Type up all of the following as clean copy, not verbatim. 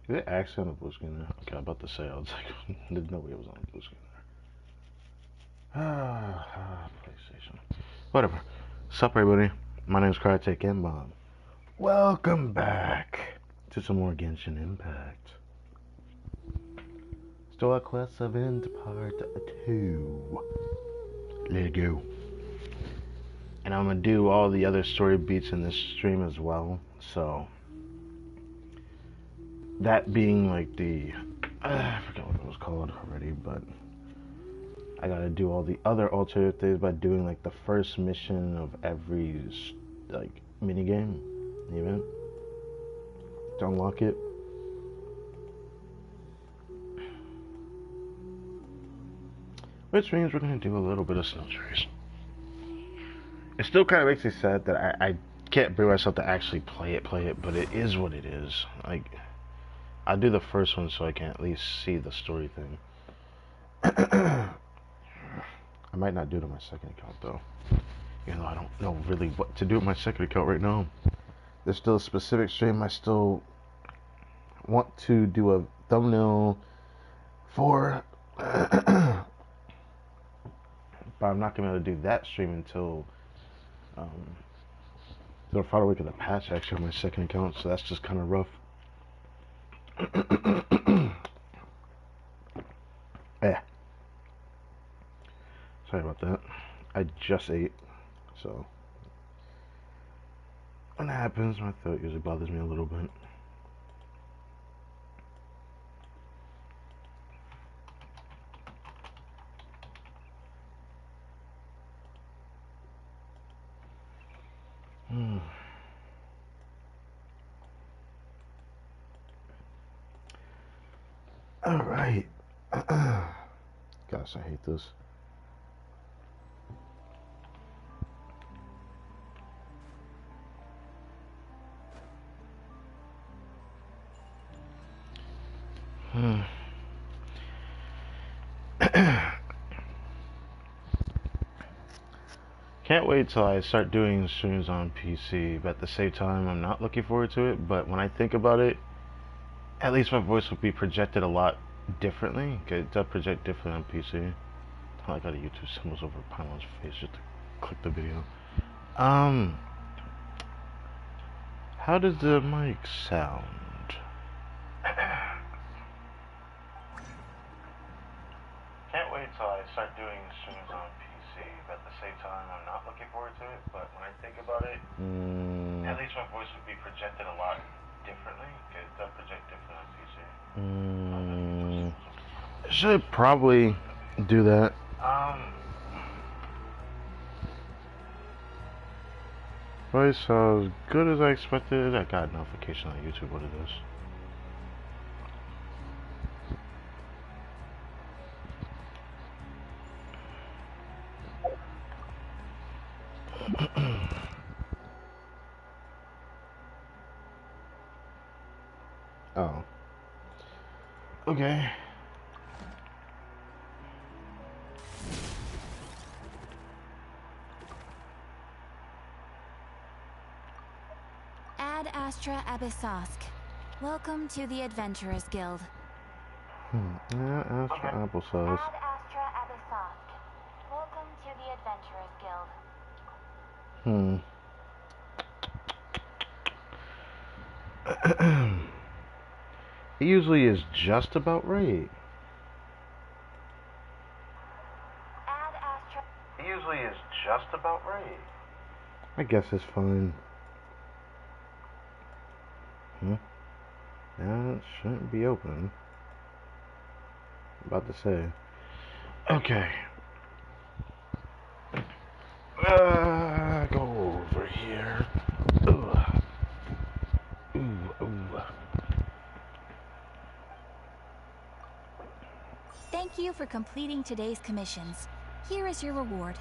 Is it actually on the blue screen there? Okay, I'm about to say, I was like, there's no way it was on the blue screen there. PlayStation. Whatever. Sup, everybody? My name's Karate Kenbon. Welcome back to some more Genshin Impact. Still at Quest 7 Part 2. Let's go. And I'm gonna do all the other story beats in this stream as well. So, that being like the... I forgot what it was called already, but... I gotta do all the other alternative things by doing like the first mission of every like minigame event to unlock it. Which means we're gonna do a little bit of Snow Cherries. It still kind of makes me sad that I can't bring myself to actually play it, but it is what it is. Like, I'll do the first one so I can at least see the story thing. I might not do it on my second account though. Even though I don't know really what to do with my second account right now. There's still a specific stream I still want to do a thumbnail for. But I'm not going to be able to do that stream until the final week of the patch actually on my second account, so that's just kind of rough. Yeah. Sorry about that. I just ate, so when that happens, my throat usually bothers me a little bit. All right. Gosh, I hate this. Can't wait till I start doing streams on PC, but at the same time, I'm not looking forward to it. But when I think about it, at least my voice will be projected a lot differently. It does project differently on PC. I got a YouTube symbols over Pylon's face just to click the video. How does the mic sound? Can't wait till I start doing streams on PC, but at the same time, I'm not looking forward to it. But when I think about it, at least my voice would be projected a lot differently. It does project differently on PC. Should probably do that. Voice as good as I expected. I got a notification on YouTube what it is. Oh. Okay. Ad Astra Abyssosk. Welcome to the Adventurers Guild. Yeah, Astra Applesauce. Ad Astra Abyssosk. Welcome to the Adventurers Guild. It usually is just about right. Ad Astra. It usually is just about right. I guess it's fine. That shouldn't be open. About to say. Okay. Go over here. Ooh. Thank you for completing today's commissions. Here is your reward.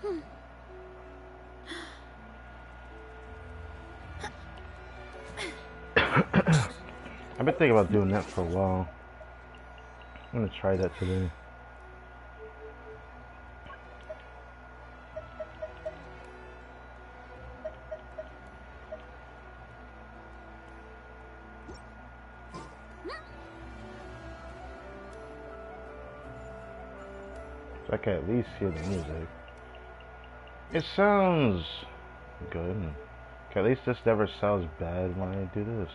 I've been thinking about doing that for a while. I'm gonna try that today. So I can at least hear the music. It sounds good. At least this never sounds bad when I do this.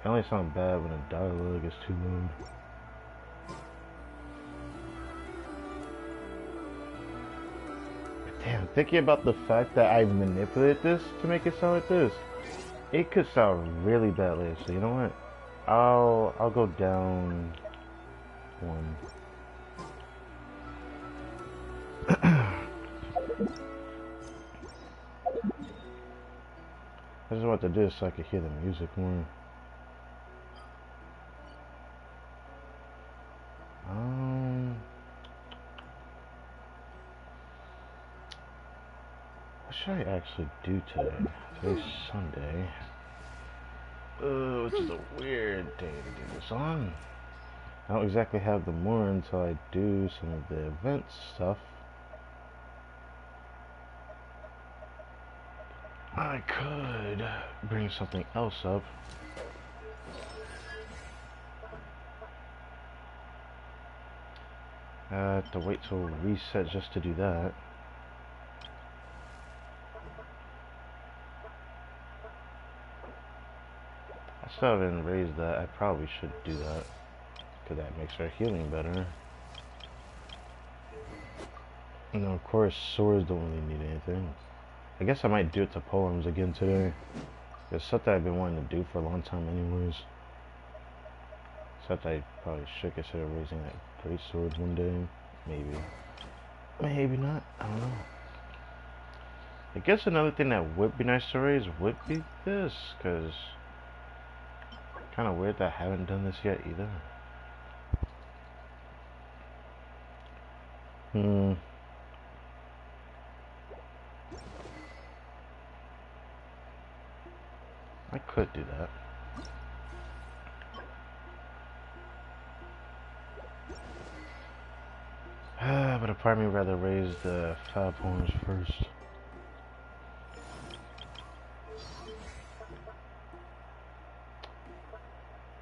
It only sounds bad when the dialogue is too loud. Damn, thinking about the fact that I manipulated this to make it sound like this, it could sound really bad later. So you know what? I'll go down one. I just want to do this so I can hear the music more. What should I actually do today? Today's Sunday. Which is a weird day to do this on. I don't exactly have the mood until I do some of the event stuff. I could bring something else up. I have to wait till reset just to do that. I still haven't raised that. I probably should do that, because that makes our healing better. You know, of course, swords don't really need anything. I guess I might do it to poems again today. It's something I've been wanting to do for a long time anyways. Except I probably should consider raising that great sword one day. Maybe. Maybe not. I don't know. I guess another thing that would be nice to raise would be this, because kind of weird that I haven't done this yet either. I could do that. But a part of me would rather raise the 5 poems first.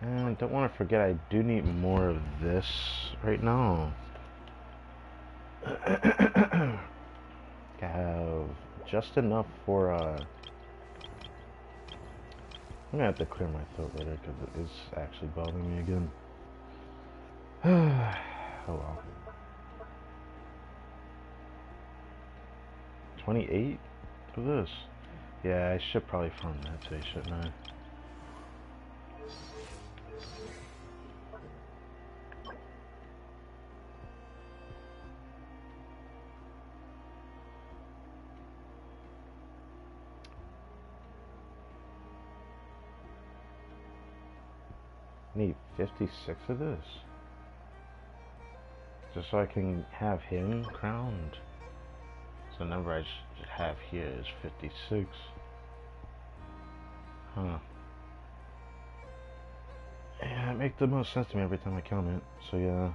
And don't want to forget I do need more of this right now. I have just enough for I'm gonna have to clear my throat later because it is actually bothering me again. Oh well. 28 for this. Yeah, I should probably farm that today, shouldn't I? I need 56 of this. Just so I can have him crowned. So the number I should have here is 56. Huh. Yeah, it makes the most sense to me every time I count it. So yeah.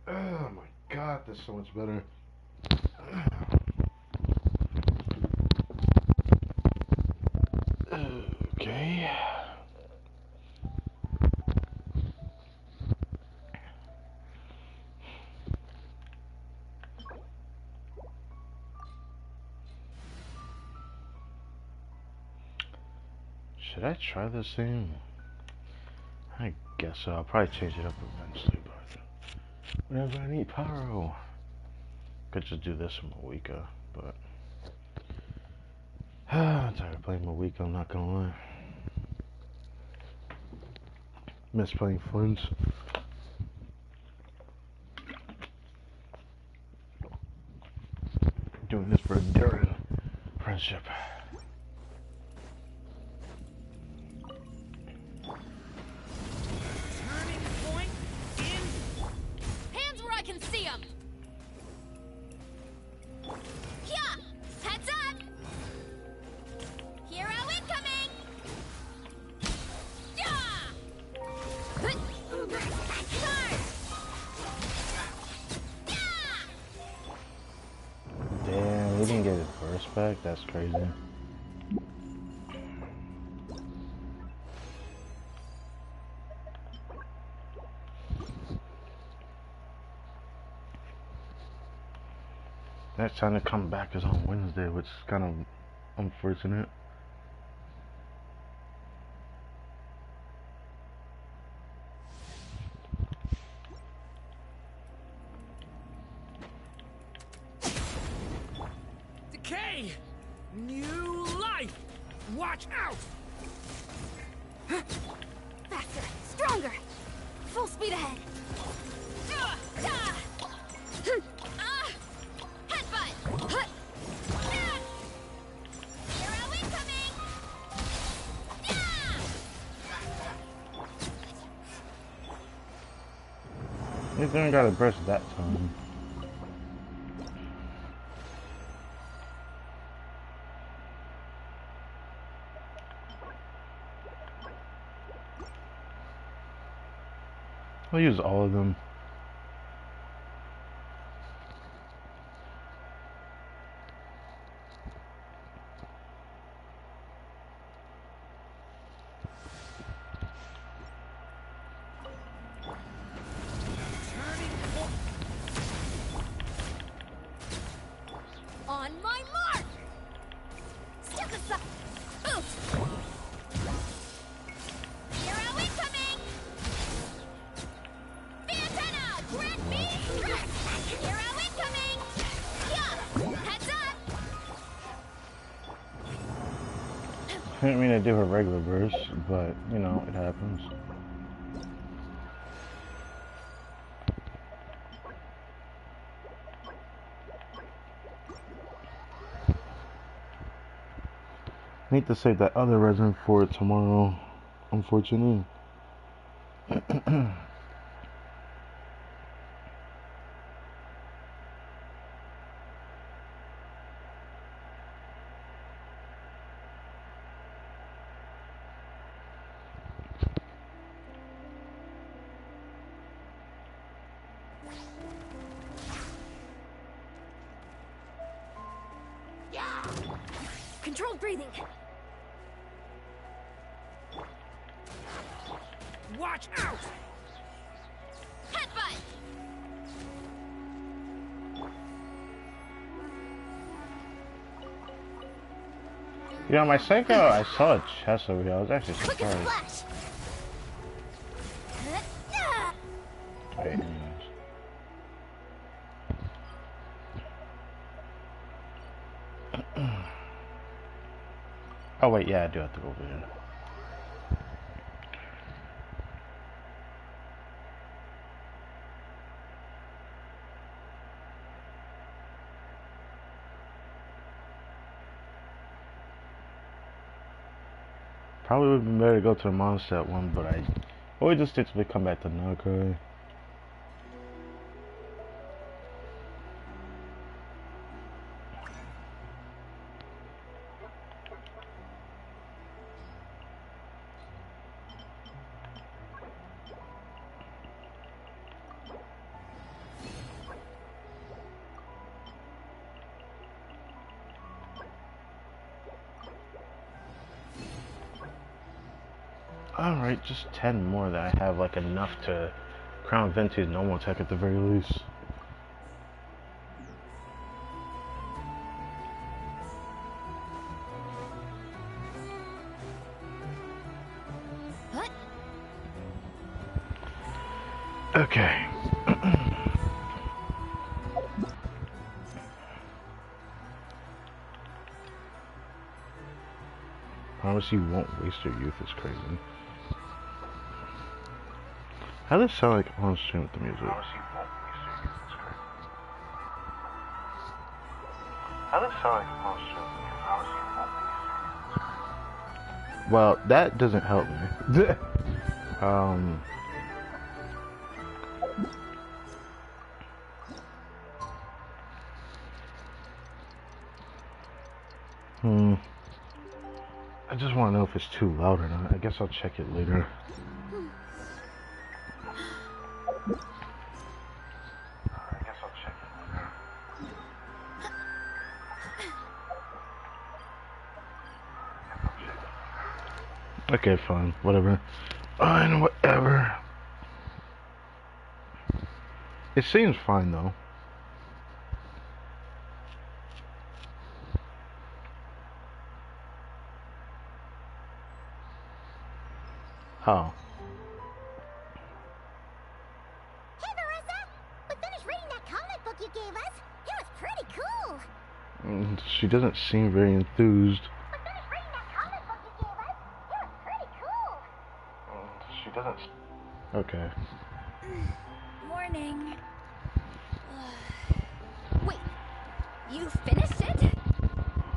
Oh my god, that's so much better. Okay. Should I try this thing? I guess so. I'll probably change it up eventually, but whenever I need pyro, could just do this from Moika, but I'm tired of playing Moika, I'm not gonna lie. Miss playing Flints. Doing this for enduring friendship. Turning point in. Hands where I can see them. Yeah, heads up. Hero incoming. Yeah. Charge. Damn, we didn't get his burst back? That's crazy. Next time to come back is on Wednesday, which is kind of unfortunate. Decay! New life! Watch out! Faster, stronger. Full speed ahead. Headbutt. Hero incoming. He didn't got a burst that time. I'll use all of them. Turning point. On my mark. Step aside. Oof. Hero incoming. Fiatena, grant me strength. Hero incoming. Yeah, heads up. I didn't mean to do her regular burst, but you know, it happens. Need to save that other resin for tomorrow, unfortunately. Controlled breathing. Watch out! Headbutt. You know, my Psycho, I saw a chest over here. I was actually Look at the surprised. flash. Wait, anyways. Oh wait, yeah, I do have to go over here. Probably would have been better to go to the Mondstadt one, but I always just stick to come back to Nakai. Alright, just 10 more that I have like enough to crown Venti's normal attack at the very least. What? Okay. Promise you won't waste your youth is crazy. How does it sound like on stream with the music? Promise you won't waste your youth is crazy. How does it sound like on stream with the music? Promise you won't waste your youth is crazy. Well, that doesn't help me. I just want to know if it's too loud or not. I guess I'll check it later. Okay, fine. Whatever. Fine, whatever. It seems fine, though. Oh. Hey, Marissa! We finished reading that comic book you gave us. It was pretty cool. She doesn't seem very enthused. We finished reading that comic book you gave us. It was pretty cool. She doesn't... Okay. Morning. Wait, you finished it?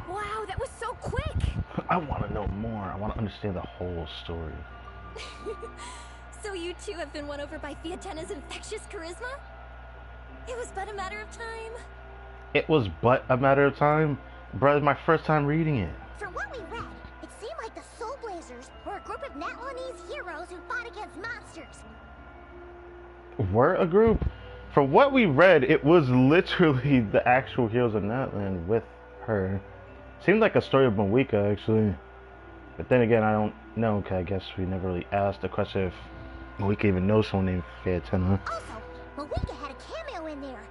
Wow, that was so quick. I want to know more. I want to understand the whole story. So you two have been won over by Fiatena's infectious charisma? It was but a matter of time. It was but a matter of time? Bruh, it's my first time reading it. From what we read, it seemed like the SOULBLAZERS were a group of Natlanese heroes who fought against monsters. Were a group? From what we read, it was literally the actual heroes of Natland with her. Seemed like a story of Mawika, actually. But then again, I don't know, okay, I guess we never really asked the question if Mawika even knows someone named Fiatena. Also, Mawika had a cameo in there.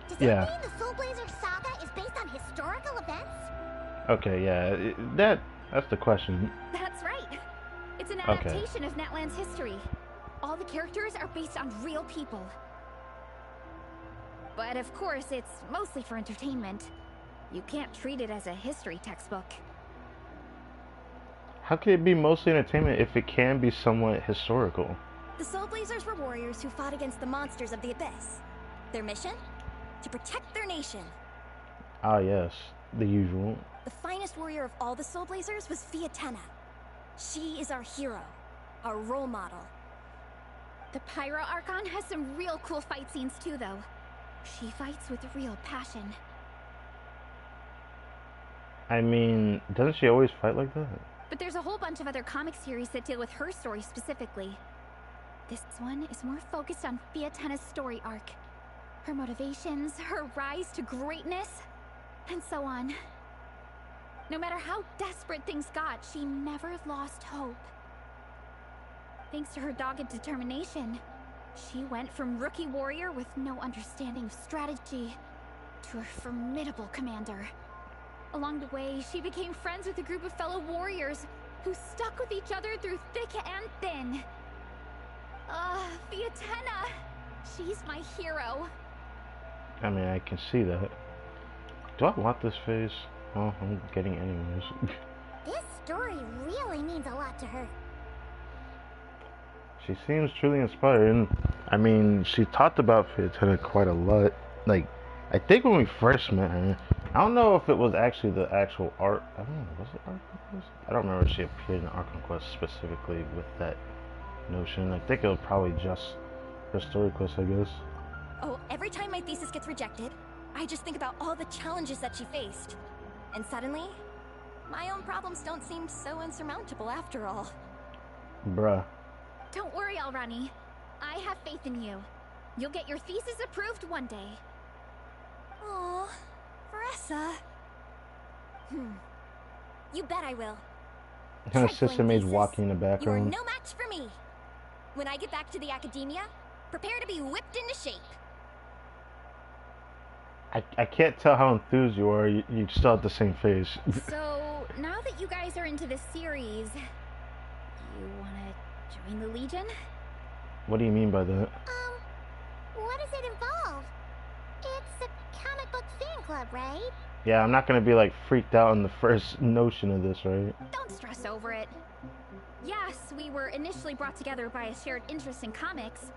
Does that Yeah. mean the SOULBLAZERS saga is based on historical events? Okay, yeah, that's the question. That's right. It's an Okay. adaptation of Natland's history. All the characters are based on real people. But of course, it's mostly for entertainment. You can't treat it as a history textbook. How can it be mostly entertainment if it can be somewhat historical? The SOULBLAZERS were warriors who fought against the monsters of the Abyss. Their mission? To protect their nation. Ah, yes, the usual. The finest warrior of all the SOULBLAZERS was Fiatena. She is our hero, our role model. The Pyro Archon has some real cool fight scenes too, though. She fights with real passion. I mean, doesn't she always fight like that? But there's a whole bunch of other comic series that deal with her story specifically. This one is more focused on Fiatena's story arc. Her motivations, her rise to greatness, and so on. No matter how desperate things got, she never lost hope. Thanks to her dogged determination, she went from rookie warrior with no understanding of strategy to a formidable commander. Along the way, she became friends with a group of fellow warriors who stuck with each other through thick and thin. Fiatena! She's my hero. I mean, I can see that. Do I want this face? Oh, I'm getting anyways. This story really means a lot to her. She seems truly inspired, and I mean, she talked about Fiatena quite a lot. Like, I think when we first met her, I don't know if it was actually the actual art. I don't know, was it Art Conquest? I don't remember if she appeared in Art Conquest specifically with that notion. I think it was probably just her story quest, I guess. Oh, every time my thesis gets rejected, I just think about all the challenges that she faced. And suddenly, my own problems don't seem so insurmountable after all. Bruh. Don't worry, Alrani. I have faith in you. You'll get your thesis approved one day. Aw, Vressa. You bet I will. Her sister maid's walking in the You are background. no match for me. When I get back to the academia, prepare to be whipped into shape. I can't tell how enthused you are. You still have the same face. So, now that you guys are into this series, you wanna Join the Legion? What do you mean by that? What does it involve? It's a comic book fan club, right? Yeah, I'm not gonna be like freaked out on the first notion of this, right? Don't stress over it. Yes, we were initially brought together by a shared interest in comics,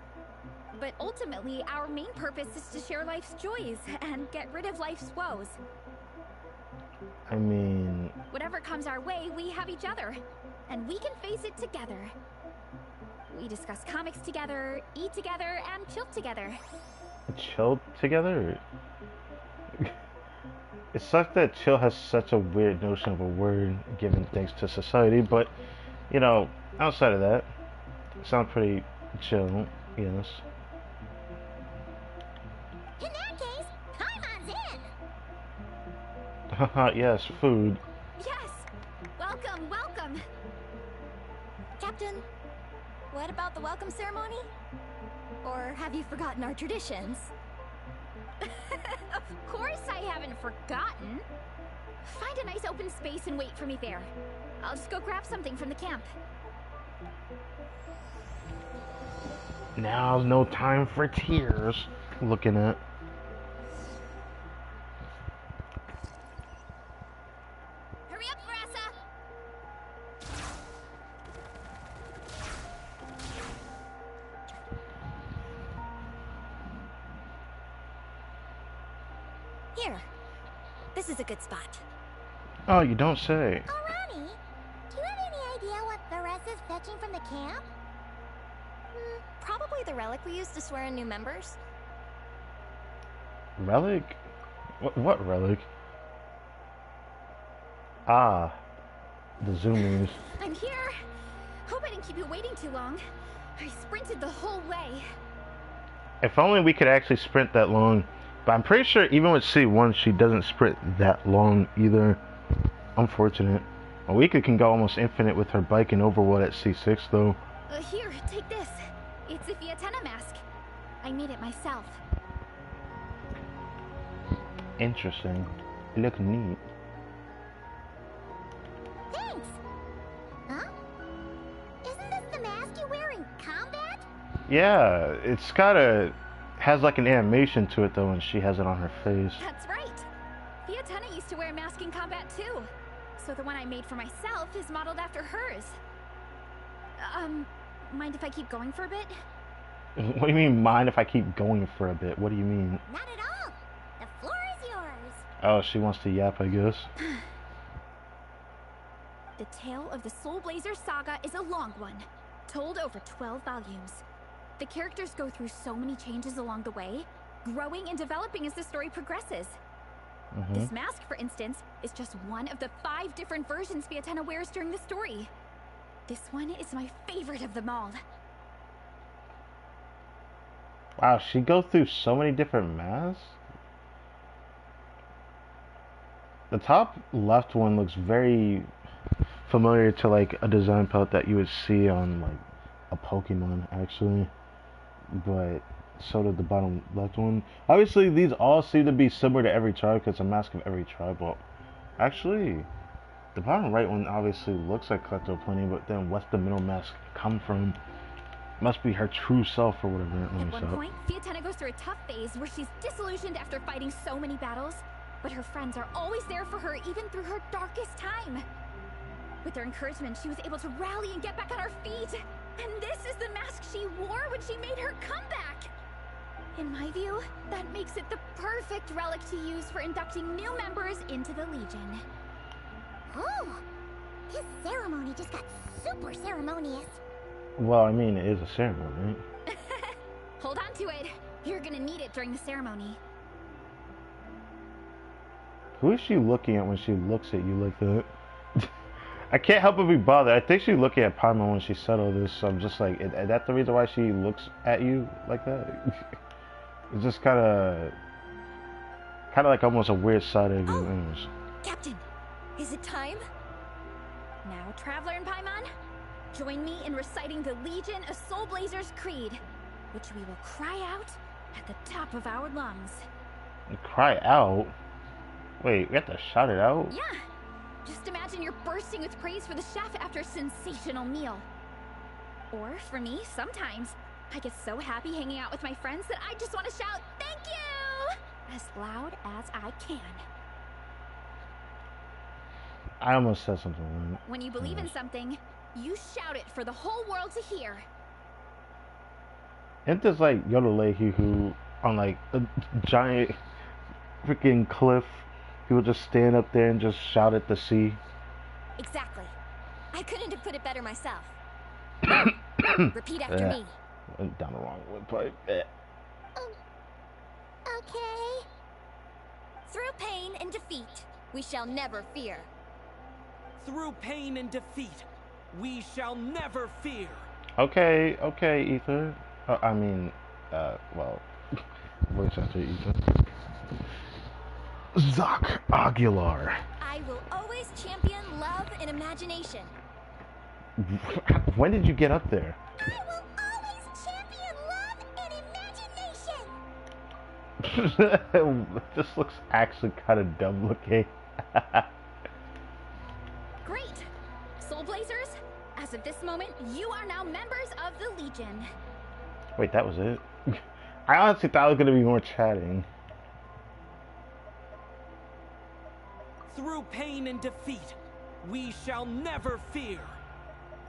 but ultimately our main purpose is to share life's joys and get rid of life's woes. I mean... Whatever comes our way, we have each other, and we can face it together. We discuss comics together, eat together, and chill together. Chill together? It sucks that chill has such a weird notion of a word given thanks to society, but, you know, outside of that, it sounds pretty chill, yes. In that case, Paimon's in! Haha, yes, food. Yes! Welcome, welcome! Captain, what about the welcome ceremony? Or have you forgotten our traditions? Of course I haven't forgotten. Find a nice open space and wait for me there. I'll just go grab something from the camp. Now's no time for tears. Looking at... Hurry up, Grassa! Here. This is a good spot. Oh, you don't say. Oh, Ronnie, do you have any idea what Theresa's fetching from the camp? Probably the relic we used to swear in new members. Relic? What relic? Ah, the zoomies. I'm here. Hope I didn't keep you waiting too long. I sprinted the whole way. If only we could actually sprint that long. But I'm pretty sure even with C1, she doesn't sprint that long either. Unfortunate. Awika can go almost infinite with her bike and Overworld at C6 though. Here, take this. It's a Fiatena mask. I made it myself. Interesting. You look neat. Thanks! Huh? Isn't this the mask you wear in combat? Yeah, it's has like an animation to it though when she has it on her face. That's right. Fiatena used to wear a mask in combat too. So the one I made for myself is modeled after hers. Mind if I keep going for a bit? What do you mean, mind if I keep going for a bit? What do you mean? Not at all. The floor is yours. Oh, she wants to yap, I guess. The tale of the SOULBLAZERS saga is a long one, told over 12 volumes. The characters go through so many changes along the way, growing and developing as the story progresses. This mask, for instance, is just one of the 5 different versions Fiatena wears during the story. This one is my favorite of them all. Wow, she goes through so many different masks? The top left one looks very familiar to like a design palette that you would see on like a Pokemon actually. But so did the bottom left one. Obviously these all seem to be similar to every tribe because it's a mask of every tribe. Well, actually, the bottom right one obviously looks like Kleptoplenty, but then what's the middle mask come from? Must be her true self or whatever. At one point, Fiatena goes through a tough phase where she's disillusioned after fighting so many battles, but her friends are always there for her even through her darkest time. With their encouragement, she was able to rally and get back on her feet. And this is the mask she wore when she made her comeback. In my view, that makes it the perfect relic to use for inducting new members into the Legion. Oh, this ceremony just got super ceremonious. Well, I mean, it is a ceremony, right? Hold on to it. You're gonna need it during the ceremony. Who is she looking at when she looks at you like that? I can't help but be bothered. I think she's looking at Paimon when she said all this, so I'm just like, is that the reason why she looks at you like that? It's just kind of like almost a weird side of you. Anyways. Captain, is it time? Now, Traveler and Paimon, join me in reciting the Legion of SOULBLAZERS Creed, which we will cry out at the top of our lungs. Cry out? Wait, we have to shout it out? Yeah. Just imagine you're bursting with praise for the chef after a sensational meal. Or for me, sometimes I get so happy hanging out with my friends that I just want to shout, "Thank you!" as loud as I can. I almost said something wrong. When you believe in something, you shout it for the whole world to hear. Isn't this like Yodelay who on like a giant freaking cliff? He would just stand up there and just shout at the sea. Exactly. I couldn't have put it better myself. Repeat after me. Went down the wrong windpipe. Okay. Through pain and defeat, we shall never fear. Through pain and defeat, we shall never fear. Okay, Ether. Well, voice actor Ether. Zoc Aguilar. I will always champion love and imagination. When did you get up there? I will always champion love and imagination. This looks actually kind of dumb looking. Great! SOULBLAZERS, as of this moment, you are now members of the Legion. Wait, that was it? I honestly thought it was going to be more chatting. Through pain and defeat, we shall never fear.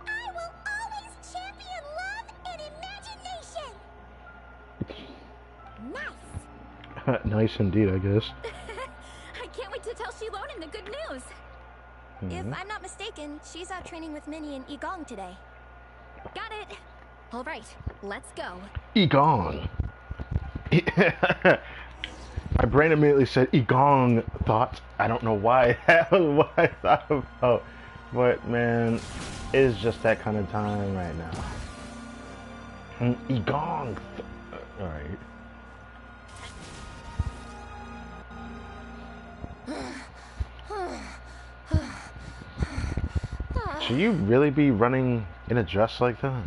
I will always champion love and imagination. Nice. Nice indeed, I guess. I can't wait to tell Shilonen the good news. If I'm not mistaken, she's out training with Minnie and Igong today. Got it. All right, let's go. Igong. My brain immediately said Igong thoughts. I don't know why. That was what I thought about. But man, it is just that kind of time right now. Igong. Alright. Should you really be running in a dress like that?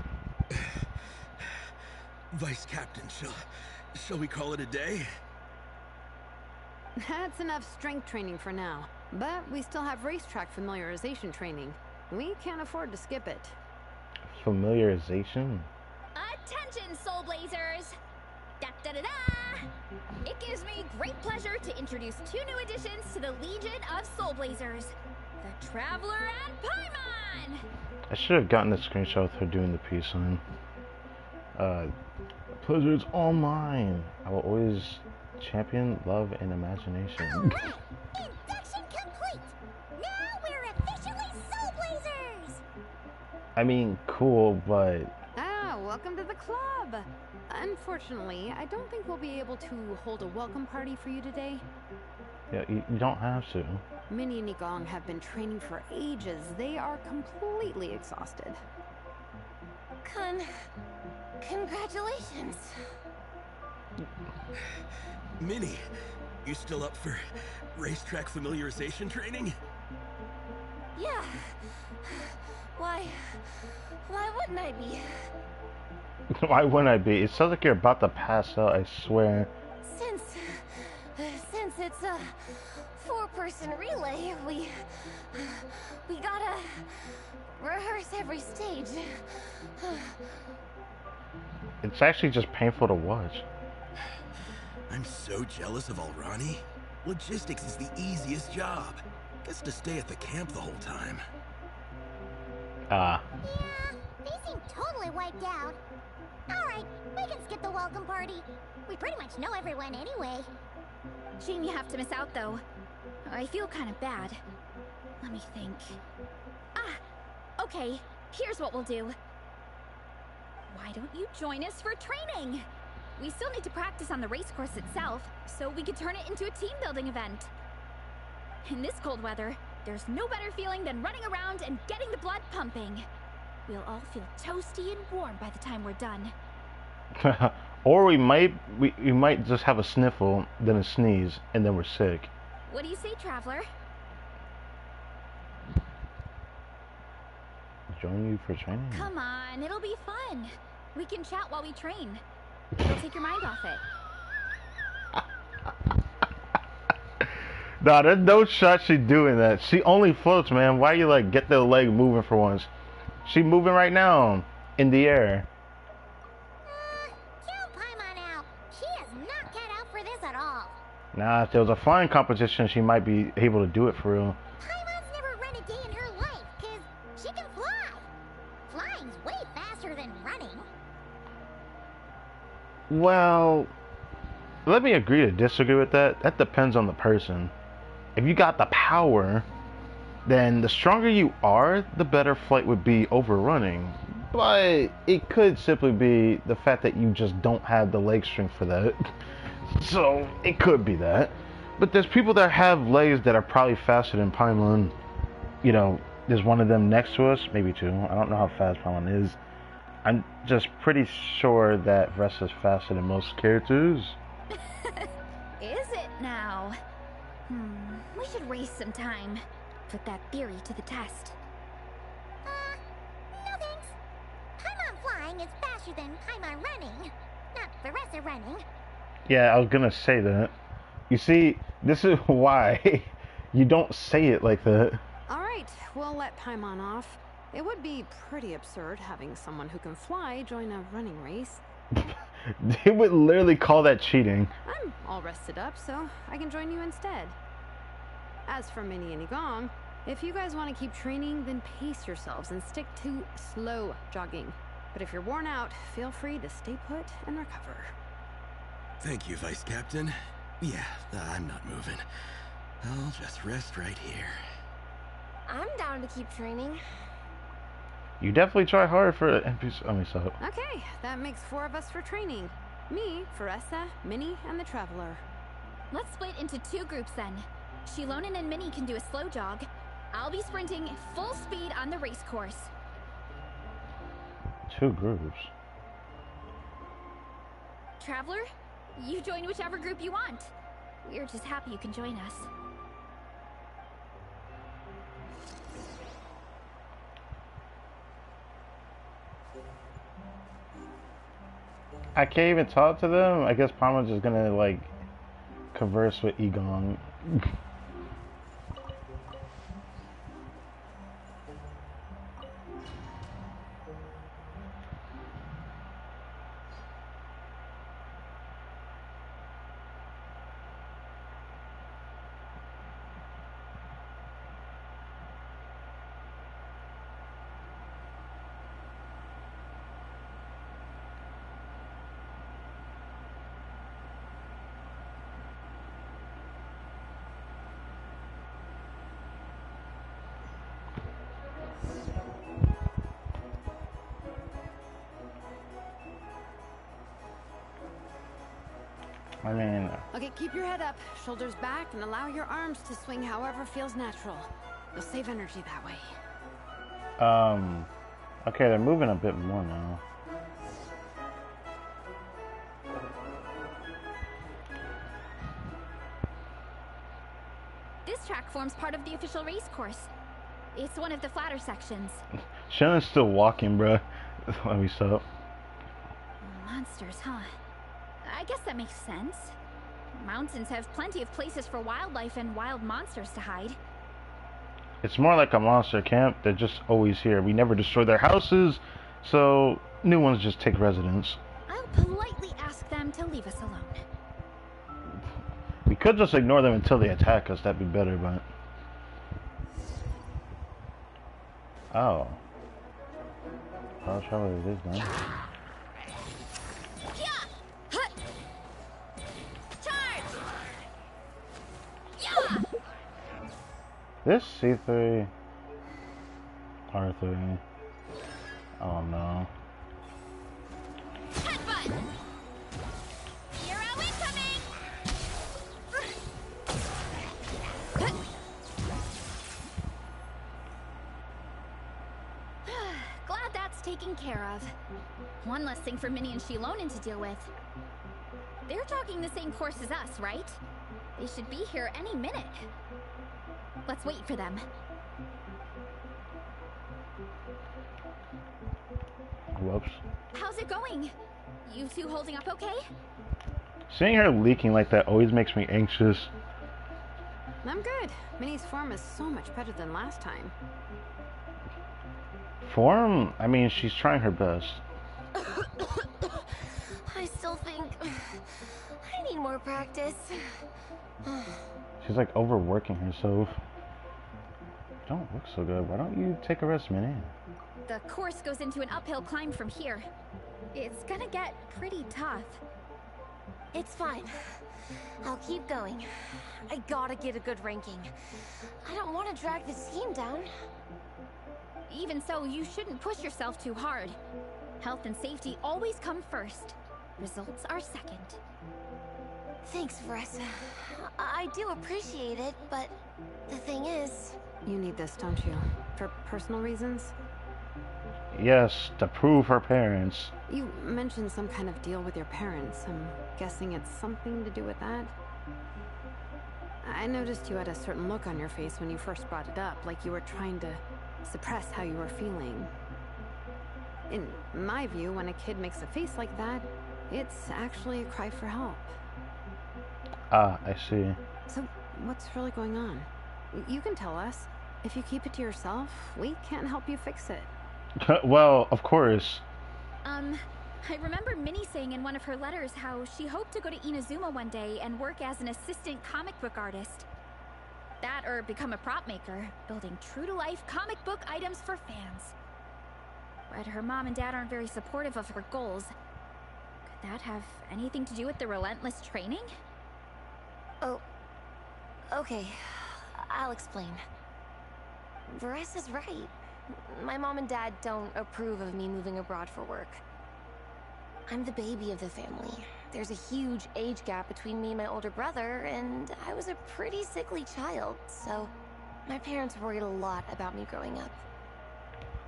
Vice Captain, shall we call it a day? That's enough strength training for now. But we still have racetrack familiarization training. We can't afford to skip it. Familiarization? Attention, SOULBLAZERS! Da-da-da-da! It gives me great pleasure to introduce 2 new additions to the Legion of SOULBLAZERS. The Traveler and Paimon! I should have gotten a screenshot with her doing the peace sign. Pleasure is all mine. I will always champion love and imagination. Alright! Induction complete! Now we're officially SOULBLAZERS! I mean, cool, but... Ah, welcome to the club! Unfortunately, I don't think we'll be able to hold a welcome party for you today. Yeah, you don't have to. Minnie and Igong have been training for ages. They are completely exhausted. Congratulations. Minnie, you still up for racetrack familiarization training? Yeah. Why wouldn't I be? Why wouldn't I be? It sounds like you're about to pass out, I swear. Since it's a 4-person relay, we gotta rehearse every stage. It's actually just painful to watch. I'm so jealous of Alrani. Logistics is the easiest job. Gets to stay at the camp the whole time. Yeah, they seem totally wiped out. Alright, we can skip the welcome party. We pretty much know everyone anyway. Shame you have to miss out, though. I feel kind of bad. Let me think. Ah! Okay, here's what we'll do. Why don't you join us for training? We still need to practice on the race course itself, so we could turn it into a team-building event. In this cold weather, there's no better feeling than running around and getting the blood pumping. We'll all feel toasty and warm by the time we're done. Or we might just have a sniffle, then a sneeze, and then we're sick. What do you say, Traveler? Join you for training? Come on, it'll be fun. We can chat while we train. It'll take your mind off it. Nah, there's no shot she doing that. She only floats, man. Why you like get the leg moving for once? She moving right now. in the air. Count Paimon out. She is not cut out for this at all. Nah, if there was a flying competition, she might be able to do it for real. Paimon's never run a day in her life, cause she can fly. Flying's way faster than running. Well, let me agree to disagree with that. That depends on the person. If you got the power, then the stronger you are, the better flight would be over running. But it could simply be the fact that you just don't have the leg strength for that. So it could be that. But there's people that have legs that are probably faster than Paimon. You know, there's one of them next to us, maybe two. I don't know how fast Paimon is. I'm just pretty sure that Vressa's faster than most characters. Is it now? We should waste some time. Put that theory to the test. No thanks. Paimon flying is faster than Paimon running. Not Vressa running. Yeah, I was gonna say that. You see, this is why you don't say it like that. Alright, we'll let Paimon off. It would be pretty absurd having someone who can fly join a running race. They would literally call that cheating. I'm all rested up, so I can join you instead. As for Minnie and Igong, if you guys want to keep training, then pace yourselves and stick to slow jogging. But if you're worn out, feel free to stay put and recover. Thank you, Vice Captain. Yeah, I'm not moving. I'll just rest right here. I'm down to keep training. You definitely try hard for NPC. I mean, so. Okay, that makes 4 of us for training. Me, Vressa, Minnie, and the Traveler. Let's split into 2 groups then. Shilonen and Minnie can do a slow jog. I'll be sprinting full speed on the race course. 2 groups. Traveler, you join whichever group you want. We're just happy you can join us. I can't even talk to them. I guess Paimon's just gonna like converse with Igong. I mean... Okay, keep your head up, shoulders back, and allow your arms to swing however feels natural. You'll save energy that way. Okay, they're moving a bit more now. This track forms part of the official race course. It's one of the flatter sections. Shannon's still walking, bruh. Let me stop. Monsters, huh? I guess that makes sense. Mountains have plenty of places for wildlife and wild monsters to hide. It's more like a monster camp. They're just always here. We never destroy their houses, so new ones just take residence. I'll politely ask them to leave us alone. We could just ignore them until they attack us. That'd be better, but... Oh. I'll try what it is then. This C3... R3... Oh no. Headbutt! Hero incoming! Glad that's taken care of. One less thing for Minnie and Shilonen to deal with. They're jogging the same course as us, right? They should be here any minute. Let's wait for them. Whoops. How's it going? You two holding up okay? Seeing her leaking like that always makes me anxious. I'm good. Minnie's form is so much better than last time. perform? I mean, she's trying her best. I still think I need more practice. She's like overworking herself. You don't look so good. Why don't you take a rest, Minnie? The course goes into an uphill climb from here. It's gonna get pretty tough. It's fine. I'll keep going. I gotta get a good ranking. I don't want to drag this team down. Even so, you shouldn't push yourself too hard. Health and safety always come first. Results are second. Thanks, Vanessa. I do appreciate it, but the thing is... You need this, don't you? For personal reasons? Yes, to prove her parents. You mentioned some kind of deal with your parents. I'm guessing it's something to do with that? I noticed you had a certain look on your face when you first brought it up, like you were trying to suppress how you were feeling. In my view, when a kid makes a face like that, it's actually a cry for help. Ah, I see. So, what's really going on? You can tell us. If you keep it to yourself, we can't help you fix it. Well, of course. I remember Minnie saying in one of her letters how she hoped to go to Inazuma one day and work as an assistant comic book artist. That or become a prop maker, building true-to-life comic book items for fans. But her mom and dad aren't very supportive of her goals. Could that have anything to do with the relentless training? Oh, okay. I'll explain. Varesa's right. My mom and dad don't approve of me moving abroad for work. I'm the baby of the family. There's a huge age gap between me and my older brother, and I was a pretty sickly child, so my parents worried a lot about me growing up.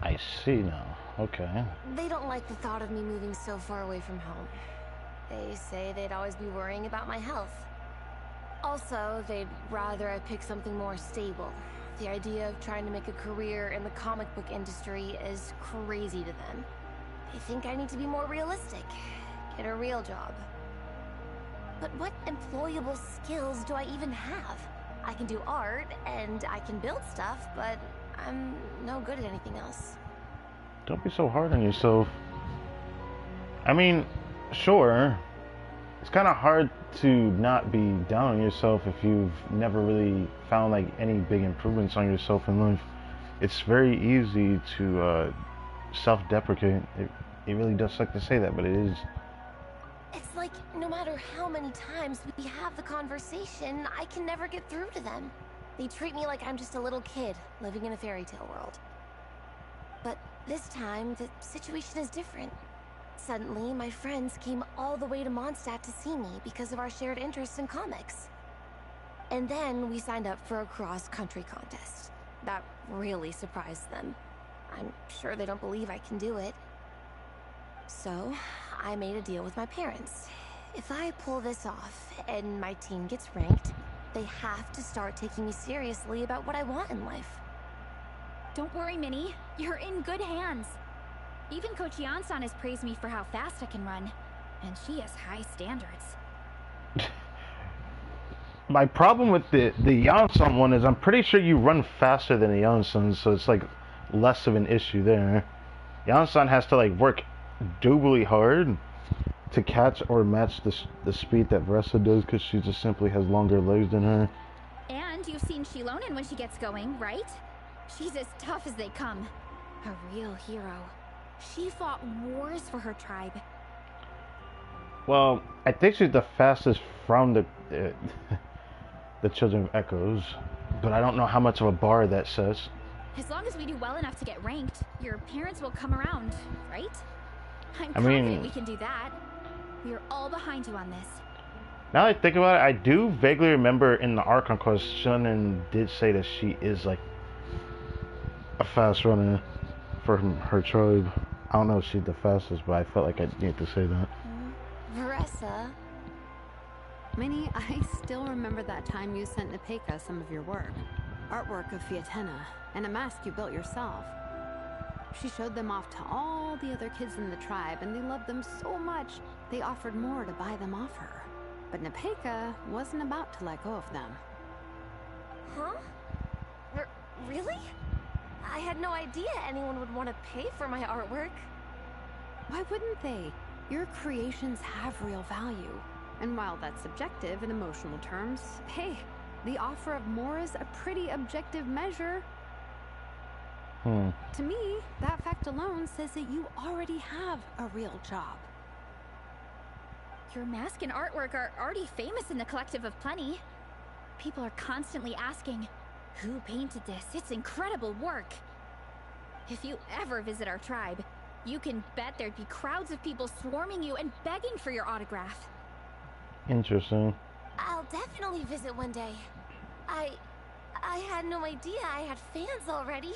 I see now. Okay. They don't like the thought of me moving so far away from home. They say they'd always be worrying about my health. Also, they'd rather I pick something more stable. The idea of trying to make a career in the comic book industry is crazy to them. They think I need to be more realistic, get a real job. But what employable skills do I even have? I can do art, and I can build stuff, but I'm no good at anything else. Don't be so hard on yourself. I mean, sure. It's kind of hard to not be down on yourself if you've never really found like any big improvements on yourself in life. It's very easy to self-deprecate. It really does suck to say that, but it is. It's like no matter how many times we have the conversation, I can never get through to them. They treat me like I'm just a little kid living in a fairy tale world. But this time, the situation is different. Suddenly, my friends came all the way to Mondstadt to see me because of our shared interest in comics. And then we signed up for a cross-country contest. That really surprised them. I'm sure they don't believe I can do it. So, I made a deal with my parents. If I pull this off and my team gets ranked, they have to start taking me seriously about what I want in life. Don't worry, Minnie. You're in good hands. Even Coach Yan-san has praised me for how fast I can run, and she has high standards. My problem with the Yan-san one is I'm pretty sure you run faster than the Yan-san, so it's like less of an issue there. Yan-san has to like work doubly hard to catch or match the speed that Vanessa does because she just simply has longer legs than her. And you've seen Shilonen when she gets going, right? She's as tough as they come. A real hero. She fought wars for her tribe. Well, I think she's the fastest from the Children of Echoes, but I don't know how much of a bar that sets. As long as we do well enough to get ranked, your parents will come around, right? I'm confident we can do that. We are all behind you on this. Now that I think about it, I do vaguely remember in the Archon quest, Shilonen did say that she is like a fast runner for her tribe. I don't know if she's the fastest, but I felt like I needed to say that. Vanessa? Minnie, I still remember that time you sent Nepeka some of your work. Artwork of Fiatena, and a mask you built yourself. She showed them off to all the other kids in the tribe, and they loved them so much, they offered more to buy them off her. But Nepeka wasn't about to let go of them. Huh? Really? I had no idea anyone would want to pay for my artwork. Why wouldn't they? Your creations have real value. And while that's subjective in emotional terms, hey, the offer of more is a pretty objective measure. To me, that fact alone says that you already have a real job. Your mask and artwork are already famous in the Collective of Plenty. People are constantly asking, who painted this? It's incredible work. If you ever visit our tribe, you can bet there'd be crowds of people swarming you and begging for your autograph. Interesting. I'll definitely visit one day. I had no idea I had fans already.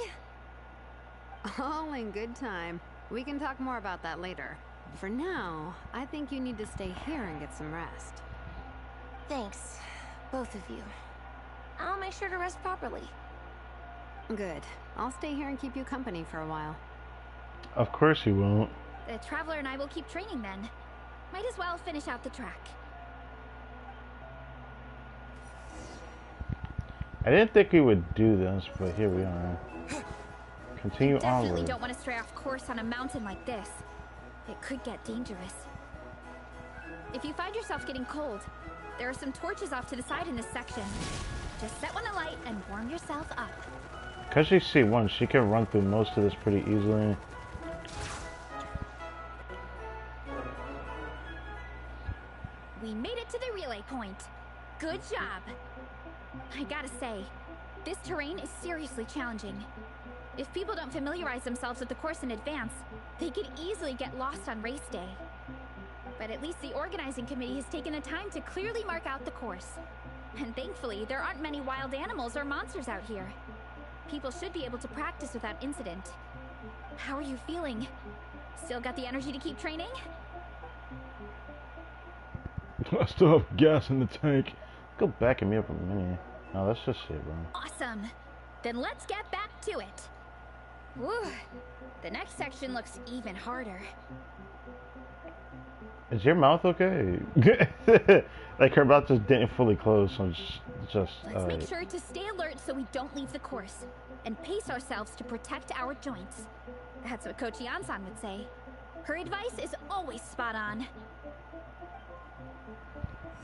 All in good time. We can talk more about that later. For now, I think you need to stay here and get some rest. Thanks, both of you. I'll make sure to rest properly. Good. I'll stay here and keep you company for a while. Of course he won't. The Traveler and I will keep training then. Might as well finish out the track. I didn't think we would do this, but here we are. Continue Definitely onward. don't want to stray off course on a mountain like this. It could get dangerous. If you find yourself getting cold, there are some torches off to the side in this section. Just set one alight and warm yourself up. Because she's C1, she can run through most of this pretty easily. We made it to the relay point. Good job. I gotta say, this terrain is seriously challenging. If people don't familiarize themselves with the course in advance, they could easily get lost on race day. But at least the organizing committee has taken the time to clearly mark out the course. And thankfully, there aren't many wild animals or monsters out here. People should be able to practice without incident. How are you feeling? Still got the energy to keep training? I still have gas in the tank. Go backing me up a minute. No, that's just it, bro. Awesome. Then let's get back to it. Whew. The next section looks even harder. Is your mouth okay? Like her mouth just didn't fully close, so just Let's make sure to stay alert so we don't leave the course, and pace ourselves to protect our joints. That's what Coach Yansan would say. Her advice is always spot on.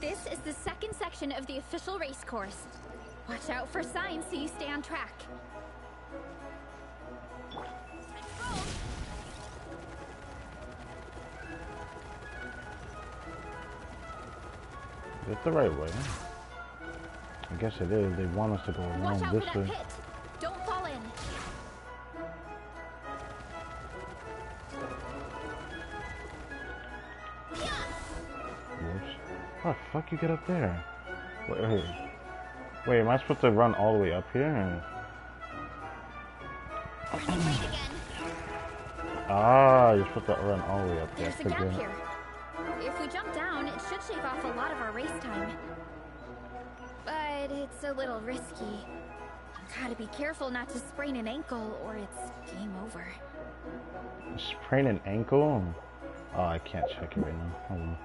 This is the second section of the official race course. Watch out for signs so you stay on track. Is it the right way? I guess it is. They want us to go Watch around out this for way. that pit. Don't fall in. Whoops. How the fuck you get up there? Wait, am I supposed to run all the way up here? Ah, you're supposed to run all the way up there. There's a gap here. If we jump down, it should shave off a lot of our race time. But it's a little risky. Gotta be careful not to sprain an ankle or it's game over. Sprain an ankle? Oh, I can't check it right now. Hold on.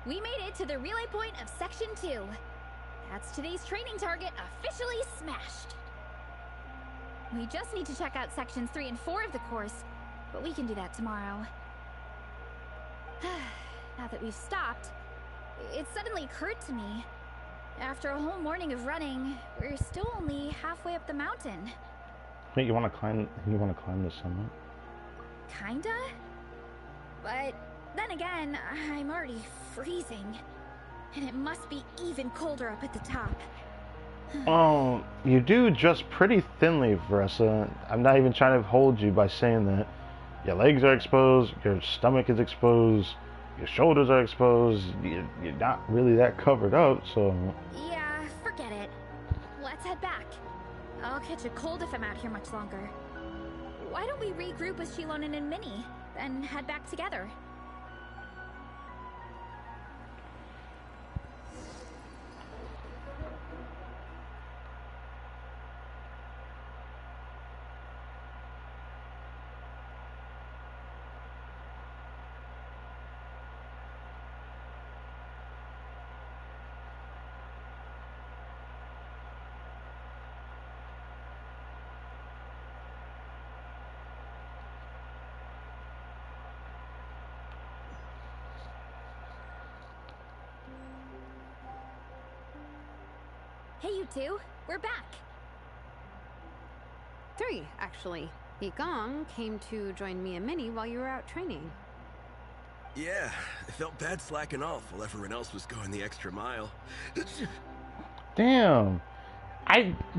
We made it to the relay point of Section 2. That's today's training target officially smashed. We just need to check out Sections 3 and 4 of the course, but we can do that tomorrow. Now that we've stopped, it suddenly occurred to me. After a whole morning of running, we're still only halfway up the mountain. Wait, you want to climb the summit? Kinda? But then again, I'm already freezing. And it must be even colder up at the top. Oh, you do just pretty thinly, Veressa. I'm not even trying to hold you by saying that. Your legs are exposed, your stomach is exposed, your shoulders are exposed. You're not really that covered up, so... Yeah, forget it. Let's head back. I'll catch a cold if I'm out here much longer. Why don't we regroup with Shilonen and Minnie, then head back together? Hey, you two. We're back. 3, actually. Yigong came to join me and Minnie while you were out training. Yeah, I felt bad slacking off while everyone else was going the extra mile. Damn.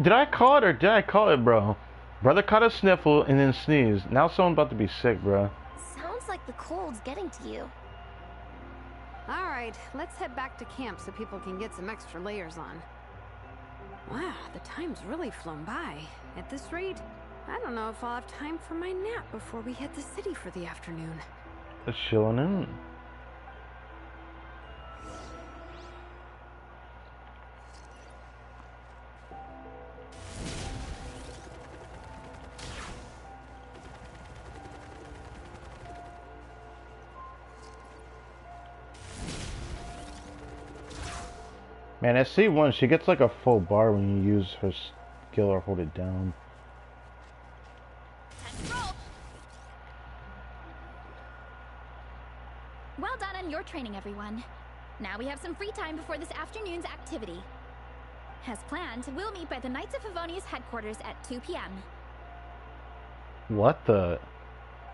Did I call it or did I call it, bro? Brother caught a sniffle and then sneezed. Now someone's about to be sick, bro. Sounds like the cold's getting to you. Alright, let's head back to camp so people can get some extra layers on. Wow, the time's really flown by. At this rate, I don't know if I'll have time for my nap before we hit the city for the afternoon. It's chilling in. Man, at C1, she gets like a full bar when you use her skill or hold it down. Well done on your training, everyone. Now we have some free time before this afternoon's activity. As planned, we'll meet by the Knights of Favonius headquarters at 2 p.m. What the?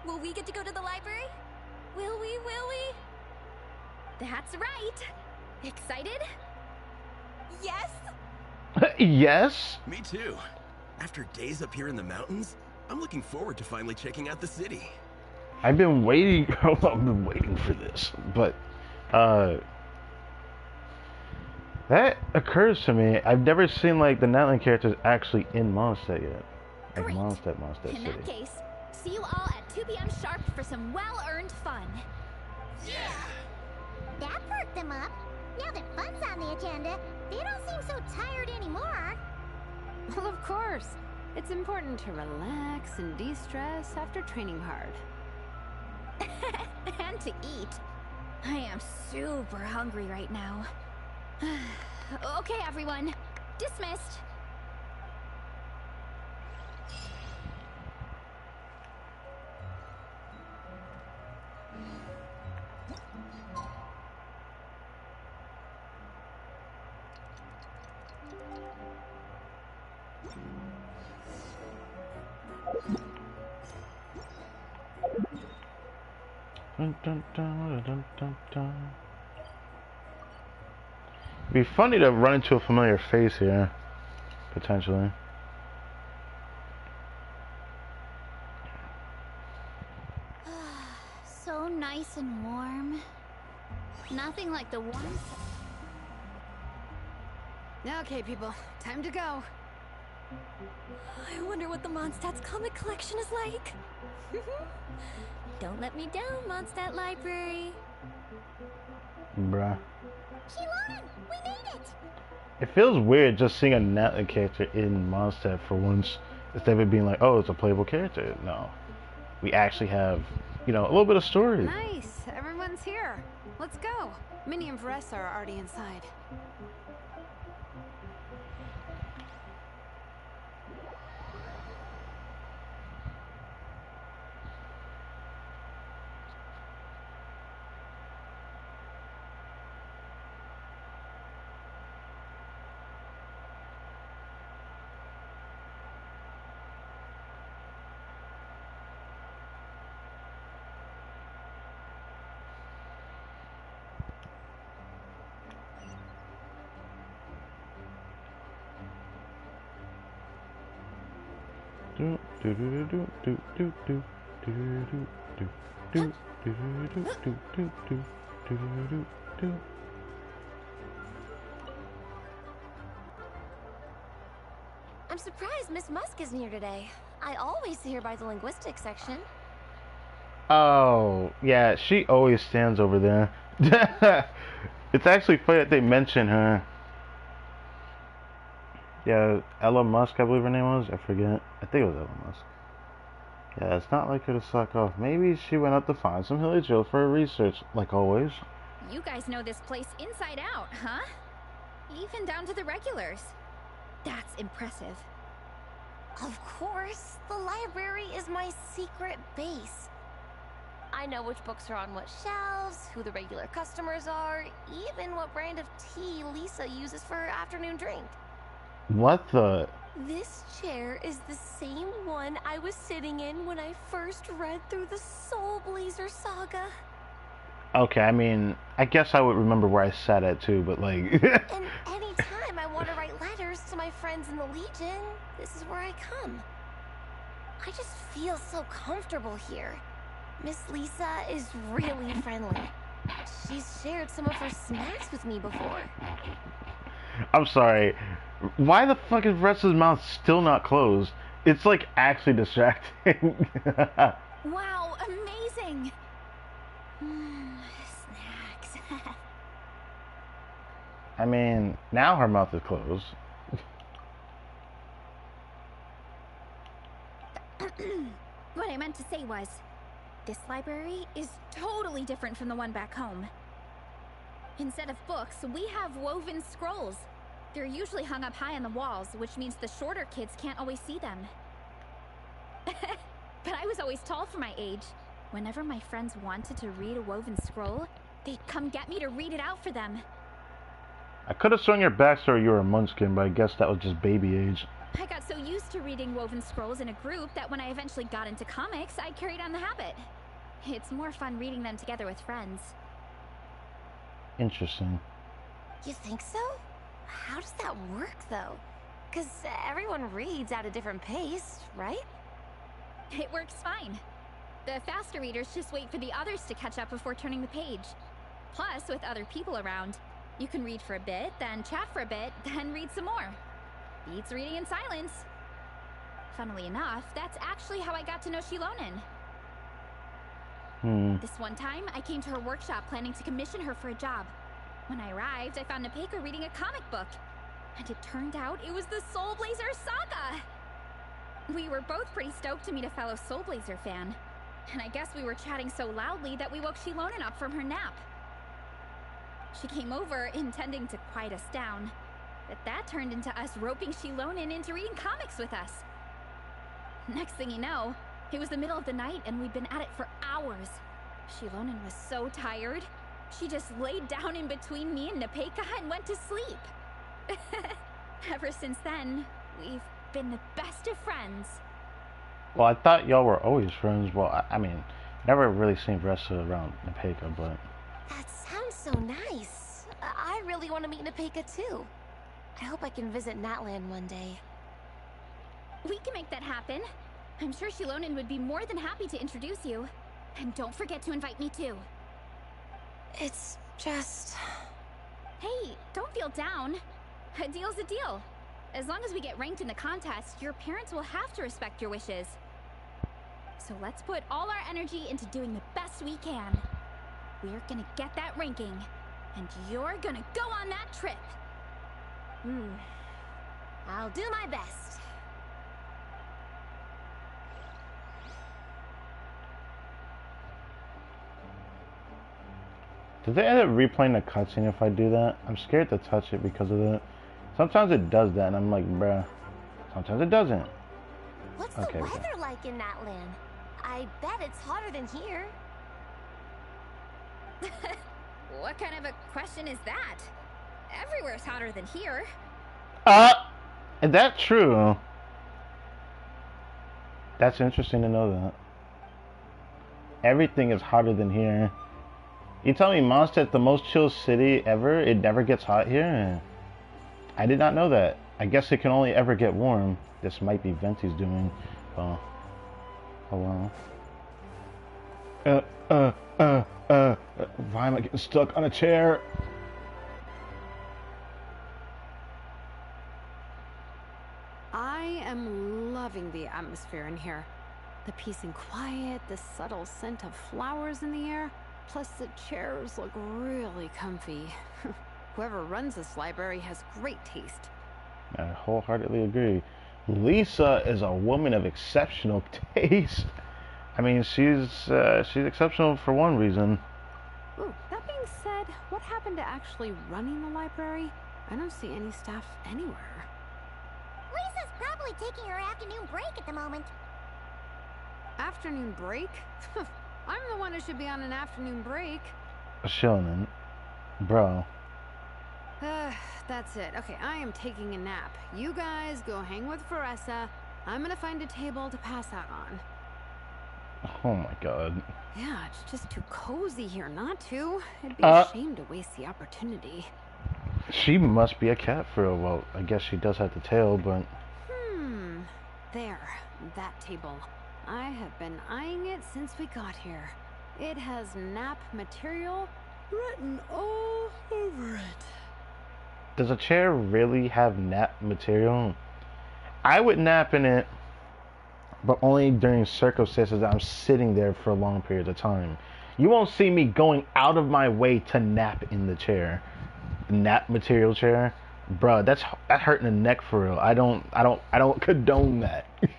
Will we get to go to the library? Will we? That's right. Excited? Yes? Yes? Me too. After days up here in the mountains, I'm looking forward to finally checking out the city. I've been waiting. I've been waiting for this, but that occurs to me. I've never seen like the Natlan characters actually in Mondstadt yet, like Great. Mondstadt In City. that case, see you all at 2 p.m. sharp for some well-earned fun. Yeah! That perked them up. Now that fun's on the agenda, they don't seem so tired anymore. Well, of course. It's important to relax and de-stress after training hard. And to eat. I am super hungry right now. Okay, everyone. Dismissed. Dun, dun, dun, dun, dun, dun. It'd be funny to run into a familiar face here, potentially. So nice and warm. Nothing like the warmth. Okay, people, time to go. I wonder what the Mondstadt's comic collection is like. Don't let me down, Mondstadt Library. Bruh. Shilon, we made it! It feels weird just seeing a Natlan character in Mondstadt for once, instead of it being like, oh, it's a playable character. No. We actually have, you know, a little bit of story. Nice, everyone's here. Let's go. Minnie and Varessa are already inside. Do do do do do do do do do do do do do do do do do. I'm surprised Miss Musk isn't here today. I always see her by the linguistics section. Oh, yeah, she always stands over there. It's actually funny that they mention her. Yeah, Ella Musk, I believe her name was. I forget. I think it was Ella Musk. Yeah, it's not like her to suck off. Maybe she went up to find some hilly drill for her research, like always. You guys know this place inside out, huh? Even down to the regulars. That's impressive. Of course, the library is my secret base. I know which books are on what shelves, who the regular customers are, even what brand of tea Lisa uses for her afternoon drink. What the? This chair is the same one I was sitting in when I first read through the SOULBLAZER saga. Okay, I mean, I guess I would remember where I sat at too, but like... And anytime I want to write letters to my friends in the Legion, this is where I come. I just feel so comfortable here. Miss Lisa is really friendly. She's shared some of her snacks with me before. I'm sorry. Why the fuck is Ressa's mouth still not closed? It's like actually distracting. Wow, amazing! Snacks. I mean, now her mouth is closed. What I meant to say was, this library is totally different from the one back home. Instead of books, we have woven scrolls. They're usually hung up high on the walls, which means the shorter kids can't always see them. But I was always tall for my age. Whenever my friends wanted to read a woven scroll, they'd come get me to read it out for them. I could have sworn your backstory you were a munchkin, but I guess that was just baby age. I got so used to reading woven scrolls in a group that when I eventually got into comics, I carried on the habit. It's more fun reading them together with friends. Interesting. You think so? How does that work, though? Because everyone reads at a different pace, right? It works fine. The faster readers just wait for the others to catch up before turning the page. Plus, with other people around, you can read for a bit, then chat for a bit, then read some more. Beats reading in silence. Funnily enough, that's actually how I got to know Shilonen. This one time, I came to her workshop planning to commission her for a job. When I arrived, I found Nepeka reading a comic book. And it turned out it was the SOULBLAZER saga! We were both pretty stoked to meet a fellow SOULBLAZER fan. And I guess we were chatting so loudly that we woke Shilonen up from her nap. She came over, intending to quiet us down. But that turned into us roping Shilonen into reading comics with us. Next thing you know, it was the middle of the night and we'd been at it for hours. Shilonen was so tired, she just laid down in between me and Nepeka and went to sleep. Ever since then, we've been the best of friends. Well, I thought y'all were always friends. Well, I mean, never really seen Ressa around Nepeka, but... That sounds so nice. I really want to meet Nepeka, too. I hope I can visit Natlan one day. We can make that happen. I'm sure Shilonen would be more than happy to introduce you. And don't forget to invite me too. It's just... Hey, don't feel down. A deal's a deal. As long as we get ranked in the contest, your parents will have to respect your wishes. So let's put all our energy into doing the best we can. We're gonna get that ranking. And you're gonna go on that trip. I'll do my best. Did they end up replaying the cutscene if I do that? I'm scared to touch it because of that. Sometimes it does that and I'm like, bruh. Sometimes it doesn't. What's the weather like in Natlan? I bet it's hotter than here. What kind of a question is that? Everywhere's hotter than here. Is that true? That's interesting to know that. Everything is hotter than here. You tell me Mondstadt's the most chill city ever, it never gets hot here? I did not know that. I guess it can only ever get warm. This might be Venti's doing. Oh well. Why am I getting stuck on a chair? I am loving the atmosphere in here. The peace and quiet, the subtle scent of flowers in the air, plus the chairs look really comfy. Whoever runs this library has great taste. I wholeheartedly agree. Lisa is a woman of exceptional taste. I mean, she's exceptional for one reason. Ooh, that being said, what happened to actually running the library? I don't see any staff anywhere. Lisa's probably taking her afternoon break at the moment. Afternoon break? I'm the one who should be on an afternoon break. Shonen, bro, That's it. Okay, I am taking a nap. You guys go hang with Faressa. I'm gonna find a table to pass out on. Oh my god. Yeah, it's just too cozy here not to. It'd be a shame to waste the opportunity. She must be a cat for real. Well, I guess she does have the tail, but... There. That table. I have been eyeing it since we got here. It has nap material written all over it. Does a chair really have nap material? I would nap in it, but only during circumstances that I'm sitting there for a long period of time. You won't see me going out of my way to nap in the chair. Nap material chair, bro. That's hurting the neck for real. I don't condone that. Paimon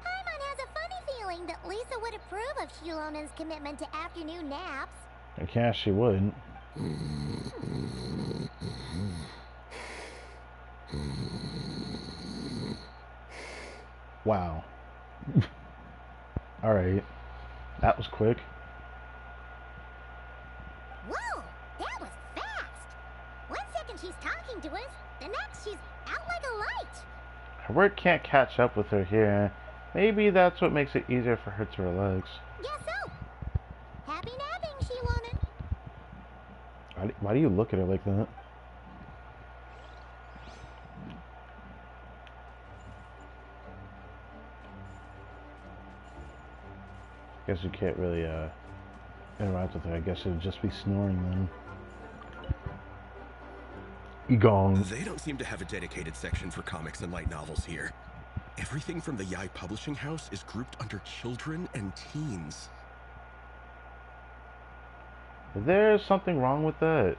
has a funny feeling that Lisa would approve of Shilonen's commitment to afternoon naps. I guess she would. Wow. Alright. That was quick. Whoa, that was fast. 1 second she's talking to us, the next she's out like a light. Her work can't catch up with her here. Maybe that's what makes it easier for her to relax. Guess so. Happy napping, Shilonen. Why do you look at her like that? Guess you can't really interact with her. I guess it would just be snoring then. Egong. They don't seem to have a dedicated section for comics and light novels here. Everything from the Yai Publishing House is grouped under children and teens. There's something wrong with that.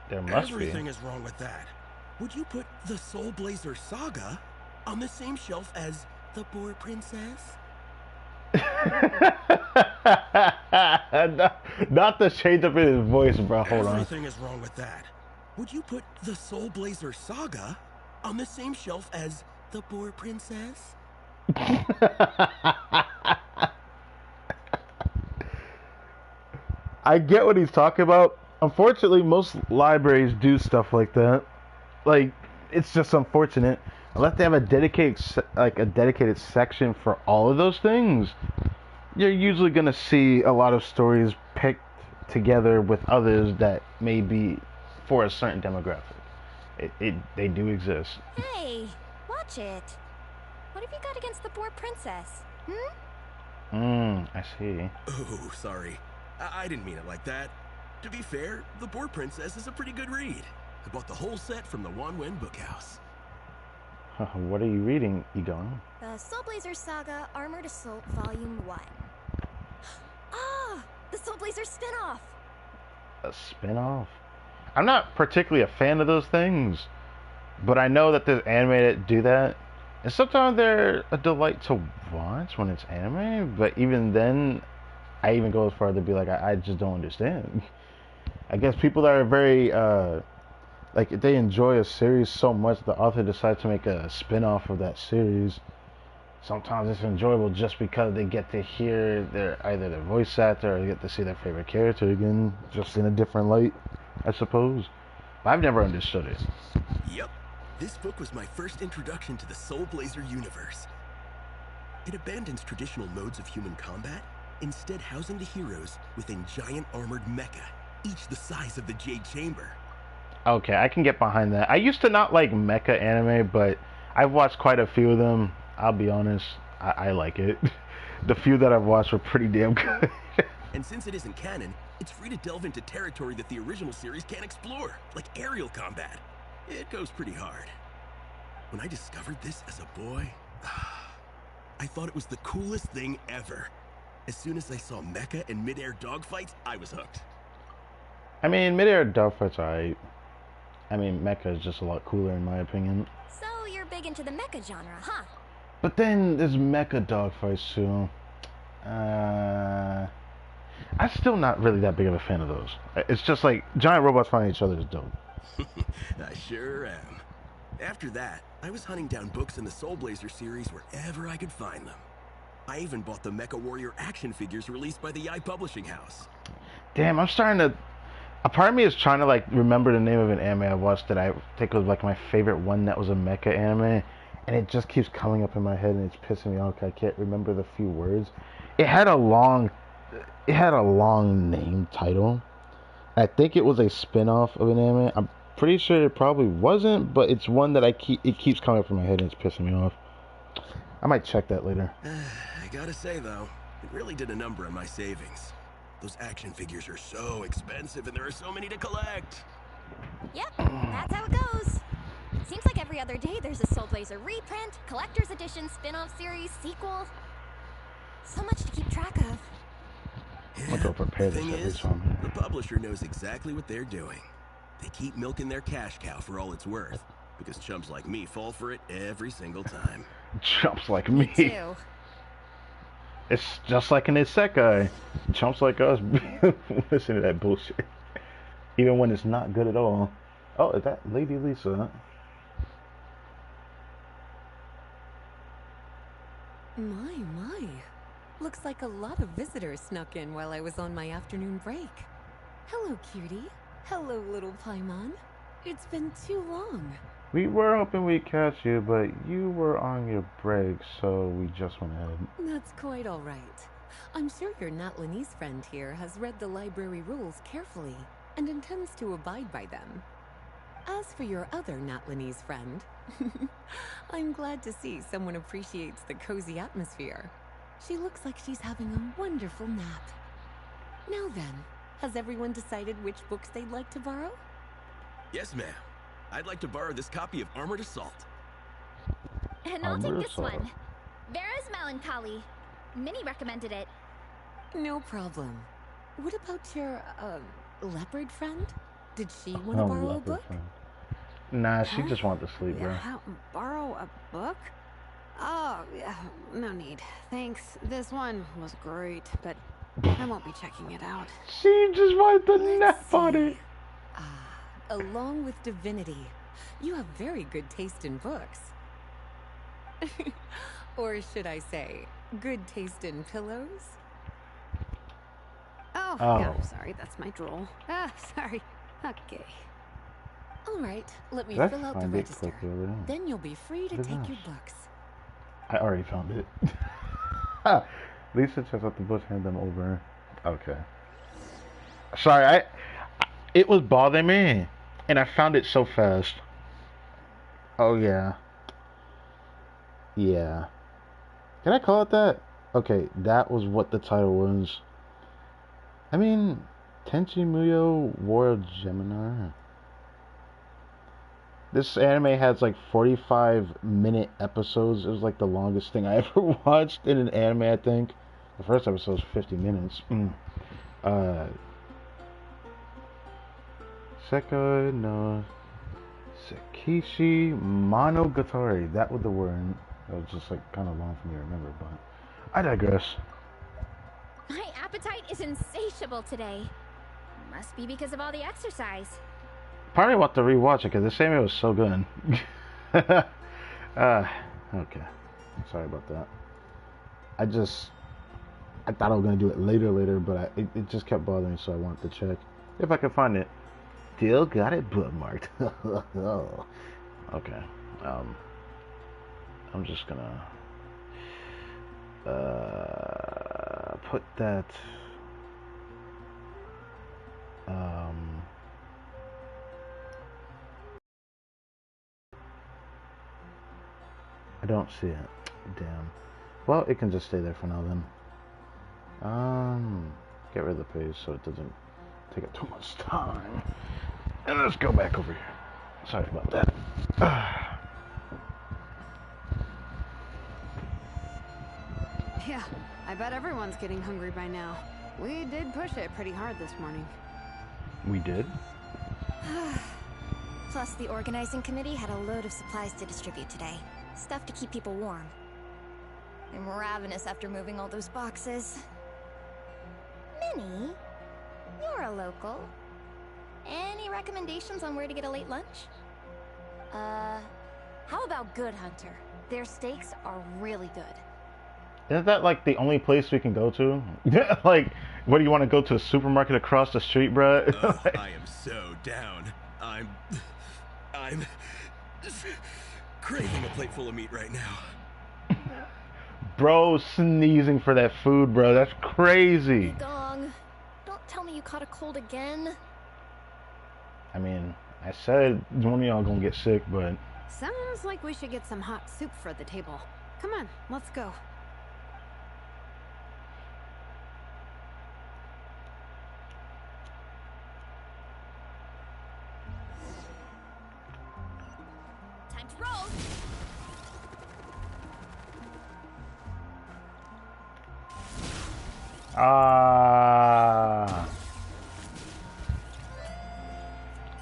There must be. Everything is wrong with that. Would you put the SOULBLAZERS saga on the same shelf as the Boar Princess? Not the change up in his voice, bro. Hold on. Everything is wrong with that. Would you put the SOULBLAZERS saga on the same shelf as the Boar Princess? I get what he's talking about. Unfortunately, most libraries do stuff like that. Like, it's just unfortunate. Unless they have a dedicated section for all of those things, you're usually gonna see a lot of stories picked together with others that may be for a certain demographic. They do exist. Hey, watch it. What have you got against the Boar Princess? I see. Oh, sorry. I didn't mean it like that. To be fair, the Boar Princess is a pretty good read. I bought the whole set from the Wanwen Bookhouse. What are you reading, Egon? The SOULBLAZERS Saga Armored Assault Volume 1. Ah! The SOULBLAZERS spin-off! A spin-off? I'm not particularly a fan of those things, but I know that there's anime that do that. And sometimes they're a delight to watch when it's anime, but even then, I even go as far to be like, I just don't understand. I guess people that are very, like, if they enjoy a series so much, the author decides to make a spin-off of that series. Sometimes it's enjoyable just because they get to hear either their voice actor or they get to see their favorite character again, just in a different light, I suppose. But I've never understood it. Yep. This book was my first introduction to the SOULBLAZER universe. It abandons traditional modes of human combat, instead housing the heroes within giant armored mecha, each the size of the Jade Chamber. Okay, I can get behind that. I used to not like mecha anime, but I've watched quite a few of them. I'll be honest, I like it. The few that I've watched were pretty damn good. And since it isn't canon, it's free to delve into territory that the original series can't explore, like aerial combat. It goes pretty hard. When I discovered this as a boy, I thought it was the coolest thing ever. As soon as I saw mecha and mid-air dogfights, I was hooked. I mean, mid-air dogfights are alright. I mean, mecha is just a lot cooler in my opinion. So you're big into the mecha genre, huh? But then there's mecha dogfights too. I'm still not really that big of a fan of those. It's just like giant robots fighting each other is dope. I sure am. After that, I was hunting down books in the SOULBLAZER series wherever I could find them. I even bought the Mecha Warrior action figures released by the Yai Publishing House. Damn, I'm starting to A part of me is trying to like remember the name of an anime I watched that I think was like my favorite one that was a mecha anime, and it just keeps coming up in my head and it's pissing me off 'cause I can't remember the few words. It had a long name title. I think it was a spin-off of an anime. I'm pretty sure it probably wasn't, but it's one that it keeps coming up in my head and it's pissing me off. I might check that later. I gotta say though, it really did a number on my savings. Those action figures are so expensive and there are so many to collect. Yep, that's how it goes. Seems like every other day there's a Soul Blazer reprint, collector's edition, spin-off series, sequel. So much to keep track of. Yeah, I'll go prepare the this thing every is, time. the publisher knows exactly what they're doing. They keep milking their cash cow for all it's worth, because chumps like me fall for it every single time. Chumps like me. Too. It's just like an isekai. Chumps like us listen to that bullshit. Even when it's not good at all. Oh, is that Lady Lisa? My. Looks like a lot of visitors snuck in while I was on my afternoon break. Hello, cutie. Hello, little Paimon. It's been too long. We were hoping we'd catch you, but you were on your break, so we just went ahead. That's quite all right. I'm sure your Natlanese friend here has read the library rules carefully and intends to abide by them. As for your other Natlanese friend, I'm glad to see someone appreciates the cozy atmosphere. She looks like she's having a wonderful nap. Now then, has everyone decided which books they'd like to borrow? Yes, ma'am. I'd like to borrow this copy of Armored Assault. And I'll take this one. Vera's Melancholy. Minnie recommended it. No problem. What about your, leopard friend? Did she want to borrow a book? Nah, she just wanted to sleep, bro. Borrow a book? Oh, yeah, no need. Thanks. This one was great, but I won't be checking it out. She just wanted to nap on it. Along with divinity, you have very good taste in books. Or should I say, good taste in pillows? Oh, yeah, sorry, that's my drool. Sorry. Okay. All right, let me Did I fill out the find it register. quickly over there? Then you'll be free to Look at take this. your books. I already found it. Lisa checks out the books, hand them over. Okay. Sorry, it was bothering me, and I found it so fast. Oh yeah. Yeah. Can I call it that? Okay, that was what the title was. I mean, Tenchi Muyo War of Gemini. This anime has like 45-minute episodes. It was like the longest thing I ever watched in an anime, I think. The first episode was 50 minutes. Sekai no Sekishi Monogatari. That was the word. That was just like kind of long for me to remember, but I digress. My appetite is insatiable today. Must be because of all the exercise. Part of me want to rewatch it because this anime was so good. Okay. Sorry about that. I thought I was going to do it later, but it just kept bothering me, so I wanted to check if I could find it. Still got it bookmarked. Okay. I'm just going to put that... I don't see it. Damn. Well, it can just stay there for now then. Get rid of the page so it doesn't take up too much time. And let's go back over here. Sorry about that. Yeah, I bet everyone's getting hungry by now. We did push it pretty hard this morning. We did? Plus, the organizing committee had a load of supplies to distribute today. Stuff to keep people warm. I'm ravenous after moving all those boxes. Minnie, you're a local. Any recommendations on where to get a late lunch? How about Good Hunter? Their steaks are really good. Isn't that like the only place we can go to? Like, what do you want to go to a supermarket across the street, bro? I am so down. I'm craving a plate full of meat right now. Bro, sneezing for that food, bro. That's crazy. Gong, don't tell me you caught a cold again. I mean, I said one of y'all gonna get sick, but... Sounds like we should get some hot soup for the table. Come on, let's go. Time to roll.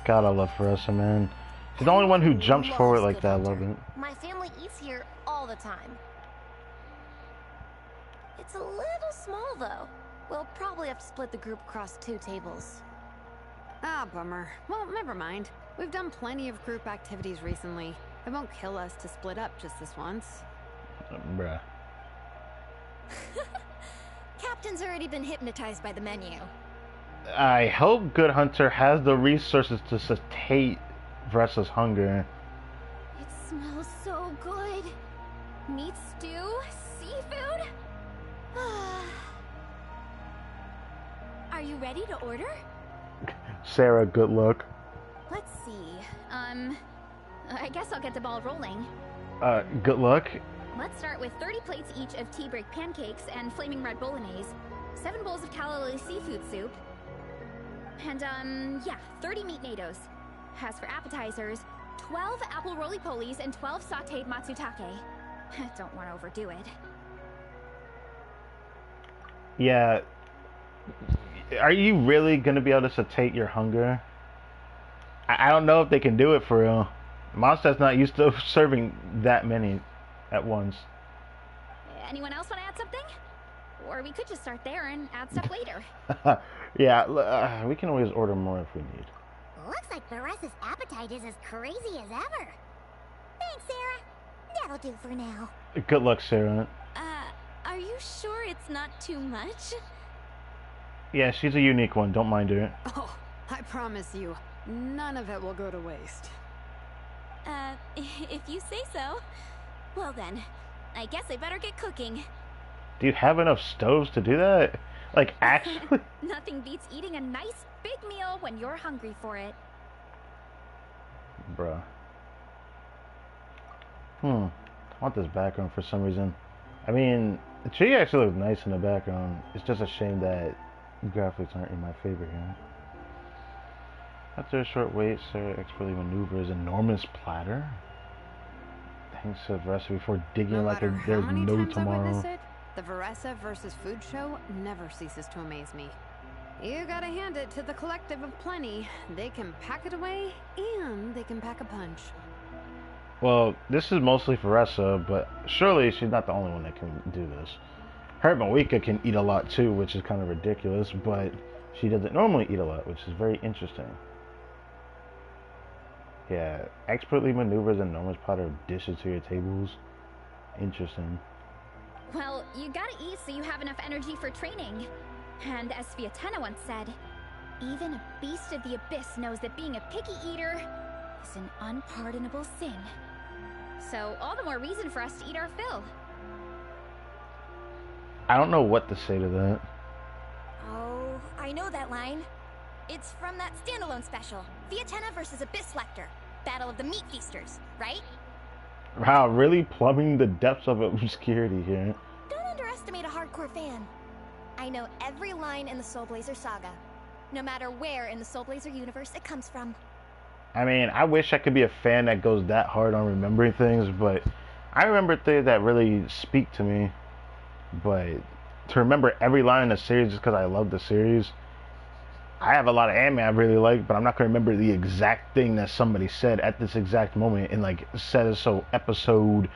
God, I love Faressa, man. She's the only one who jumps forward like that. I love it. My family eats here all the time. It's a little small, though. We'll probably have to split the group across 2 tables. Ah, bummer. Well, never mind. We've done plenty of group activities recently. It won't kill us to split up just this once. Bruh. Captain's already been hypnotized by the menu. I hope Good Hunter has the resources to satiate Faressa's hunger. It smells so good. Meat stew? Seafood? Are you ready to order? Sarah, good luck. Let's see. I guess I'll get the ball rolling. Good luck. Let's start with 30 plates each of tea break pancakes and flaming red bolognese, 7 bowls of calla seafood soup, and, yeah, 30 meat nados. As for appetizers, 12 apple roly-polies and 12 sauteed matsutake. Don't want to overdo it. Yeah. Are you really going to be able to satiate your hunger? I don't know if they can do it for real. Mondstadt's not used to serving that many at once. Anyone else want to add something? Or we could just start there and add stuff later. Yeah, we can always order more if we need. Looks like Faressa's appetite is as crazy as ever. Thanks, Sarah. That'll do for now. Good luck, Sarah. Are you sure it's not too much? Yeah, she's a unique one. Don't mind her. Oh, I promise you, none of it will go to waste. If you say so. Well then, I guess I better get cooking. Do you have enough stoves to do that? Like, actually? Nothing beats eating a nice big meal when you're hungry for it. Bruh. I want this background for some reason. I mean, the tree actually looks nice in the background. It's just a shame that graphics aren't in my favor here. After a short wait, Sarah expertly maneuvers an enormous platter. Thanks to the recipe before digging like there's no tomorrow. The Faressa versus Food show never ceases to amaze me. You gotta hand it to the collective of plenty. They can pack it away, and they can pack a punch. Well, this is mostly Faressa, but surely she's not the only one that can do this. Herb and Wika can eat a lot too, which is kind of ridiculous, but she doesn't normally eat a lot, which is very interesting. Yeah, expertly maneuvers an enormous platter of dishes to your tables. Interesting. Well, you gotta eat so you have enough energy for training. And as Fiatena once said, even a beast of the abyss knows that being a picky eater is an unpardonable sin. So all the more reason for us to eat our fill. I don't know what to say to that. Oh, I know that line. It's from that standalone special, Fiatena versus Abyss Lecter, Battle of the Meat Feasters, right? Wow, really plumbing the depths of obscurity here. Don't underestimate a hardcore fan. I know every line in the SOULBLAZER saga, no matter where in the SOULBLAZER universe it comes from. I mean, I wish I could be a fan that goes that hard on remembering things, but I remember things that really speak to me. But to remember every line in the series just because I love the series, I have a lot of anime I really like, but I'm not going to remember the exact thing that somebody said at this exact moment in, like, said so episode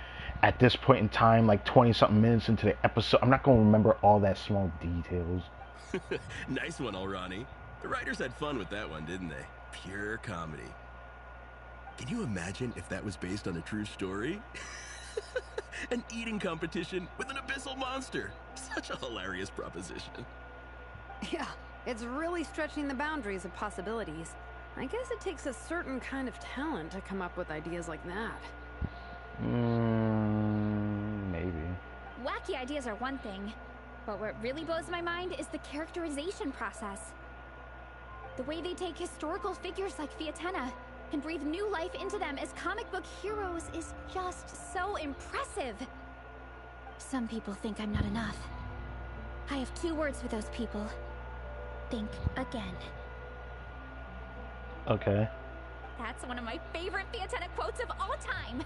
at this point in time, like 20-something minutes into the episode. I'm not going to remember all that small details. Nice one, Alrani. The writers had fun with that one, didn't they? Pure comedy. Can you imagine if that was based on a true story? An eating competition with an abyssal monster. Such a hilarious proposition. Yeah, it's really stretching the boundaries of possibilities. I guess it takes a certain kind of talent to come up with ideas like that. Maybe. Wacky ideas are one thing, but what really blows my mind is the characterization process. The way they take historical figures like Fiatenna and breathe new life into them as comic book heroes is just so impressive. Some people think I'm not enough. I have 2 words for those people. Think again. Okay. That's one of my favorite Fiatenna quotes of all time.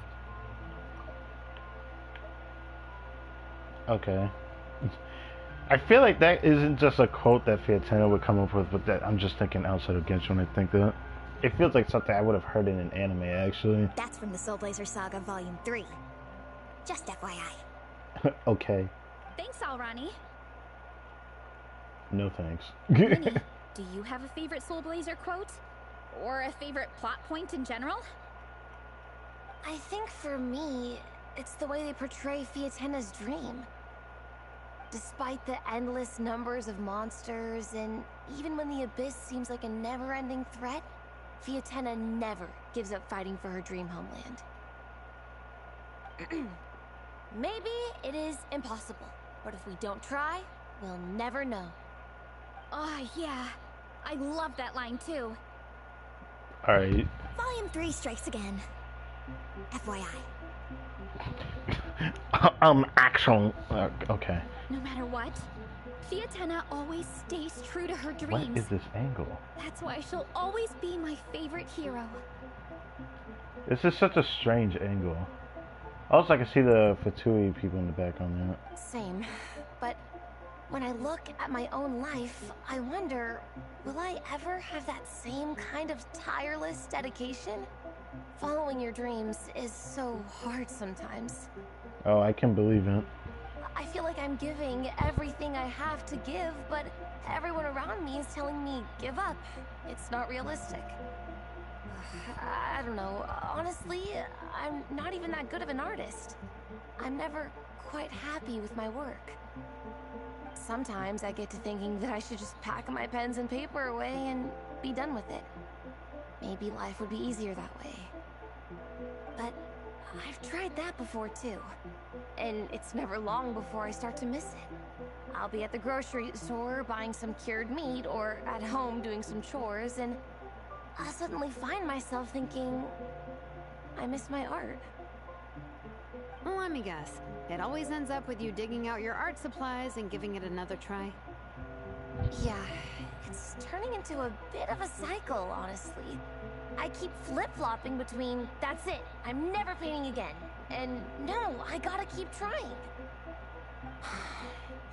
Okay. I feel like that isn't just a quote that Fiatenna would come up with, but that I'm just thinking outside of Genshin when I think that. It feels like something I would have heard in an anime, actually. That's from the SOULBLAZERS Saga Volume 3. Just FYI. Okay. Thanks, Alrani. No thanks. Winnie, do you have a favorite SOULBLAZER quote? Or a favorite plot point in general? I think for me, it's the way they portray Fiatenna's dream. Despite the endless numbers of monsters, and even when the Abyss seems like a never-ending threat, Fiatenna never gives up fighting for her dream homeland. Maybe it is impossible, but if we don't try, we'll never know. Oh, yeah. I love that line, too. Alright. Volume 3 strikes again. FYI. Actual. Okay. No matter what, Fiatenna always stays true to her dreams. What is this angle? That's why she'll always be my favorite hero. This is such a strange angle. Also, I can see the Fatui people in the background there. Same, but when I look at my own life, I wonder, will I ever have that same kind of tireless dedication? Following your dreams is so hard sometimes. Oh, I can believe it. I feel like I'm giving everything I have to give, but everyone around me is telling me, give up. It's not realistic. I don't know. Honestly, I'm not even that good of an artist. I'm never quite happy with my work. Sometimes I get to thinking that I should just pack my pens and paper away and be done with it. Maybe life would be easier that way. But I've tried that before too. And it's never long before I start to miss it. I'll be at the grocery store buying some cured meat or at home doing some chores, and I'll suddenly find myself thinking, I miss my art. Well, let me guess. It always ends up with you digging out your art supplies and giving it another try. Yeah, it's turning into a bit of a cycle, honestly. I keep flip-flopping between, that's it, I'm never painting again, and no, I gotta keep trying.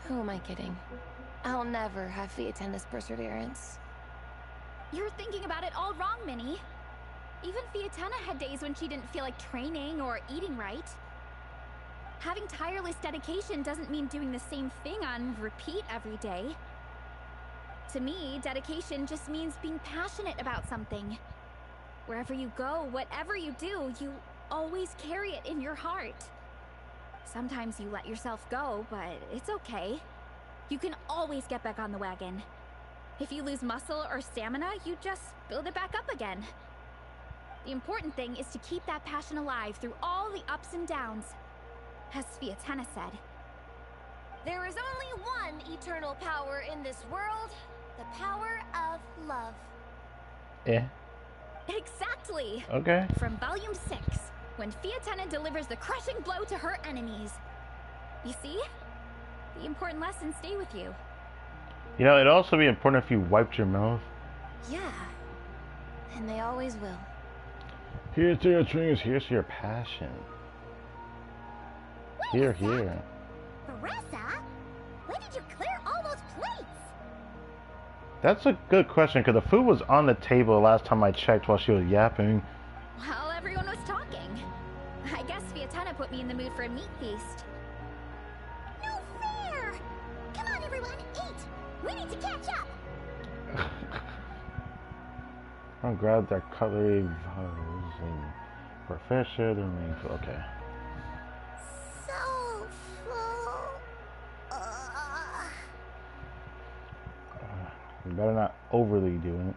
Who am I kidding? I'll never have Fiatenna's perseverance. You're thinking about it all wrong, Minnie. Even Fiatenna had days when she didn't feel like training or eating right. Having tireless dedication doesn't mean doing the same thing on repeat every day. To me, dedication just means being passionate about something. Wherever you go, whatever you do, you always carry it in your heart. Sometimes you let yourself go, but it's okay. You can always get back on the wagon. If you lose muscle or stamina, you just build it back up again. The important thing is to keep that passion alive through all the ups and downs. As Fiatenna said, there is only one eternal power in this world, the power of love. Yeah. Exactly! Okay. From Volume 6, when Fiatenna delivers the crushing blow to her enemies. You see? The important lessons stay with you. You know, it'd also be important if you wiped your mouth. Yeah. And they always will. Here's to your dreams, here's to your passion. Here. Marissa? When did you clear all those plates? That's a good question, because the food was on the table the last time I checked while she was yapping. While everyone was talking. I guess Fiatenna put me in the mood for a meat feast. No fair! Come on, everyone, eat! We need to catch up! I'll grab their cutlery vase and for fish, their main food. Okay. So, better not overly do it.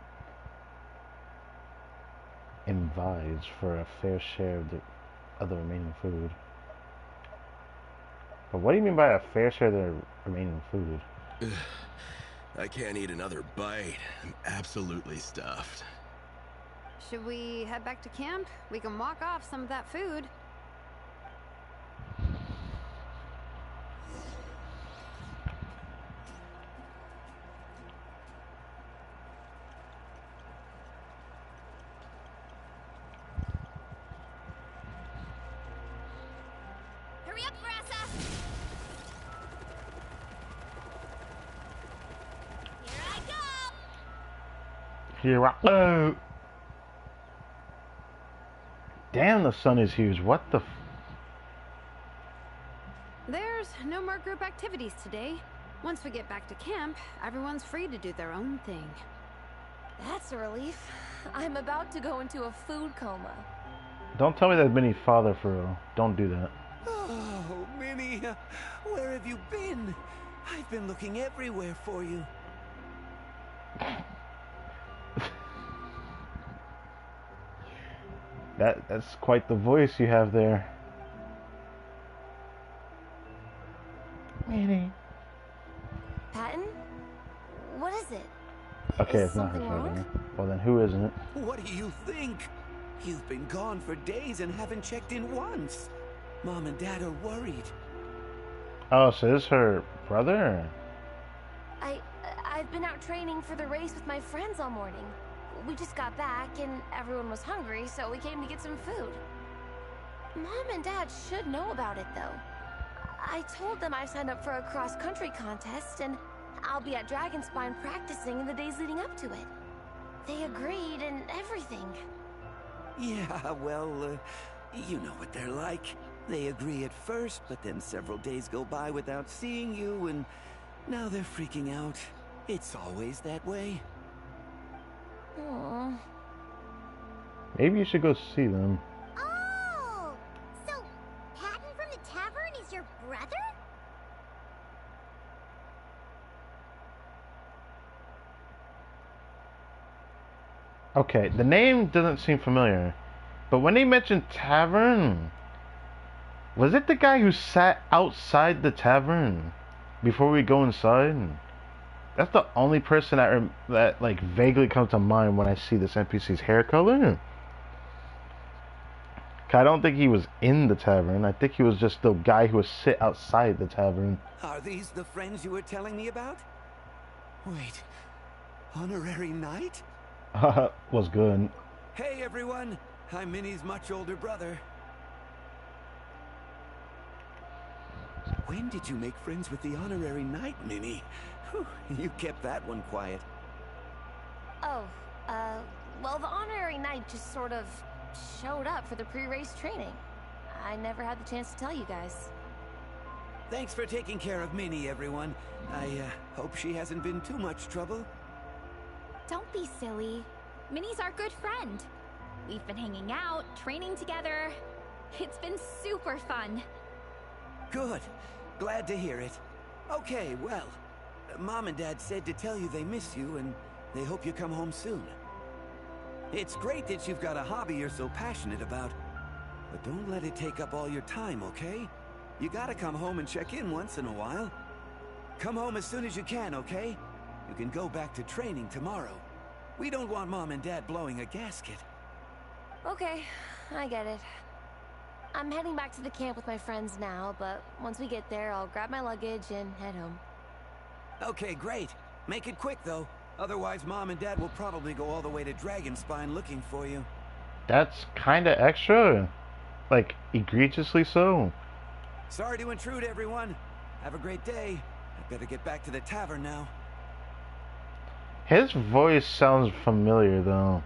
And vies for a fair share of the remaining food. But what do you mean by a fair share of the remaining food? I can't eat another bite. I'm absolutely stuffed. Should we head back to camp? We can walk off some of that food. Hurry up, Marissa! Here I go! Here I go! Damn, the sun is huge. What the There's no more group activities today. Once we get back to camp, everyone's free to do their own thing. That's a relief. I'm about to go into a food coma. Don't tell me that's Minnie's father for real. Don't do that. Oh, Minnie, where have you been? I've been looking everywhere for you. That's quite the voice you have there. Minnie. Patton? What is it? Okay, Is it's not her something father. wrong? Well then, who isn't it? What do you think? You've been gone for days and haven't checked in once. Mom and Dad are worried. Oh, so this is her brother? I've been out training for the race with my friends all morning. We just got back and everyone was hungry, so we came to get some food. Mom and Dad should know about it, though. I told them I signed up for a cross-country contest, and I'll be at Dragonspine practicing in the days leading up to it. They agreed and everything. Yeah, well, you know what they're like. They agree at first, but then several days go by without seeing you, and now they're freaking out. It's always that way. Aww. Maybe you should go see them. Oh! So, Patton from the tavern is your brother? Okay, the name doesn't seem familiar. But when they mentioned tavern, was it the guy who sat outside the tavern before we go inside? That's the only person that like vaguely comes to mind when I see this NPC's hair color. I don't think he was in the tavern. I think he was just the guy who would sit outside the tavern. Are these the friends you were telling me about? Wait, honorary knight? Was good. Hey everyone, I'm Minnie's much older brother. When did you make friends with the honorary knight, Minnie? Whew, you kept that one quiet. Oh, well, the honorary knight just sort of showed up for the pre-race training. I never had the chance to tell you guys. Thanks for taking care of Minnie, everyone. I hope she hasn't been too much trouble. Don't be silly. Minnie's our good friend. We've been hanging out, training together. It's been super fun. Good. Glad to hear it. Okay, well, Mom and Dad said to tell you they miss you and they hope you come home soon. It's great that you've got a hobby you're so passionate about, but don't let it take up all your time, okay? You gotta come home and check in once in a while. Come home as soon as you can, okay? You can go back to training tomorrow. We don't want Mom and Dad blowing a gasket. Okay, I get it. I'm heading back to the camp with my friends now, but once we get there, I'll grab my luggage and head home. Okay, great. Make it quick, though. Otherwise, Mom and Dad will probably go all the way to Dragonspine looking for you. That's kinda extra. Like, egregiously so. Sorry to intrude, everyone. Have a great day. I better get back to the tavern now. His voice sounds familiar, though.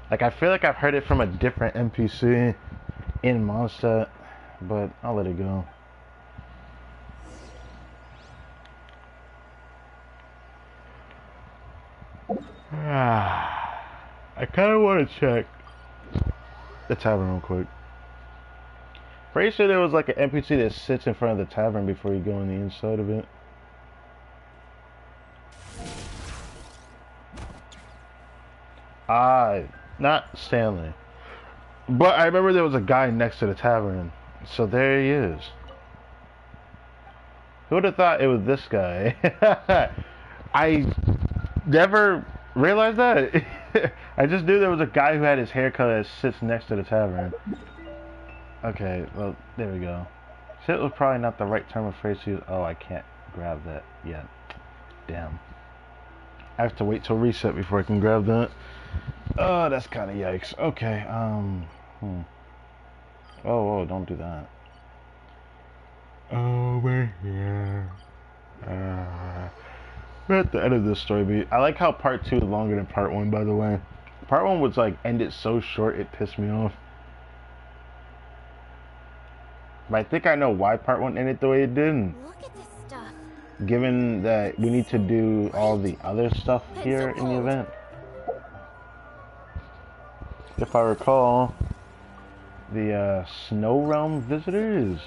Like, I feel like I've heard it from a different NPC in Mondstadt, but I'll let it go. I kind of want to check the tavern real quick. Pretty sure there was like an NPC that sits in front of the tavern before you go on the inside of it. Not Stanley. But I remember there was a guy next to the tavern. So there he is. Who would have thought it was this guy? I never realized that. I just knew there was a guy who had his haircut that sits next to the tavern. Okay, well, there we go. Sit was probably not the right term of phrase to use. Oh, I can't grab that yet. Damn. I have to wait till reset before I can grab that. Oh, that's kind of yikes. Okay, Oh, don't do that. Over here. We're at the end of this story beat. I like how part 2 is longer than part 1, by the way. Part 1 was like ended so short it pissed me off. But I think I know why part 1 ended the way it did. Look at this stuff. Given that we need to do all the other stuff here in the event. If I recall, the Snow Realm visitors.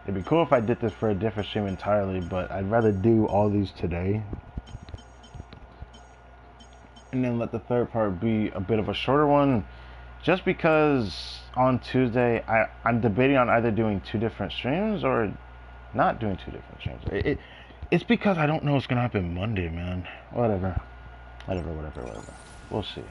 It'd be cool if I did this for a different stream entirely, but I'd rather do all these today. And then let the third part be a bit of a shorter one. Just because on Tuesday, I'm debating on either doing 2 different streams or not doing 2 different streams. It's because I don't know what's going to happen Monday, man. Whatever. We'll see.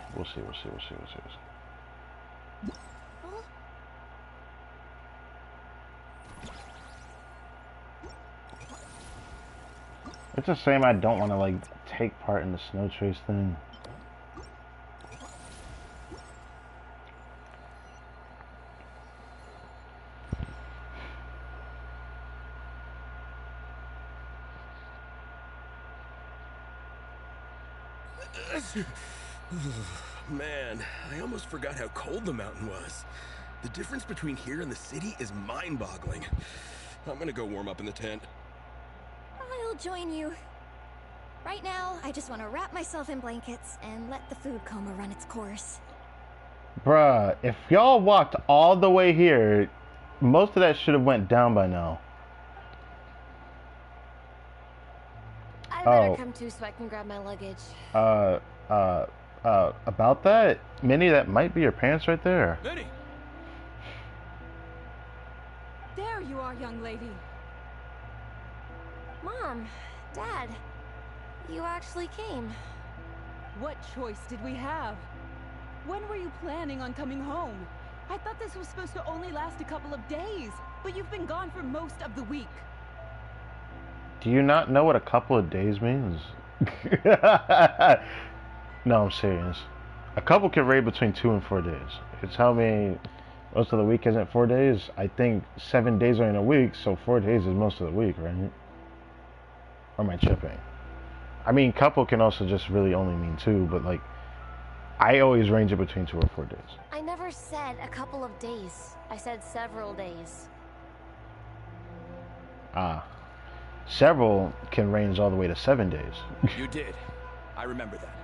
It's a shame I don't want to, like, take part in the snow trace thing. Man, I almost forgot how cold the mountain was. The difference between here and the city is mind-boggling. I'm gonna go warm up in the tent. I'll join you. Right now, I just want to wrap myself in blankets and let the food coma run its course. Bruh, if y'all walked all the way here, most of that should have went down by now. I better come too so I can grab my luggage. About that, Minnie, that might be your parents right there. Minnie! There you are, young lady. Mom, Dad, you actually came. What choice did we have? When were you planning on coming home? I thought this was supposed to only last a couple of days, but you've been gone for most of the week. Do you not know what a couple of days means? No, I'm serious. A couple can raid between 2 and 4 days. You tell me most of the week isn't 4 days. I think 7 days are in a week, so 4 days is most of the week, right? Or am I tripping? I mean, couple can also just really only mean 2, but like, I always range it between 2 or 4 days. I never said a couple of days. I said several days. Several can range all the way to 7 days. You did. I remember that.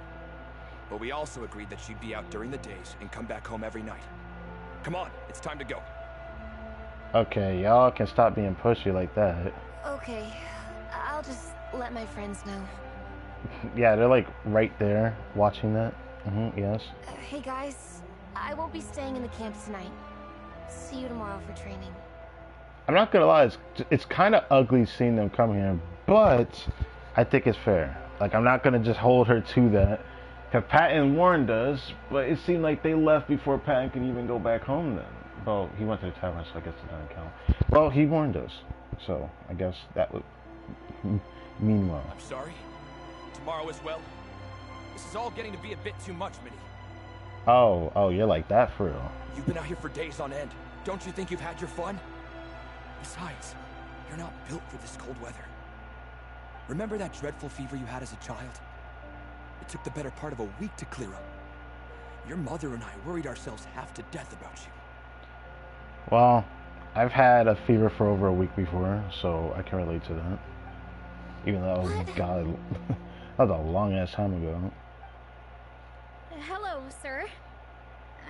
But we also agreed that she'd be out during the days and come back home every night. Come on, it's time to go. Okay, y'all can stop being pushy like that. Okay, I'll just let my friends know. Yeah, they're like right there watching that. Yes. Hey guys, I won't be staying in the camp tonight. See you tomorrow for training. I'm not gonna lie, it's kind of ugly seeing them come here, but I think it's fair. Like, I'm not gonna just hold her to that. Cause Patton warned us, but it seemed like they left before Patton could even go back home then. Well, he went to the tavern, so I guess it doesn't count. Well, he warned us, so I guess that would mean well. I'm sorry. Tomorrow as well. This is all getting to be a bit too much, Minnie. Oh, you're like that for real. You've been out here for days on end. Don't you think you've had your fun? Besides, you're not built for this cold weather. Remember that dreadful fever you had as a child? It took the better part of a week to clear up. Your mother and I worried ourselves half to death about you. Well, I've had a fever for over a week before, so I can relate to that. Even though, God, that was a long ass time ago. Hello, sir.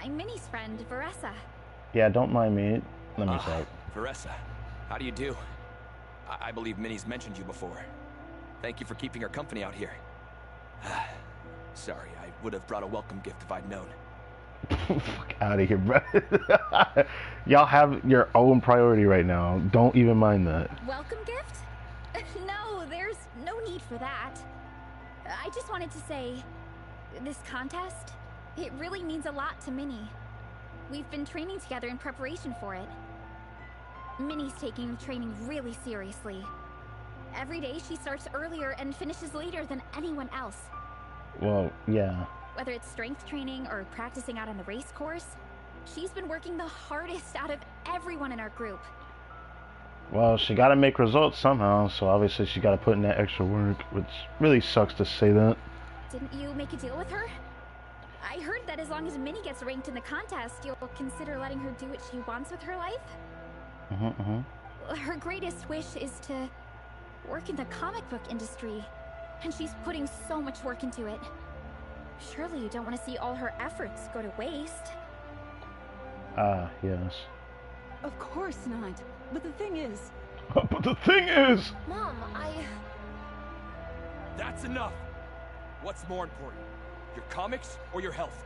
I'm Minnie's friend, Veressa. Yeah, don't mind me. Let me check. Veressa, how do you do? I believe Minnie's mentioned you before. Thank you for keeping her company out here. Sorry, I would have brought a welcome gift if I'd known. Fuck out of here, bro. Y'all have your own priority right now. Don't even mind that. Welcome gift? No, there's no need for that. I just wanted to say, this contest, it really means a lot to Minnie. We've been training together in preparation for it. Minnie's taking training really seriously. Every day she starts earlier and finishes later than anyone else. Well, yeah. Whether it's strength training or practicing out on the race course, she's been working the hardest out of everyone in our group. Well, she gotta make results somehow, so obviously she gotta put in that extra work, which really sucks to say that. Didn't you make a deal with her? I heard that as long as Minnie gets ranked in the contest, you'll consider letting her do what she wants with her life? Her greatest wish is to work in the comic book industry, and she's putting so much work into it. Surely you don't want to see all her efforts go to waste. Yes. Of course not. But the thing is... Mom, That's enough! What's more important? Your comics or your health?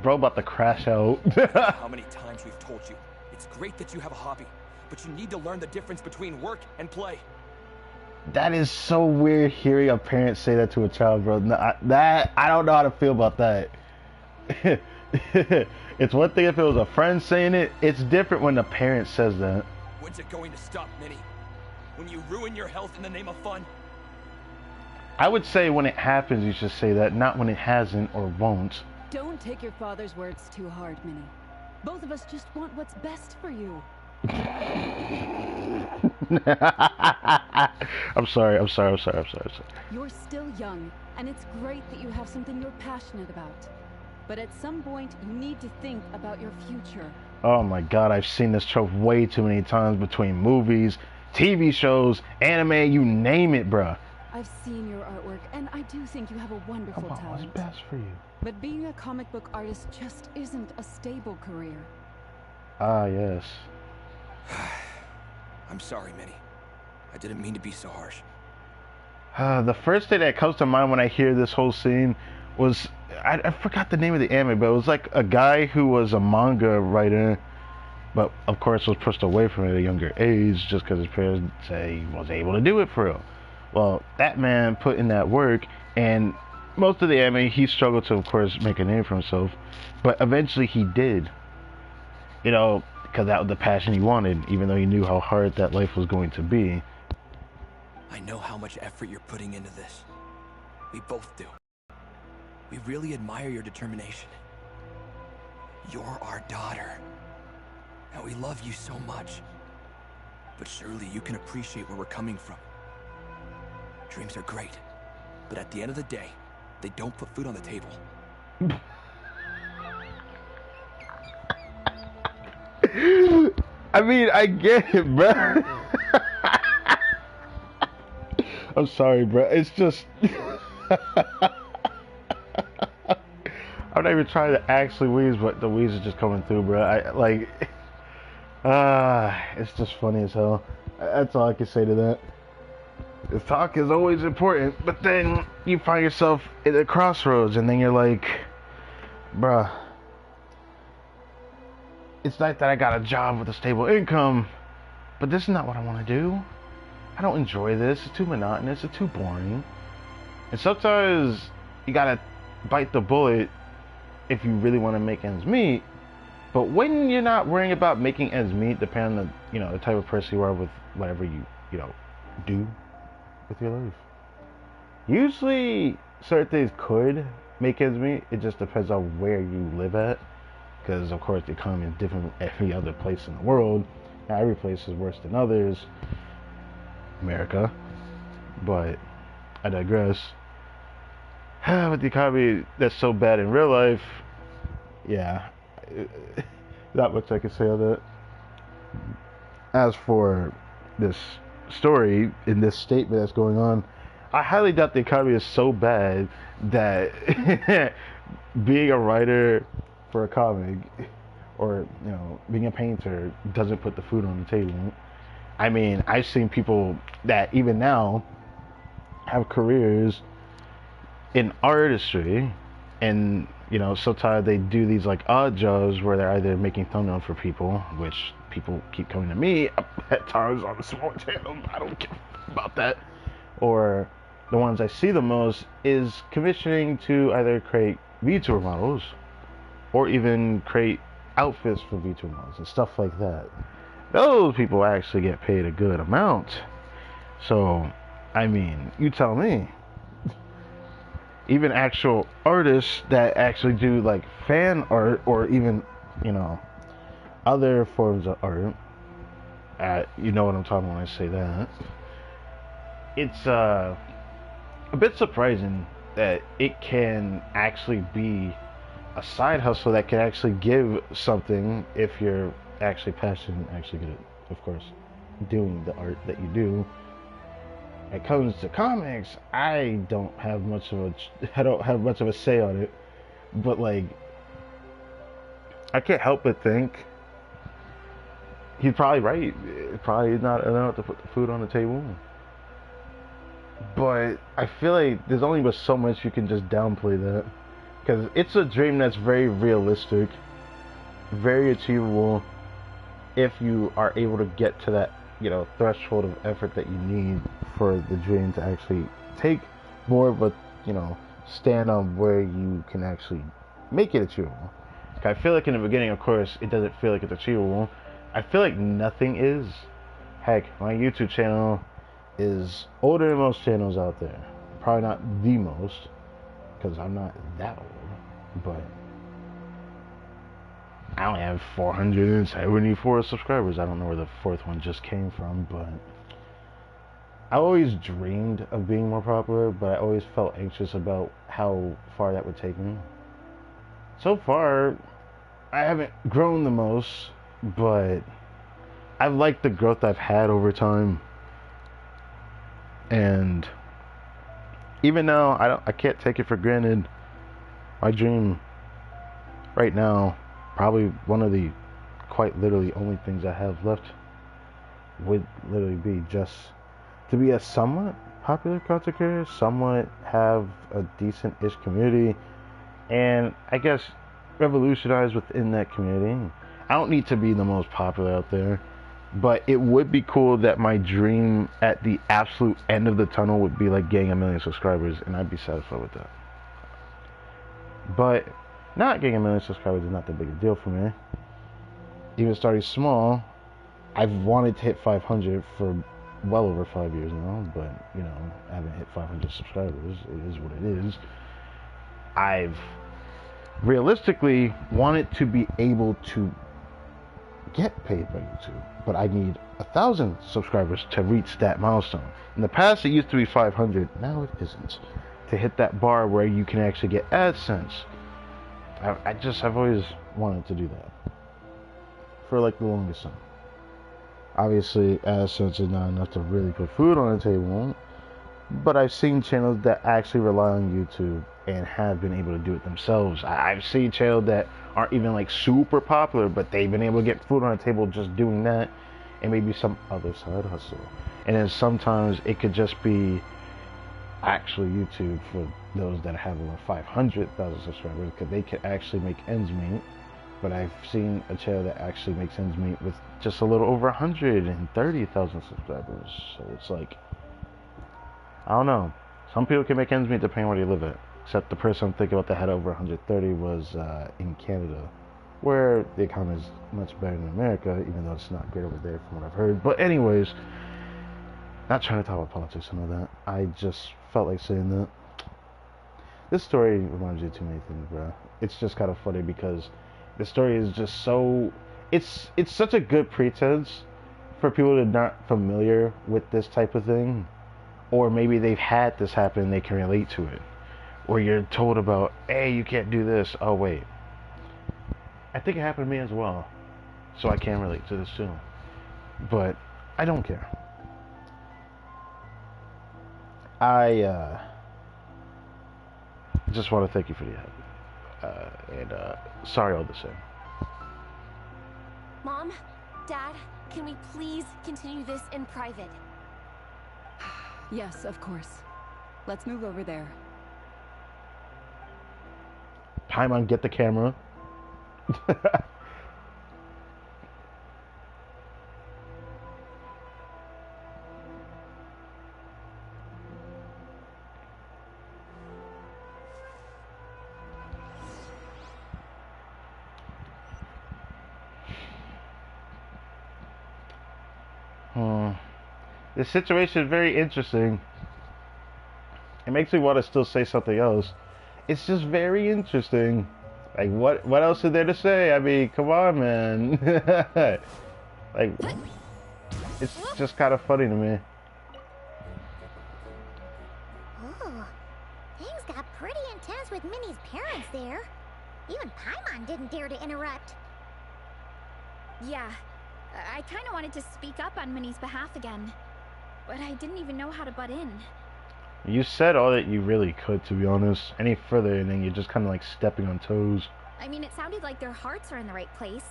Bro about to crash out. How many times we've told you, it's great that you have a hobby, but you need to learn the difference between work and play. That is so weird hearing a parent say that to a child, bro. I don't know how to feel about that. It's one thing if it was a friend saying it. It's different when the parent says that. When's it going to stop, Minnie? When you ruin your health in the name of fun? I would say when it happens, you should say that, not when it hasn't or won't. Don't take your father's words too hard, Minnie. Both of us just want what's best for you. I'm sorry. You're still young, and it's great that you have something you're passionate about. But at some point, you need to think about your future. Oh my god, I've seen this trope way too many times between movies, TV shows, anime, you name it, bruh. I've seen your artwork, and I do think you have a wonderful Come on, talent. what's best for you? But being a comic book artist just isn't a stable career. Ah, yes. I'm sorry, Minnie. I didn't mean to be so harsh. The first thing that comes to mind when I hear this whole scene was, I forgot the name of the anime, but it was like a guy who was a manga writer, but of course was pushed away from it at a younger age just because his parents say he was able to do it for real. Well, that man put in that work, and most of the anime, he struggled to, of course, make a name for himself, but eventually he did. You know, because that was the passion he wanted, even though he knew how hard that life was going to be. I know how much effort you're putting into this. We both do. We really admire your determination. You're our daughter, and we love you so much. But surely you can appreciate where we're coming from. Dreams are great, but at the end of the day, they don't put food on the table. I mean, I get it, bro. I'm sorry, bro. It's just... I'm not even trying to actually wheeze, but the wheeze is just coming through, bro. It's just funny as hell. That's all I can say to that. The talk is always important, but then you find yourself at a crossroads, and then you're like, bruh, it's not that I got a job with a stable income, but this is not what I want to do. I don't enjoy this. It's too monotonous. It's too boring. And sometimes you gotta bite the bullet if you really want to make ends meet. But when you're not worrying about making ends meet, depending on the, the type of person you are with whatever you do with your life. Usually, certain things could make ends meet. It just depends on where you live at, because of course the economy is different from every other place in the world. Now, every place is worse than others. America, but I digress. With the economy that's so bad in real life, yeah, not much I can say on that. As for this story in this statement that's going on, I highly doubt the economy is so bad that being a writer for a comic or being a painter doesn't put the food on the table. I mean, I've seen people that even now have careers in artistry, and you know, sometimes they do these like odd jobs where they're either making thumbnails for people, which people keep coming to me at times on the small channel. I don't care about that. Or the ones I see the most is commissioning to either create VTuber models or even create outfits for VTuber models and stuff like that. Those people actually get paid a good amount. So, I mean, you tell me. Even actual artists that actually do like fan art or even, you know, other forms of art. You know what I'm talking when I say that. It's a bit surprising that it can actually be a side hustle that can actually give something if you're actually passionate and actually good at, of course, doing the art that you do. When it comes to comics, I don't have much of a say on it, but like, I can't help but think he's probably right. Probably not enough to put the food on the table. But I feel like there's only but so much you can just downplay that, because it's a dream that's very realistic, very achievable if you are able to get to that, you know, threshold of effort that you need for the dream to actually take more of a, you know, stand on where you can actually make it achievable. I feel like in the beginning, of course, it doesn't feel like it's achievable. I feel like nothing is. Heck, my YouTube channel is older than most channels out there. Probably not the most, because I'm not that old, but I only have 474 subscribers. I don't know where the fourth one just came from, but I always dreamed of being more popular, but I always felt anxious about how far that would take me. So far, I haven't grown the most, but I've liked the growth I've had over time. And even now, I can't take it for granted. My dream right now, probably one of the quite literally only things I have left, would literally be just to be a somewhat popular content creator, somewhat have a decent-ish community, and I guess revolutionize within that community. I don't need to be the most popular out there, but it would be cool that my dream at the absolute end of the tunnel would be like getting 1 million subscribers, and I'd be satisfied with that. But not getting 1 million subscribers is not that big a deal for me. Even starting small, I've wanted to hit 500 for well over 5 years now, but you know, I haven't hit 500 subscribers. It is what it is. I've realistically wanted to be able to get paid by YouTube, but I need 1,000 subscribers to reach that milestone. In the past, it used to be 500. Now it isn't. To hit that bar where you can actually get AdSense, I've always wanted to do that for like the longest time. Obviously, AdSense is not enough to really put food on the table, but I've seen channels that actually rely on YouTube and have been able to do it themselves. I've seen channels that aren't even like super popular, but they've been able to get food on the table just doing that, and maybe some other side hustle. And then sometimes it could just be actually YouTube for those that have over 500,000 subscribers, because they could actually make ends meet. But I've seen a channel that actually makes ends meet with just a little over 130,000 subscribers. So it's like, I don't know. Some people can make ends meet depending on where they live at. Except the person I'm thinking about that had over 130 was in Canada, where the economy is much better than America, even though it's not great over there from what I've heard. But anyways, not trying to talk about politics and all that. I just felt like saying that. This story reminds you of too many things, bro. It's just kind of funny because the story is just so... It's such a good pretense for people that are not familiar with this type of thing. Or maybe they've had this happen and they can relate to it. Or you're told about, hey, you can't do this. Oh, wait. I think it happened to me as well. So I can relate to this too. But I don't care. I just want to thank you for the help. And sorry all the same. Mom, Dad, can we please continue this in private? Yes, of course. Let's move over there. Paimon, get the camera. This situation is very interesting. It makes me want to still say something else. It's just very interesting. Like, what else is there to say? I mean, come on, man. Like, it's just kind of funny to me. Ooh, things got pretty intense with Minnie's parents there. Even Paimon didn't dare to interrupt. Yeah, I kind of wanted to speak up on Minnie's behalf again, but I didn't even know how to butt in. You said all that you really could, to be honest. Any further, and then you're just kind of like stepping on toes. I mean, it sounded like their hearts are in the right place.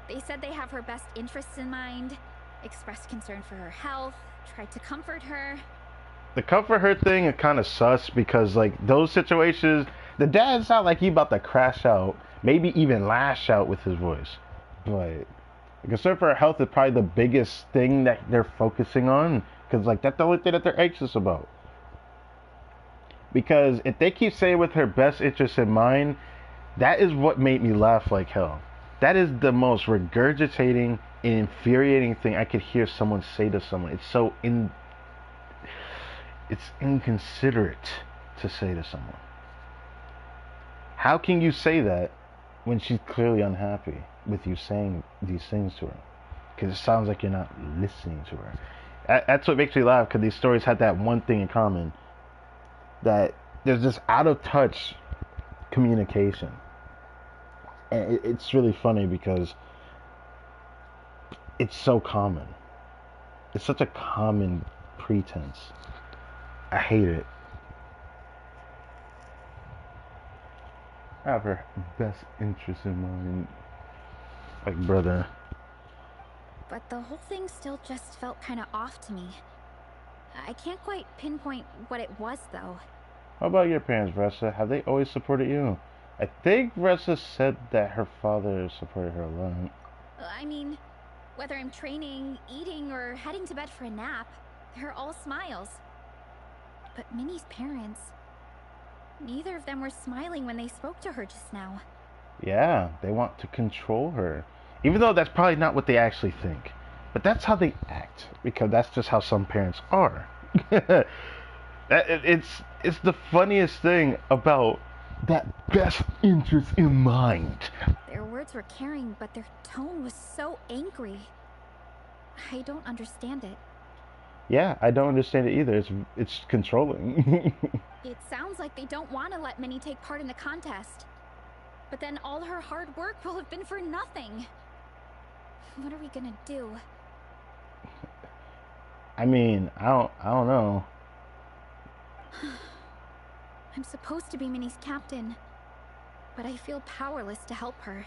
They said they have her best interests in mind, expressed concern for her health, tried to comfort her. The comfort her thing is kind of sus because, like, those situations, the dad sound like he about to crash out, maybe even lash out with his voice. But concern for her health is probably the biggest thing that they're focusing on, because, like, that's the only thing that they're anxious about. Because if they keep saying with her best interest in mind, that is what made me laugh like hell. That is the most regurgitating and infuriating thing I could hear someone say to someone. It's so it's inconsiderate to say to someone. How can you say that when she's clearly unhappy with you saying these things to her? Because it sounds like you're not listening to her. That's what makes me laugh, because these stories have that one thing in common. That there's this out of touch communication. And it's really funny because it's so common. It's such a common pretense. I hate it. I have her best interest in mind. Like, brother. But the whole thing still just felt kind of off to me. I can't quite pinpoint what it was, though. How about your parents, Ressa? Have they always supported you? I think Ressa said that her father supported her a lot. I mean, whether I'm training, eating, or heading to bed for a nap, they're all smiles. But Minnie's parents, neither of them were smiling when they spoke to her just now. Yeah, they want to control her. Even though that's probably not what they actually think. But that's how they act, because that's just how some parents are. It's the funniest thing about that best interest in mind. Their words were caring, but their tone was so angry. I don't understand it. Yeah, I don't understand it either. It's controlling. It sounds like they don't want to let Minnie take part in the contest. But then all her hard work will have been for nothing. What are we gonna do? I mean, I don't know. I'm supposed to be Minnie's captain, but I feel powerless to help her.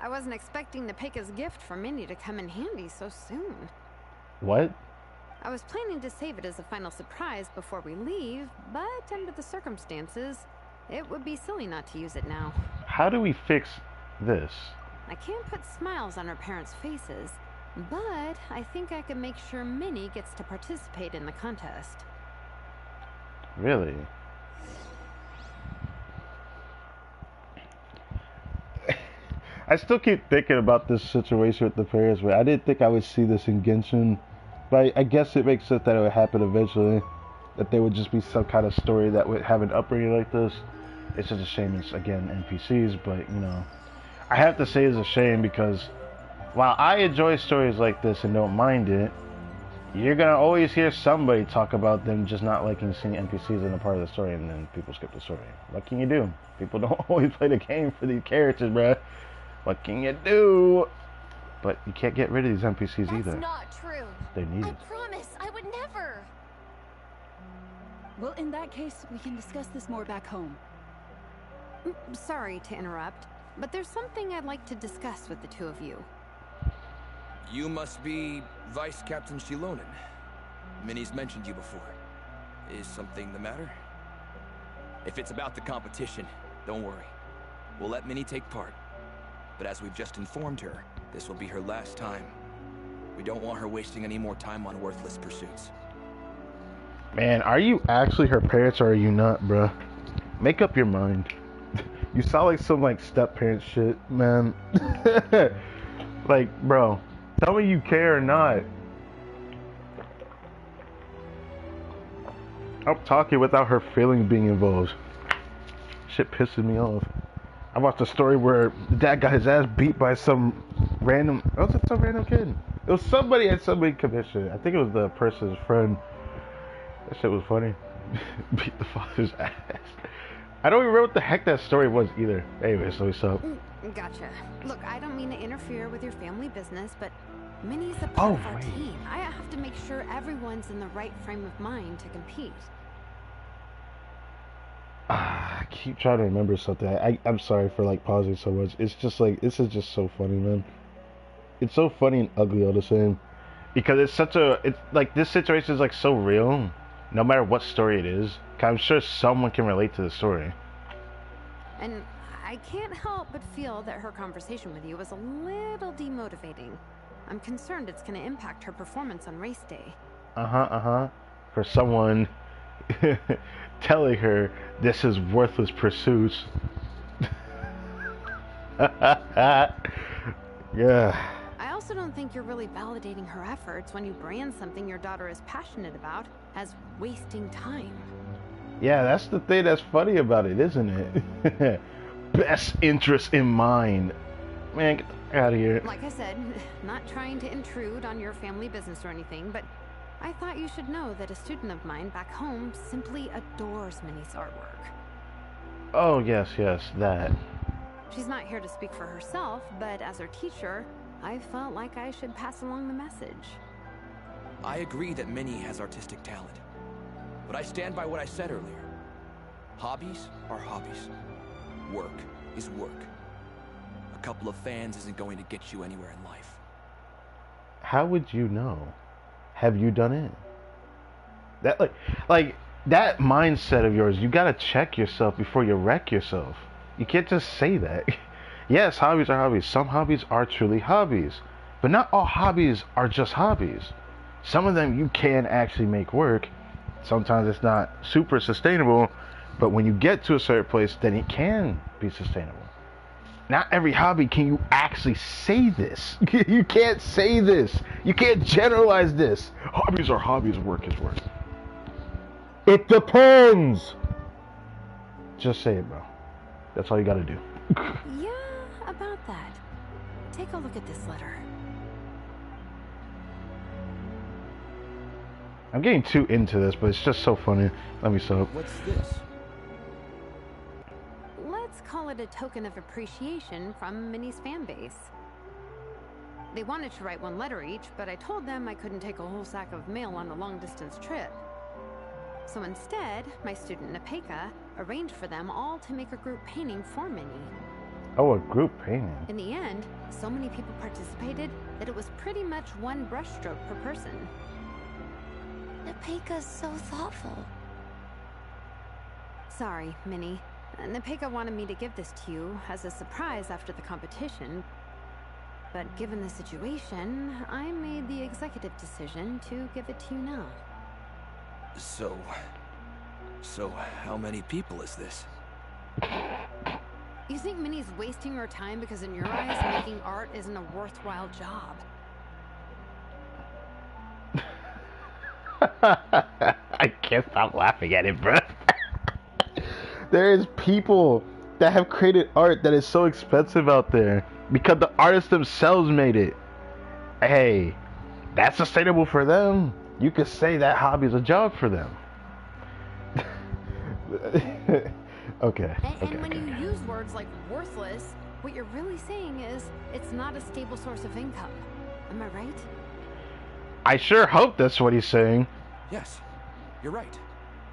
I wasn't expecting the Peka's gift for Minnie to come in handy so soon. What? I was planning to save it as a final surprise before we leave, but under the circumstances, it would be silly not to use it now. How do we fix this? I can't put smiles on her parents' faces, but I think I can make sure Minnie gets to participate in the contest. Really? I still keep thinking about this situation with the parents, but I didn't think I would see this in Genshin. But I guess it makes sense that it would happen eventually. That there would just be some kind of story that would have an upbringing like this. It's just a shame it's, again, NPCs, but, you know. I have to say it's a shame because while I enjoy stories like this and don't mind it, you're gonna always hear somebody talk about them just not liking seeing NPCs in a part of the story, and then people skip the story. What can you do? People don't always play the game for these characters, bruh. What can you do? But you can't get rid of these NPCs either. That's not true. They're needed. I promise, I would never. Well, in that case, we can discuss this more back home. Sorry to interrupt, but there's something I'd like to discuss with the two of you. You must be Vice Captain Shilonen. Minnie's mentioned you before. Is something the matter? If it's about the competition, don't worry. We'll let Minnie take part. But as we've just informed her, this will be her last time. We don't want her wasting any more time on worthless pursuits. Man, are you actually her parents or are you not, bruh? Make up your mind. You sound like some like step-parent shit, man. Like, bro, tell me you care or not. I'm talking without her feelings being involved. Shit pisses me off. I watched a story where the dad got his ass beat by some random... Oh, was it some random kid? It was somebody at somebody commission. I think it was the person's friend. That shit was funny. Beat the father's ass. I don't even remember what the heck that story was either. Anyway, so what's up? Gotcha. Look, I don't mean to interfere with your family business, but Minnie's a part of our team. I have to make sure everyone's in the right frame of mind to compete. I keep trying to remember something. I'm sorry for like pausing so much. It's just like, this is just so funny, man. It's so funny and ugly all the same. Because it's such a, it's like this situation is like so real. No matter what story it is. I'm sure someone can relate to the story. And I can't help but feel that her conversation with you was a little demotivating. I'm concerned it's going to impact her performance on race day. For someone telling her this is worthless pursuits. Yeah. I also don't think you're really validating her efforts when you brand something your daughter is passionate about as wasting time. Yeah, that's the thing that's funny about it, isn't it? Best interest in mind. Man, get the fuck out of here. Like I said, not trying to intrude on your family business or anything, but I thought you should know that a student of mine back home simply adores Minnie's artwork. Oh, yes, that. She's not here to speak for herself, but as her teacher, I felt like I should pass along the message. I agree that Minnie has artistic talent. But I stand by what I said earlier. Hobbies are hobbies. Work is work. A couple of fans isn't going to get you anywhere in life. How would you know? Have you done it? That like that mindset of yours, you gotta check yourself before you wreck yourself. You can't just say that. Yes, hobbies are hobbies. Some hobbies are truly hobbies. But not all hobbies are just hobbies. Some of them you can actually make work. Sometimes it's not super sustainable, but when you get to a certain place, then it can be sustainable. Not every hobby can you actually say this. You can't say this. You can't generalize this. Hobbies are hobbies, work is work. It depends. Just say it, bro. That's all you gotta do. Yeah, about that. Take a look at this letter. I'm getting too into this, but it's just so funny. Let me stop. What's this? Let's call it a token of appreciation from Minnie's fan base. They wanted to write one letter each, but I told them I couldn't take a whole sack of mail on a long-distance trip. So instead, my student Napeka arranged for them all to make a group painting for Minnie. Oh, a group painting. In the end, so many people participated that it was pretty much one brushstroke per person. Napeka's so thoughtful. Sorry, Minnie. Napeka wanted me to give this to you as a surprise after the competition. But given the situation, I made the executive decision to give it to you now. So how many people is this? You think Minnie's wasting her time because in your eyes, making art isn't a worthwhile job? I can't stop laughing at it, bro. There is people that have created art that is so expensive out there because the artists themselves made it. Hey, that's sustainable for them. You could say that hobby is a job for them. Okay. And when you use words like worthless, what you're really saying is it's not a stable source of income. Am I right? I sure hope that's what he's saying. Yes, you're right.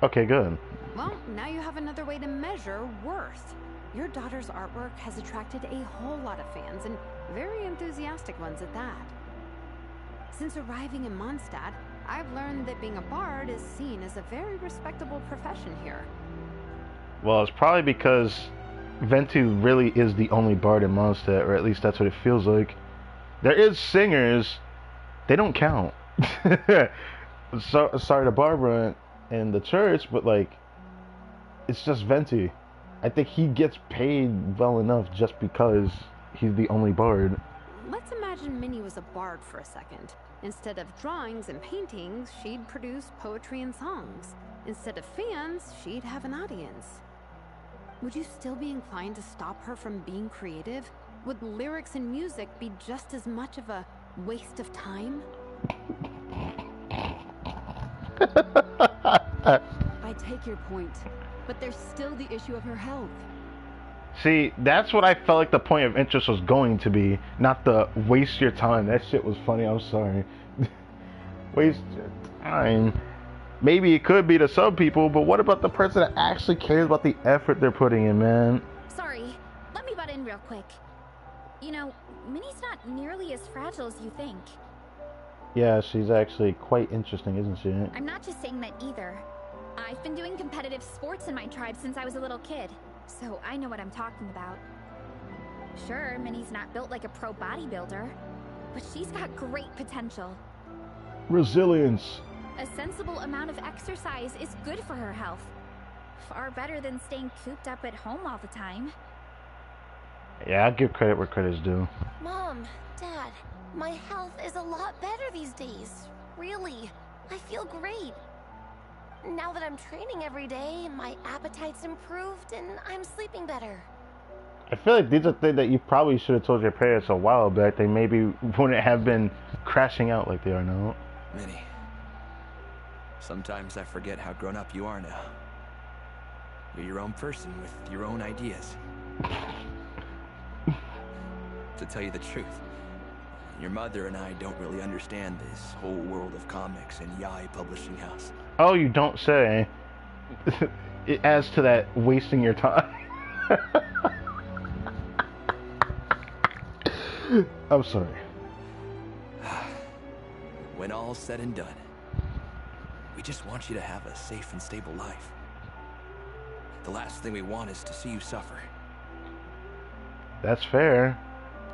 Okay, good. Well, now you have another way to measure worth. Your daughter's artwork has attracted a whole lot of fans, and very enthusiastic ones at that. Since arriving in Mondstadt, I've learned that being a bard is seen as a very respectable profession here. Well, it's probably because Venti really is the only bard in Mondstadt, or at least that's what it feels like. There is singers, they don't count. So sorry to Barbara and the church, but like, it's just Venti. I think he gets paid well enough just because he's the only bard. Let's imagine Minnie was a bard for a second. Instead of drawings and paintings, she'd produce poetry and songs. Instead of fans, she'd have an audience. Would you still be inclined to stop her from being creative? Would lyrics and music be just as much of a waste of time? I take your point, but there's still the issue of her health. See, that's what I felt like the point of interest was going to be, not the waste your time. That shit was funny, I'm sorry. Waste your time. Maybe it could be to some people, but what about the person that actually cares about the effort they're putting in, man? Sorry, let me butt in real quick. You know, Minnie's not nearly as fragile as you think. Yeah, she's actually quite interesting, isn't she? I'm not just saying that either. I've been doing competitive sports in my tribe since I was a little kid, so I know what I'm talking about. Sure, Minnie's not built like a pro bodybuilder, but she's got great potential. Resilience. A sensible amount of exercise is good for her health. Far better than staying cooped up at home all the time. Yeah, I'll give credit where credit's due. Mom, Dad, my health is a lot better these days. Really, I feel great. Now that I'm training every day, my appetite's improved and I'm sleeping better. I feel like these are things that you probably should have told your parents a while back. They maybe wouldn't have been crashing out like they are now. Minnie, sometimes I forget how grown up you are now. You're your own person with your own ideas. To tell you the truth, your mother and I don't really understand this whole world of comics and Yai Publishing House. Oh, you don't say. It adds to that wasting your time. I'm sorry. When all's said and done, we just want you to have a safe and stable life. The last thing we want is to see you suffer. That's fair.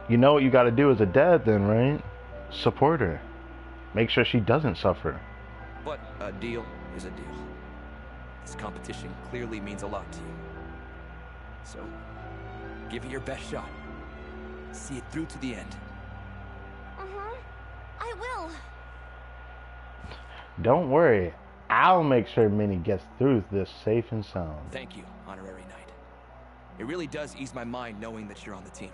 You know what you gotta do as a dad then, right? Support her. Make sure she doesn't suffer. But a deal is a deal. This competition clearly means a lot to you. So, give it your best shot. See it through to the end. I will. Don't worry. I'll make sure Minnie gets through this safe and sound. Thank you, Honorary Knight. It really does ease my mind knowing that you're on the team.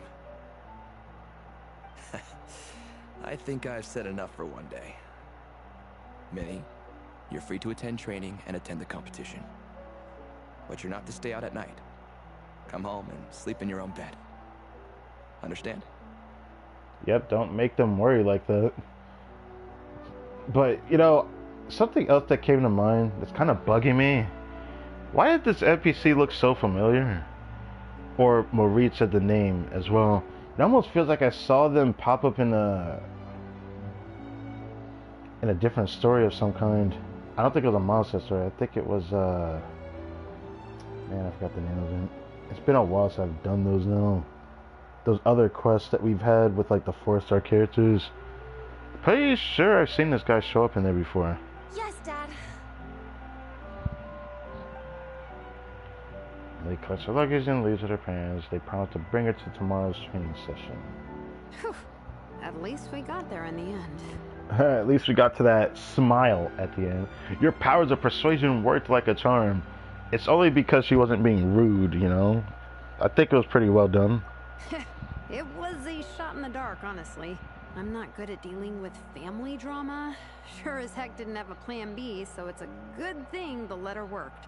I think I've said enough for one day. Minnie, you're free to attend training and attend the competition. But you're not to stay out at night. Come home and sleep in your own bed. Understand? Yep, don't make them worry like that. But, you know, something else that came to mind that's kind of bugging me. Why did this NPC look so familiar? Or Maurice said the name as well. It almost feels like I saw them pop up in a different story of some kind. I don't think it was a monster story. I think it was man, I forgot the name of it. It's been a while since I've done those now. Those other quests that we've had with like the 4-star characters. Pretty sure I've seen this guy show up in there before. Yes, Dad. They collects her luggage and leaves with her parents. They promise to bring her to tomorrow's training session. Whew. At least we got there in the end. At least we got to that smile at the end. Your powers of persuasion worked like a charm. It's only because she wasn't being rude, you know? I think it was pretty well done. It was a shot in the dark, honestly. I'm not good at dealing with family drama. Sure as heck didn't have a plan B, so it's a good thing the letter worked.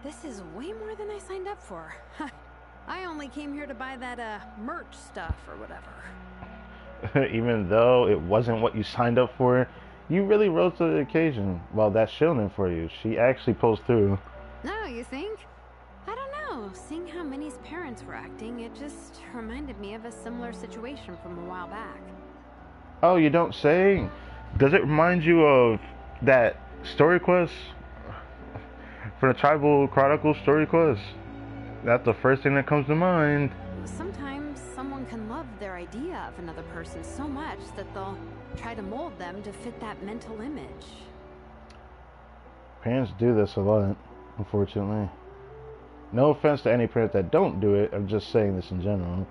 This is way more than I signed up for. I only came here to buy that, merch stuff or whatever. Even though it wasn't what you signed up for, you really rose to the occasion. Well, that's shielding for you. She actually pulls through. No, you think? I don't know. Seeing how Minnie's parents were acting, it just reminded me of a similar situation from a while back. Oh, you don't say? Does it remind you of that story quest? For the Tribal Chronicles story quest. That's the first thing that comes to mind. Sometimes someone can love their idea of another person so much that they'll try to mold them to fit that mental image. Parents do this a lot, unfortunately. No offense to any parents that don't do it, I'm just saying this in general.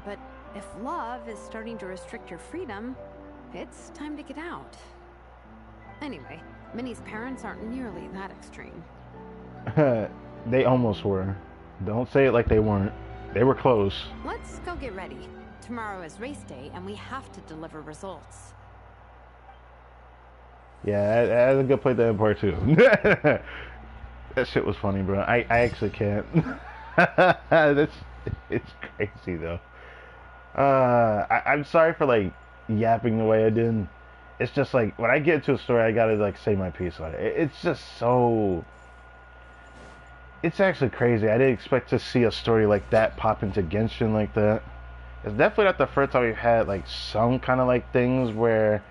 But if love is starting to restrict your freedom, it's time to get out. Anyway, Minnie's parents aren't nearly that extreme. They almost were. Don't say it like they weren't. They were close. Let's go get ready. Tomorrow is race day, and we have to deliver results. Yeah, that's a good place to end part 2. That shit was funny, bro. I actually can't. It's crazy, though. I'm sorry for, like, yapping the way I did. It's just, like, when I get into a story, I gotta, like, say my piece on it. It's just so... It's actually crazy. I didn't expect to see a story like that pop into Genshin like that. It's definitely not the first time we've had, like, some kind of, like, things where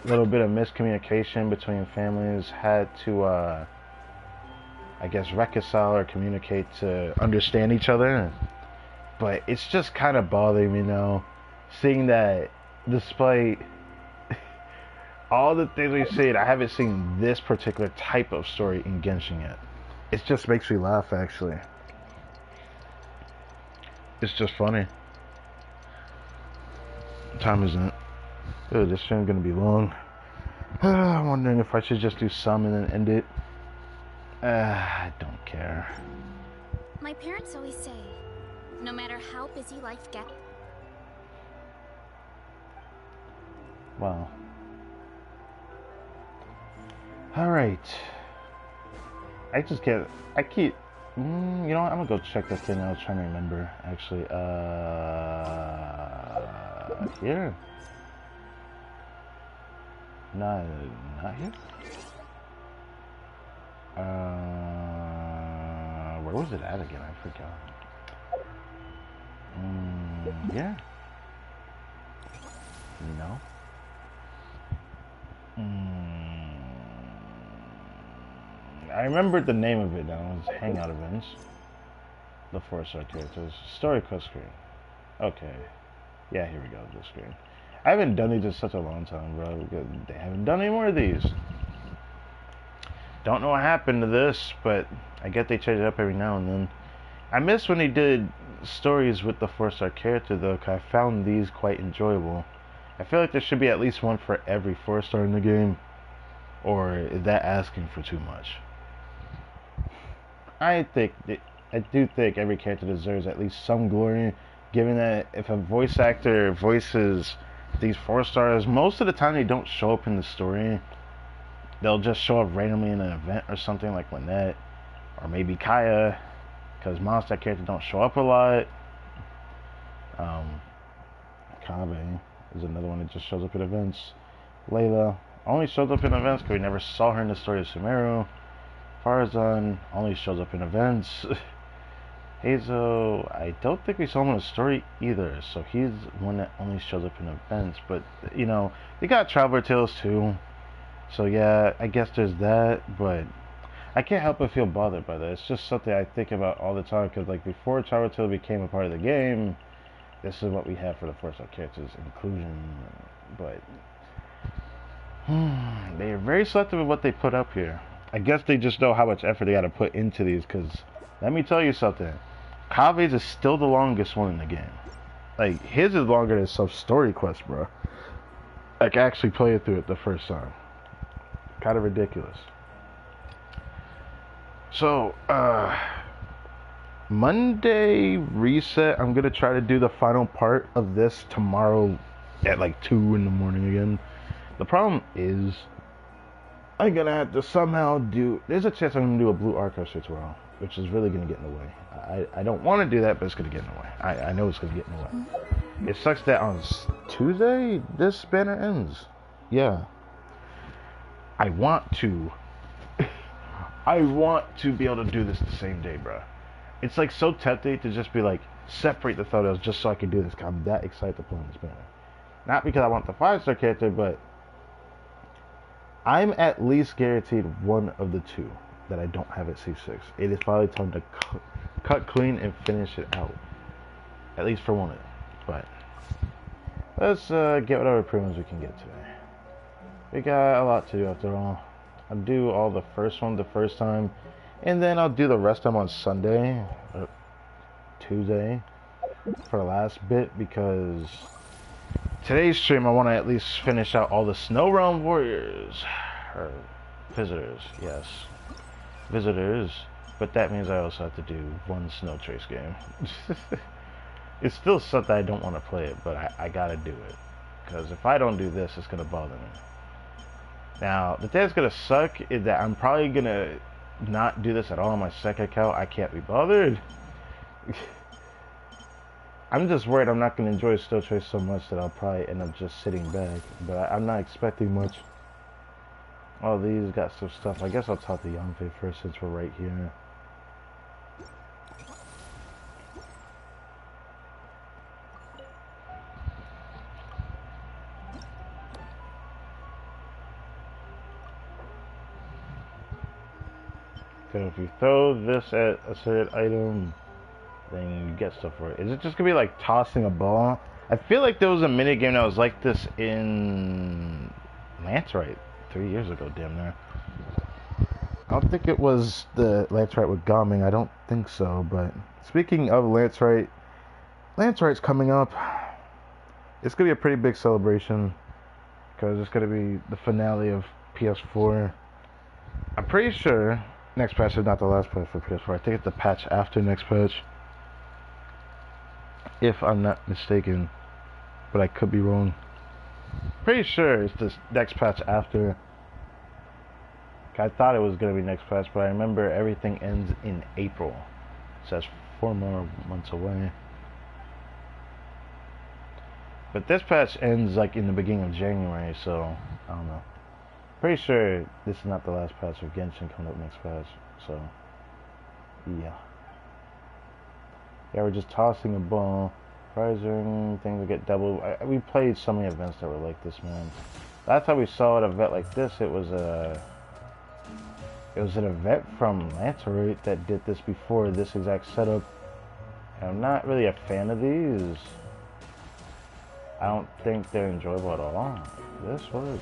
a little bit of miscommunication between families had to, I guess, reconcile or communicate to understand each other. But it's just kind of bothering me now, seeing that despite all the things we've seen, I haven't seen this particular type of story in Genshin yet. It just makes me laugh, actually. It's just funny. What time is it? Oh, this stream's gonna be long. I'm wondering if I should just do some and then end it. I don't care. My parents always say, no matter how busy life gets... Wow. Alright. I just can't... I keep... you know what? I'm gonna go check the thing I was trying to remember, actually. Here? No, not here? Where was it at again? I forgot. Yeah. No. I remembered the name of it now. It's Hangout Events. The 4-star characters. Story quest screen. Okay. Yeah, here we go. This screen. I haven't done these in such a long time, bro. Because they haven't done any more of these. Don't know what happened to this, but I get they change it up every now and then. I miss when they did stories with the 4-star character, though, because I found these quite enjoyable. I feel like there should be at least one for every 4-star in the game. Or is that asking for too much? I do think every character deserves at least some glory, given that if a voice actor voices these 4-stars, most of the time they don't show up in the story. They'll just show up randomly in an event or something like Lynette, or maybe Kaya, because monster characters don't show up a lot. Kaveh is another one that just shows up in events. Layla only shows up in events because we never saw her in the story of Sumeru. Farazan only shows up in events. Hazel, I don't think we saw him in a story either, so he's one that only shows up in events. But, you know, they got Traveler Tales too. So yeah, I guess there's that, but I can't help but feel bothered by that. It's just something I think about all the time, because like before Traveler Tales became a part of the game, this is what we have for the 4-star characters, inclusion. But they are very selective of what they put up here. I guess they just know how much effort they got to put into these, because let me tell you something. Kaveh's is still the longest one in the game. Like, his is longer than some story quest, bro. Like, actually play it through it the first time. Kind of ridiculous. So, Monday reset. I'm going to try to do the final part of this tomorrow at like 2 in the morning again. The problem is, I'm going to have to somehow do... There's a chance I'm going to do a Blue Archive tomorrow, which is really going to get in the way. I don't want to do that, but it's going to get in the way. I know it's going to get in the way. It sucks that on Tuesday, this banner ends. Yeah. I want to be able to do this the same day, bro. It's like so tempting to just be like, separate the photos just so I can do this, because I'm that excited to play on this banner. Not because I want the 5-star character, but I'm at least guaranteed one of the two. that I don't have at C6. It is finally time to cut clean and finish it out. At least for one of them. But let's get whatever prelims we can get today. We got a lot to do after all. I'll do all the first one the first time, and then I'll do the rest of them on Sunday, or Tuesday, for the last bit, because today's stream I want to at least finish out all the Snow Realm Warriors, or visitors, yes, visitors, but that means I also have to do one Snow Trace game. It's still something I don't want to play it, but I gotta do it, because if I don't do this, it's gonna bother me. Now, the thing that's gonna suck is that I'm probably gonna not do this at all on my second account. I can't be bothered. I'm just worried I'm not gonna enjoy Snow Trace so much that I'll probably end up just sitting back, but I'm not expecting much. All these got some stuff. I guess I'll talk to Yangfei first since we're right here. So if you throw this at a certain item, then you get stuff for it. Is it just gonna be like tossing a ball? I feel like there was a mini game that was like this in Lancerite 3 years ago, damn near. I don't think it was the Lancerite with Gaming. I don't think so. But speaking of Lancerite, Lancerite's coming up. It's gonna be a pretty big celebration because it's gonna be the finale of PS4. I'm pretty sure next patch is not the last patch for PS4. I think it's the patch after next patch, if I'm not mistaken, but I could be wrong. Pretty sure it's the next patch after. I thought it was going to be next patch, but I remember everything ends in April, so that's 4 more months away. But this patch ends like in the beginning of January, so I don't know. Pretty sure this is not the last patch of Genshin coming up next patch, so yeah. Yeah, we're just tossing a ball, prize ring, things that get double. We played so many events that were like this, man. Last time we saw an event like this, it was an event from Lancerite that did this before this exact setup. And I'm not really a fan of these. I don't think they're enjoyable at all. This was.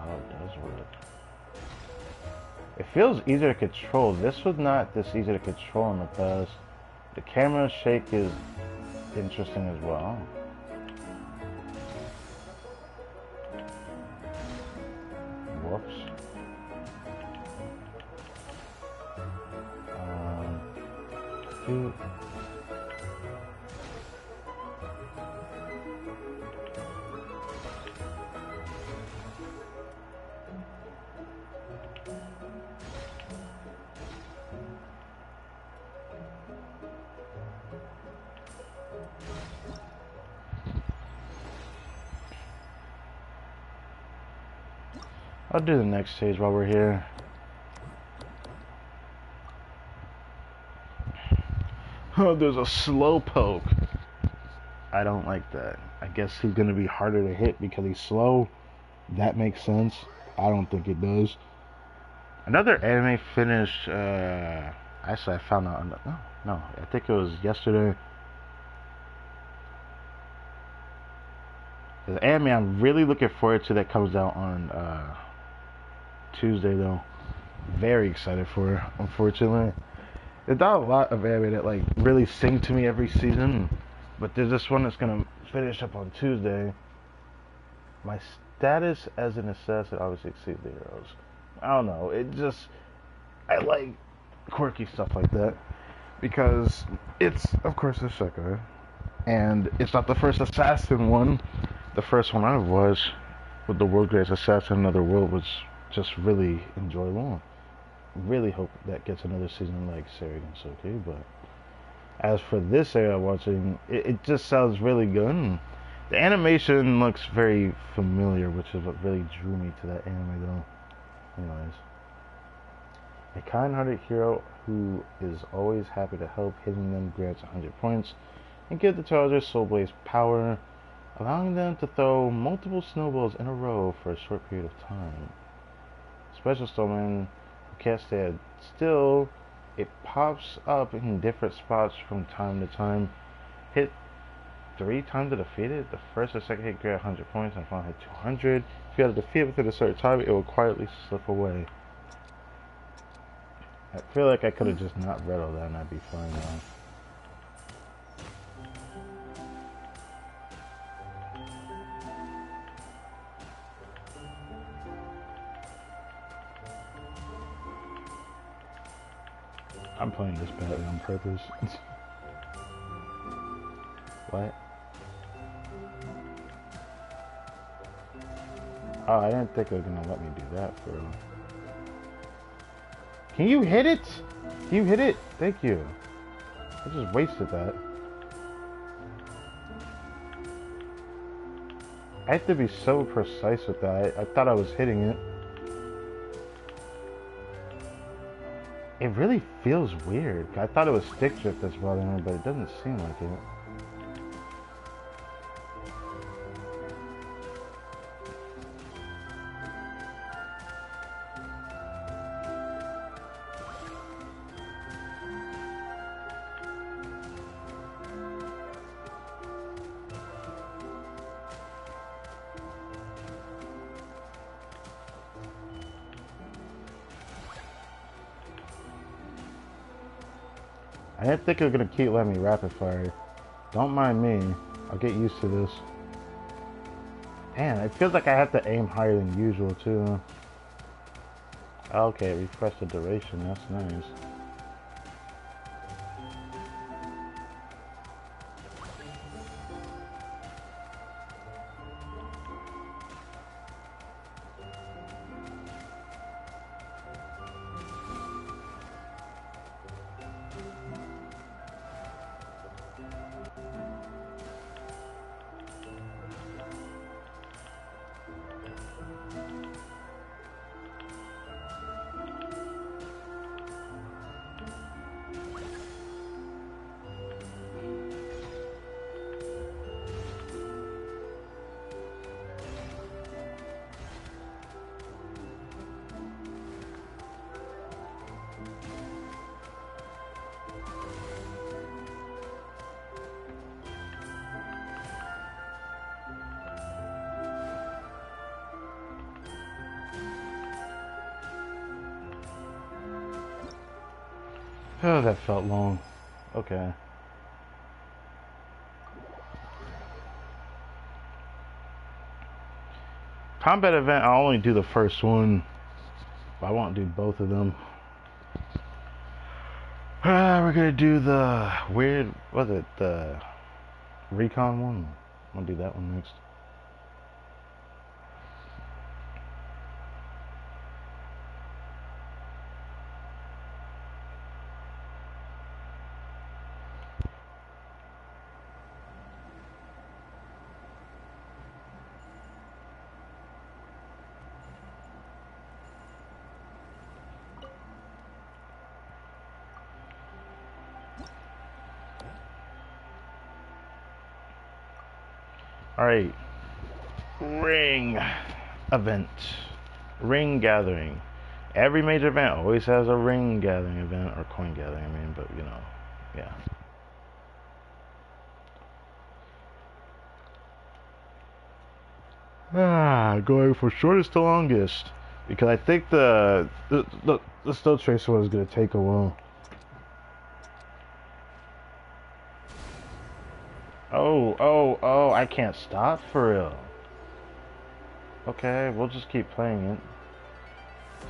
Oh, it does work. It feels easier to control. This was not this easy to control in the past. The camera shake is interesting as well. Whoops. Shoot. I'll do the next stage while we're here. Oh, there's a slow poke. I don't like that. I guess he's gonna be harder to hit because he's slow. That makes sense. I don't think it does. Another anime finished. Actually, I found out. No, I think it was yesterday. The anime I'm really looking forward to that comes out on Tuesday, though. Very excited for it, unfortunately. There's not a lot of anime that like really sing to me every season, but there's this one that's gonna finish up on Tuesday. My status as an assassin obviously exceeds the heroes. I don't know, I like quirky stuff like that because it's, of course, a Sekai, and it's not the first assassin one. The first one I watched with the World Greatest Assassin in Another World was just really enjoyable. Really hope that gets another season like Serigan Soki, but as for this area I'm watching, it just sounds really good. The animation looks very familiar, which is what really drew me to that anime though. Anyways. A kind-hearted hero who is always happy to help, hitting them grants 100 points, and give the challengers Soul Blaze power, allowing them to throw multiple snowballs in a row for a short period of time. Special Snowman can't stay still. It pops up in different spots from time to time. Hit 3 times to defeat it. The first or second hit grant 100 points, and final hit 200. If you have to defeat it within a certain time, it will quietly slip away. I feel like I could have just not read all that and I'd be fine now. I'm playing this badly on purpose. What? Oh, I didn't think it was gonna let me do that for real. Can you hit it? Can you hit it? Thank you. I just wasted that. I have to be so precise with that. I thought I was hitting it. It really feels weird. I thought it was stick drift that's bothering me, but it doesn't seem like it. I didn't think it was gonna keep letting me rapid fire. Don't mind me. I'll get used to this. Man, it feels like I have to aim higher than usual too. Okay, refresh the duration. That's nice. Oh, that felt long. Okay. Combat event, I'll only do the first one. I won't do both of them. We're gonna do the weird, was it the recon one? I'll do that one next. Alright, ring event, ring gathering. Every major event always has a ring gathering event, or coin gathering, I mean, but you know, yeah. Going from shortest to longest, because I think the Snow Tracer one is going to take a while. Oh, I can't stop for real. Okay, we'll just keep playing it.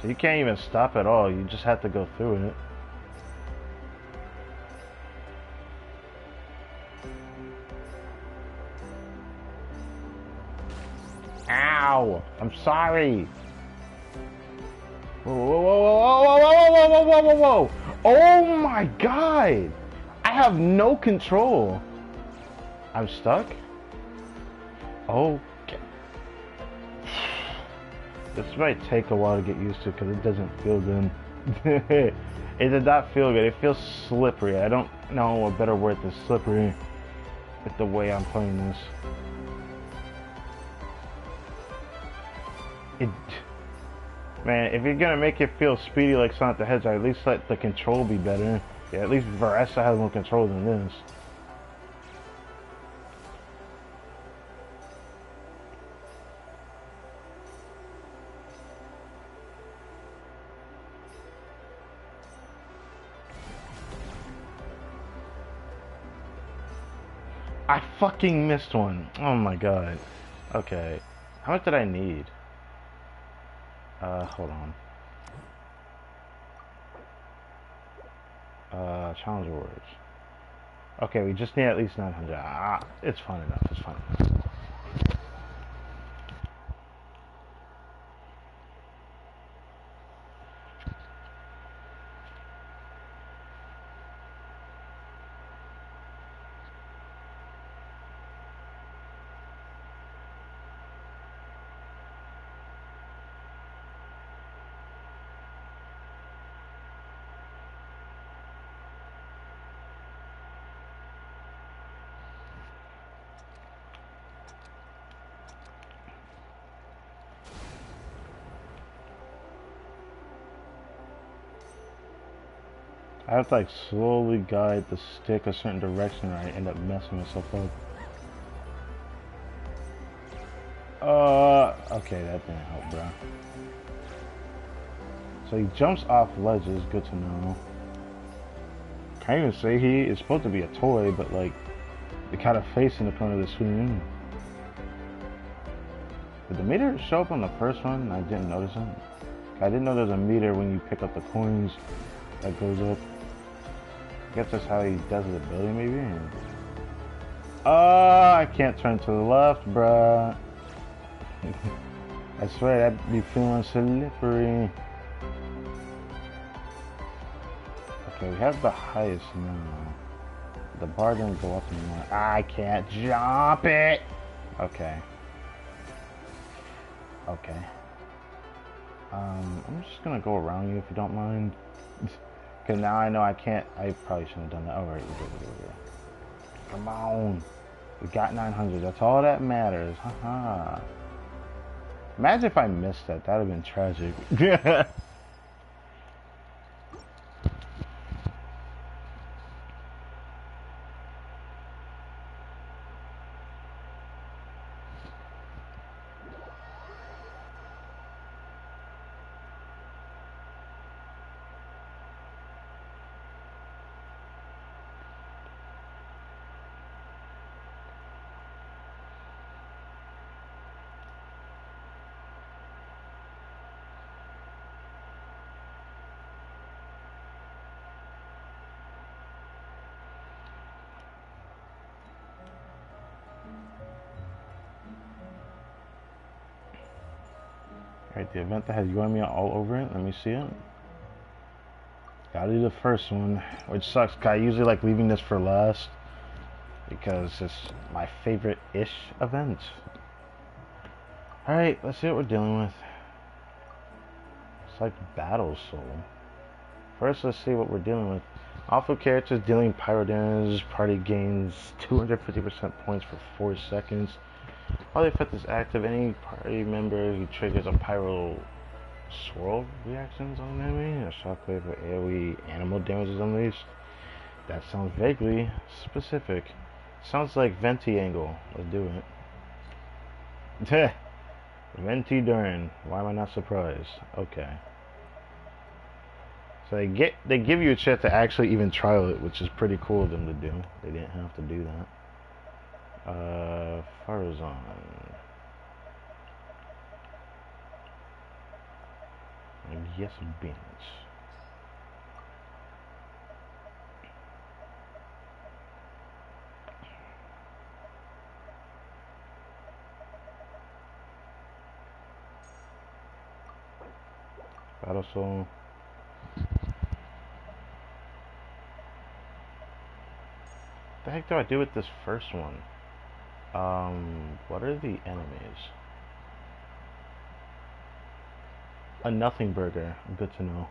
So you can't even stop at all, you just have to go through it. Ow! I'm sorry! Whoa, whoa, whoa, whoa, whoa, whoa, whoa, whoa, whoa, whoa! Oh my god! I have no control! I'm stuck? Okay. This might take a while to get used to because it doesn't feel good. It did not feel good. It feels slippery. I don't know a better word than slippery with the way I'm playing this. Man, if you're gonna make it feel speedy like Sonic the Hedgehog, at least let the control be better. Yeah, at least Veressa has more control than this. I fucking missed one. Oh my god. Okay. How much did I need? Hold on. Challenge awards. Okay, we just need at least 900. Ah, it's fine enough. It's fine enough. I have to like slowly guide the stick a certain direction or I end up messing myself up. Okay, that didn't help, bro. So he jumps off ledges, good to know. Can't even say he is supposed to be a toy, but like, the kind of face in the corner of the screen. Did the meter show up on the first one? I didn't notice it. I didn't know there's a meter when you pick up the coins that goes up. I guess that's how he does his ability, maybe? I can't turn to the left, bruh. I swear, that'd be feeling slippery. Okay, we have the highest now. The bar didn't go up anymore. I can't jump it! Okay. Okay. I'm just gonna go around you if you don't mind. Cause now I know I can't. I probably shouldn't have done that. Alright, come on. We got 900. That's all that matters. Haha. Imagine if I missed that. That'd have been tragic. Alright, the event that has Yoimiya all over it. Let me see it. Gotta do the first one, which sucks. I usually like leaving this for last because it's my favorite-ish event. Alright, let's see what we're dealing with. It's like Battle Soul. First, let's see what we're dealing with. Alpha characters dealing pyro damage. Party gains 250% points for 4 seconds. While the effect is active, any party member who triggers a pyro swirl reactions on an enemy, a shockwave or AoE animal damage is unleashed. That sounds vaguely specific. Sounds like Venti Angle. Let's do it. Venti Durin. Why am I not surprised? Okay. So they give you a chance to actually even trial it, which is pretty cool of them to do. They didn't have to do that. Farazan. Yes, bench. Battle Soul. What the heck do I do with this first one? What are the enemies? A nothing burger. Good to know.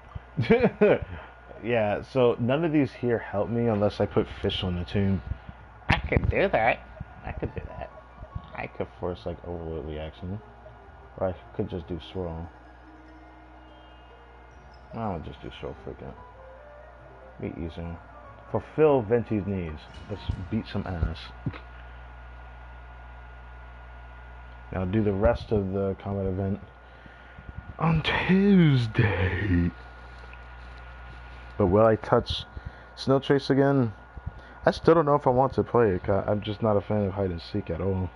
Yeah, so none of these here help me unless I put fish on the tomb. I could do that. I could do that. I could force like overload reaction. Or I could just do swirl. I'll just do so freaking. Be easy. Fulfill Venti's needs. Let's beat some ass. Now do the rest of the combat event on Tuesday. But will I touch Snow Trace again? I still don't know if I want to play it. I'm just not a fan of hide and seek at all.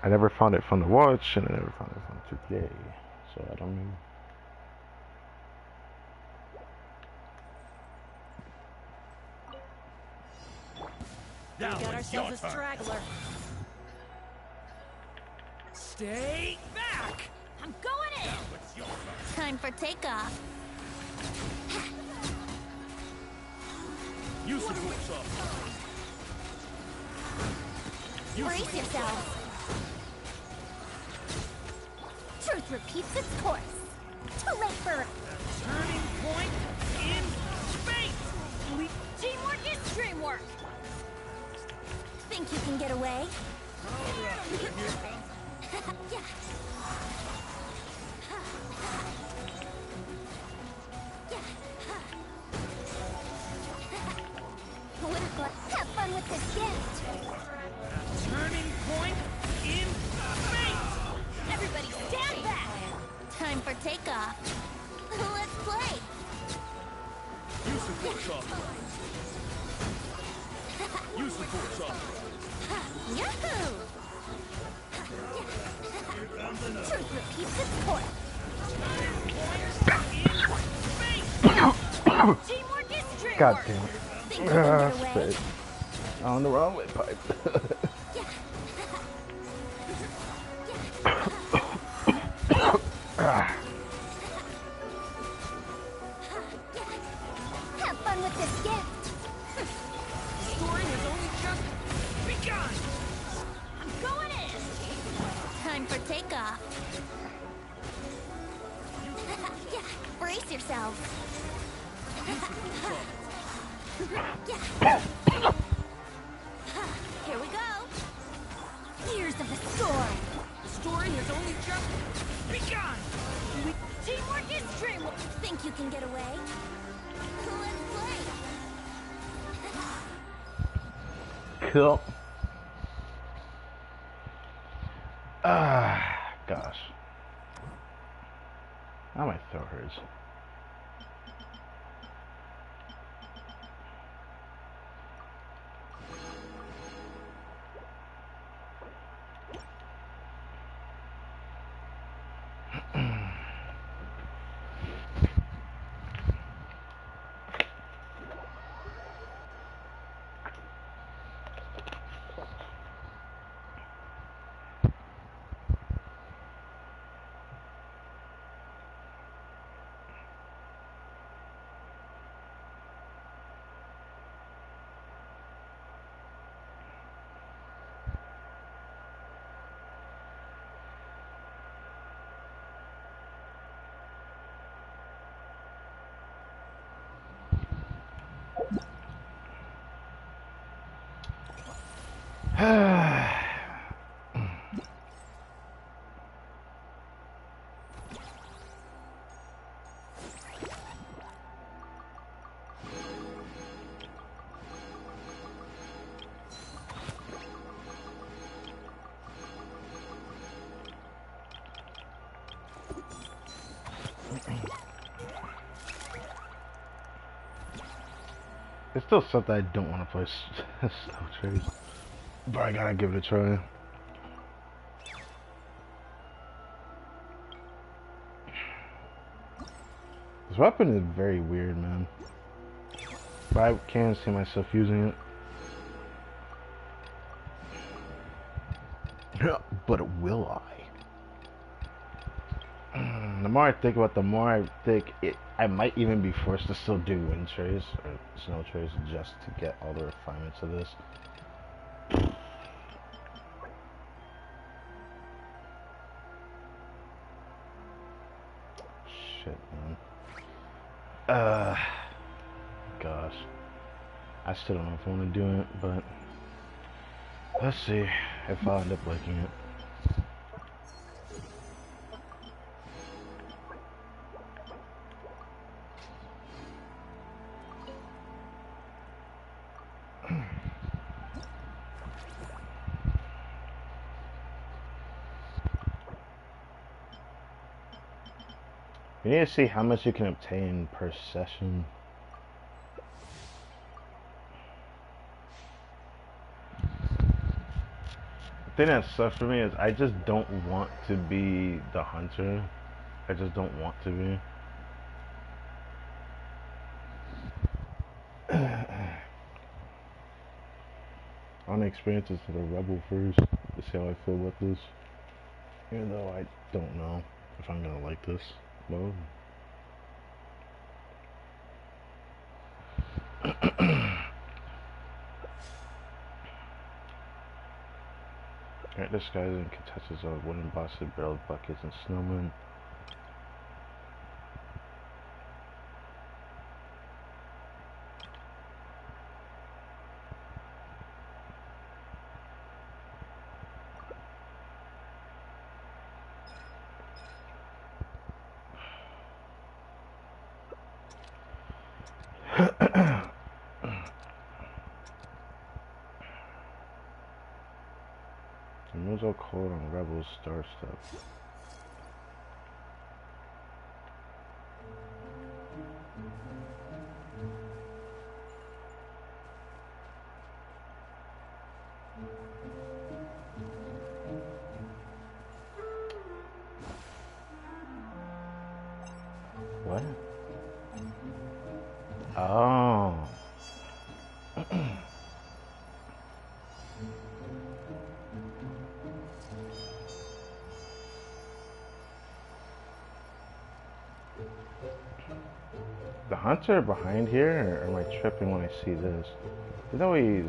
I never found it fun to watch, and I never found it fun to play. So I don't know. We got ourselves a straggler. Stay back! I'm going in! Time for takeoff. Use the force off. Brace yourselves. Truth repeats its course. Too late for Turning point in space! teamwork is dreamwork. Think you can get away? Yeah. Have fun with this gift. Turning point in space! Everybody stand back. Time for takeoff. Let's play. Use the force off. Use the force off. Yahoo! Truth repeats its course. Teamwork is dreamwork. God damn it. Think you can get away? On the wrong way pipe. Have fun with this gift. The story has only just begun! I'm going in. Time for takeoff. Brace yourselves. Here we go. Years of the storm. The story has only just begun! Teamwork is dreamwork. Think you can get away? Let's play. Cool. Gosh. Now my throat hurts. It's still something I don't want to play Snow Trace, but I gotta give it a try. This weapon is very weird, man. But I can see myself using it. But will I? The more I think about it, the more I think I might even be forced to still do Wind Trace or Snow Trace just to get all the refinements of this. Shit, man. Gosh. I still don't know if I want to do it, but let's see if I end up liking it. You need to see how much you can obtain per session. The thing that sucks for me is I just don't want to be the hunter. I just don't want to be. I want to experience this to the rebel first to see how I feel with this. Even though I don't know if I'm gonna like this mode. Alright, this guy's in contestants of wooden boxes, barrel buckets, and snowmen. The moon's all cold on Rebels Star Stuff. What? Oh. The hunter behind here, or am I tripping when I see this? You know he's...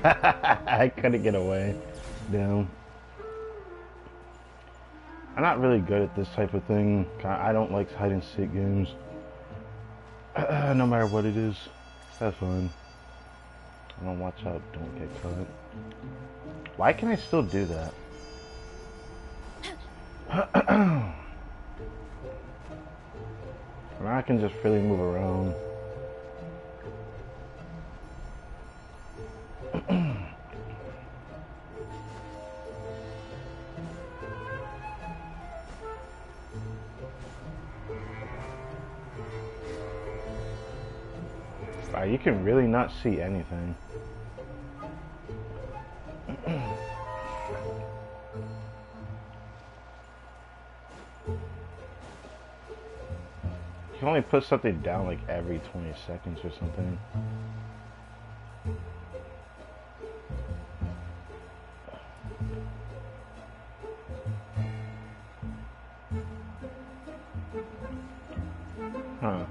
I couldn't get away. Damn. I'm not really good at this type of thing. I don't like hide and seek games. No matter what it is. Have fun. I don't watch out, don't get caught. Why can I still do that? Now I can just freely move around. Wow, you can really not see anything. You can only put something down like every 20 seconds or something. Huh.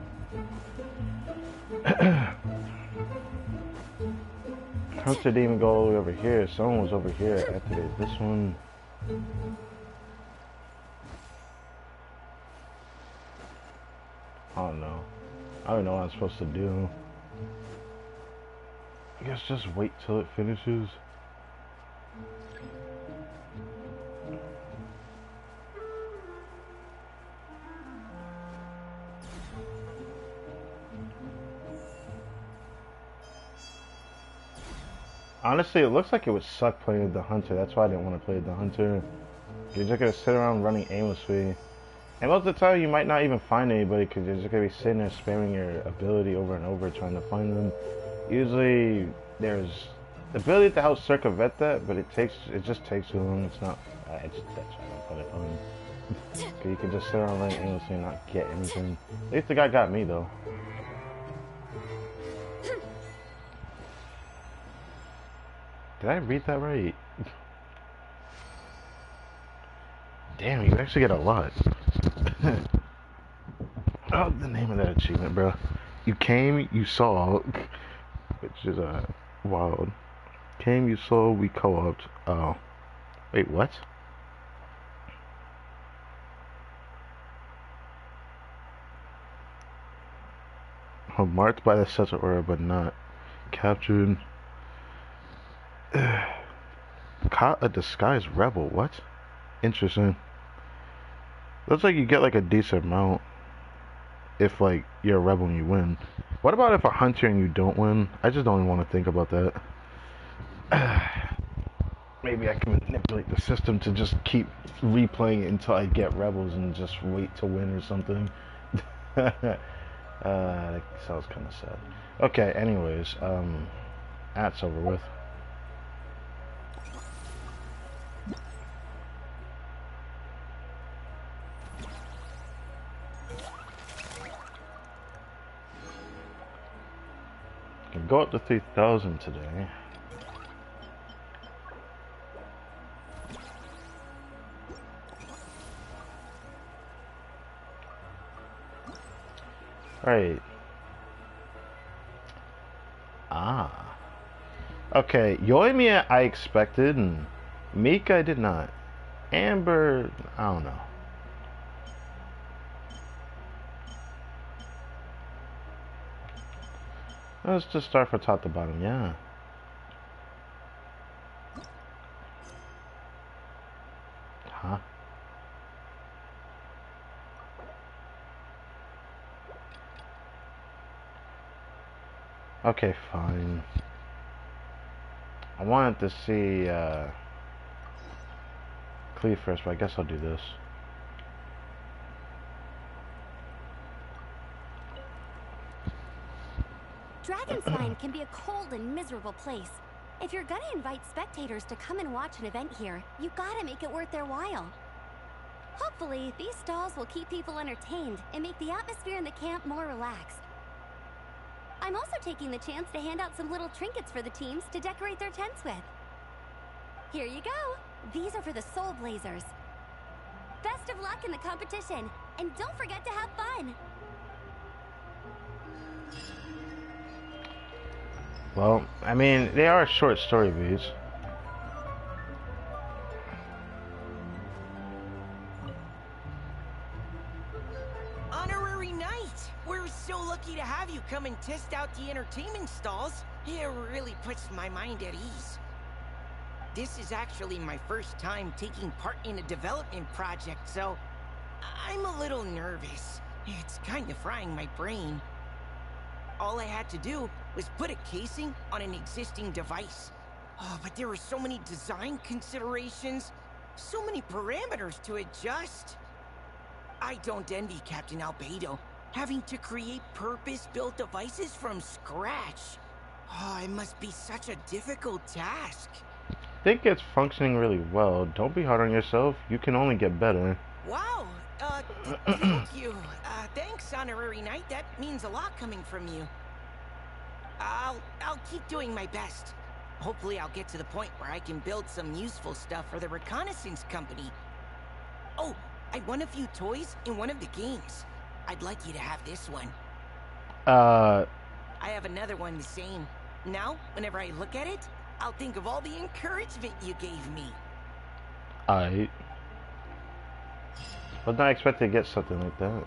Hunter didn't even go all the way over here. Someone was over here after this one. I don't know. I don't know what I'm supposed to do. I guess just wait till it finishes. Honestly, it looks like it would suck playing with the hunter. That's why I didn't want to play with the hunter. You're just gonna sit around running aimlessly. And most of the time, you might not even find anybody because you're just gonna be sitting there spamming your ability over and over trying to find them. Usually, there's the ability to help circumvent that, but it just takes too long. It's not. That's why I don't put it on. You can just sit around running aimlessly and not get anything. At least the guy got me though. Did I read that right? Damn, you actually get a lot. Oh, the name of that achievement, bro. You came, you saw, which is wild. Came, you saw, we co-opted. Oh, wait, what? Oh, marked by the set order, but not captured. Caught a disguised rebel. What? Interesting. Looks like you get like a decent amount if like you're a rebel and you win. What about if a hunter and you don't win? I just don't even want to think about that. Maybe I can manipulate the system to just keep replaying it until I get rebels and just wait to win or something. That sounds kind of sad. Okay, anyways, that's over with. Can go up to 3,000 today. Right. Ah. Okay, Yoimiya I expected, and Meek I did not. Amber, I don't know. Let's just start from top to bottom, yeah. Huh? Okay, fine. I wanted to see Cleve first, but I guess I'll do this. Dragonstein can be a cold and miserable place. If you're gonna invite spectators to come and watch an event here, you gotta make it worth their while. Hopefully, these stalls will keep people entertained and make the atmosphere in the camp more relaxed. I'm also taking the chance to hand out some little trinkets for the teams to decorate their tents with. Here you go. These are for the SOULBLAZERS. Best of luck in the competition, and don't forget to have fun. Well, I mean, they are short story beats. Honorary Knight! We're so lucky to have you come and test out the entertainment stalls. It really puts my mind at ease. This is actually my first time taking part in a development project, so I'm a little nervous. It's kind of frying my brain. All I had to do was put a casing on an existing device. Oh, but there were so many design considerations, so many parameters to adjust. I don't envy Captain Albedo, having to create purpose-built devices from scratch. Oh, it must be such a difficult task. I think it's functioning really well. Don't be hard on yourself. You can only get better. Wow, thank you. Thanks, Honorary Knight. That means a lot coming from you. I'll keep doing my best. Hopefully I'll get to the point where I can build some useful stuff for the reconnaissance company. Oh, I won a few toys in one of the games. I'd like you to have this one. I have another one the same. Now, whenever I look at it, I'll think of all the encouragement you gave me. I was not expecting to get something like that.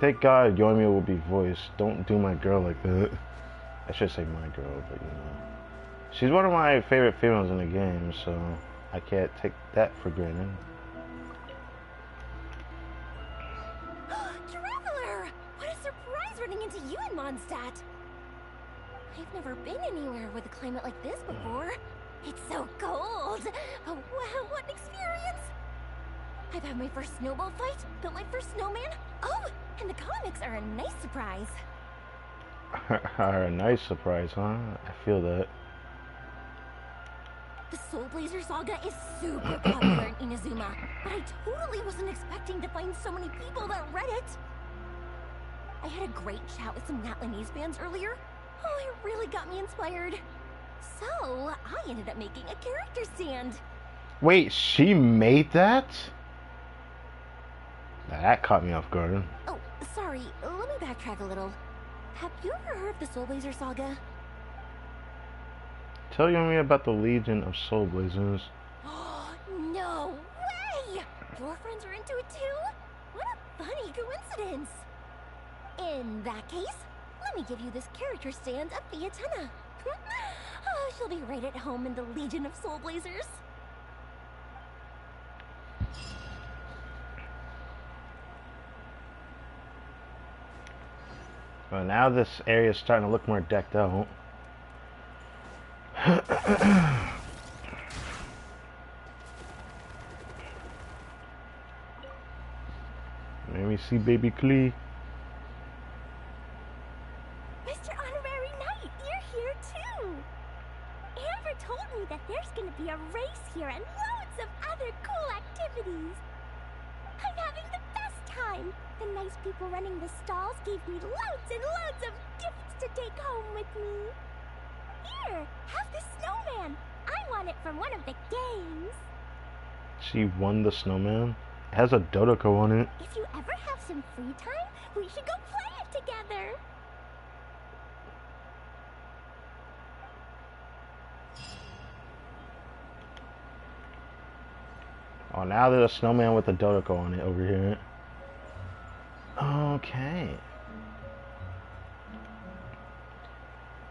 Thank God Yoimiya will be voiced. Don't do my girl like that. I should say my girl, but you know. She's one of my favorite females in the game, so I can't take that for granted. Traveler! What a surprise running into you in Mondstadt! I've never been anywhere with a climate like this before. It's so cold! Oh wow, what an experience! I've had my first snowball fight, built my first snowman. Oh, and the comics are a nice surprise. A nice surprise, huh? I feel that. The SOULBLAZER saga is super popular in Inazuma, but I totally wasn't expecting to find so many people that read it. I had a great chat with some Natlanese fans earlier. Oh, it really got me inspired. So, I ended up making a character stand. Wait, she made that? That caught me off guard. Oh, sorry, let me backtrack a little. Have you ever heard of the SOULBLAZER saga? Tell me about the Legion of SOULBLAZERS. No way! Your friends are into it too? What a funny coincidence! In that case, let me give you this character stand of Fiatena. Oh, she'll be right at home in the Legion of SOULBLAZERS. Well, now this area is starting to look more decked out. Let me see baby Klee. Mr. Honorary Knight, you're here too! Amber told me that there's gonna be a race here and loads of other cool activities. I'm having the best time. The nice people running the stalls gave me loads and loads of gifts to take home with me. Here, have this snowman. I won it from one of the games. She won the snowman? It has a Dodoko on it. If you ever have some free time, we should go play it together. Oh, now there's a snowman with a Dodoko on it over here. Okay.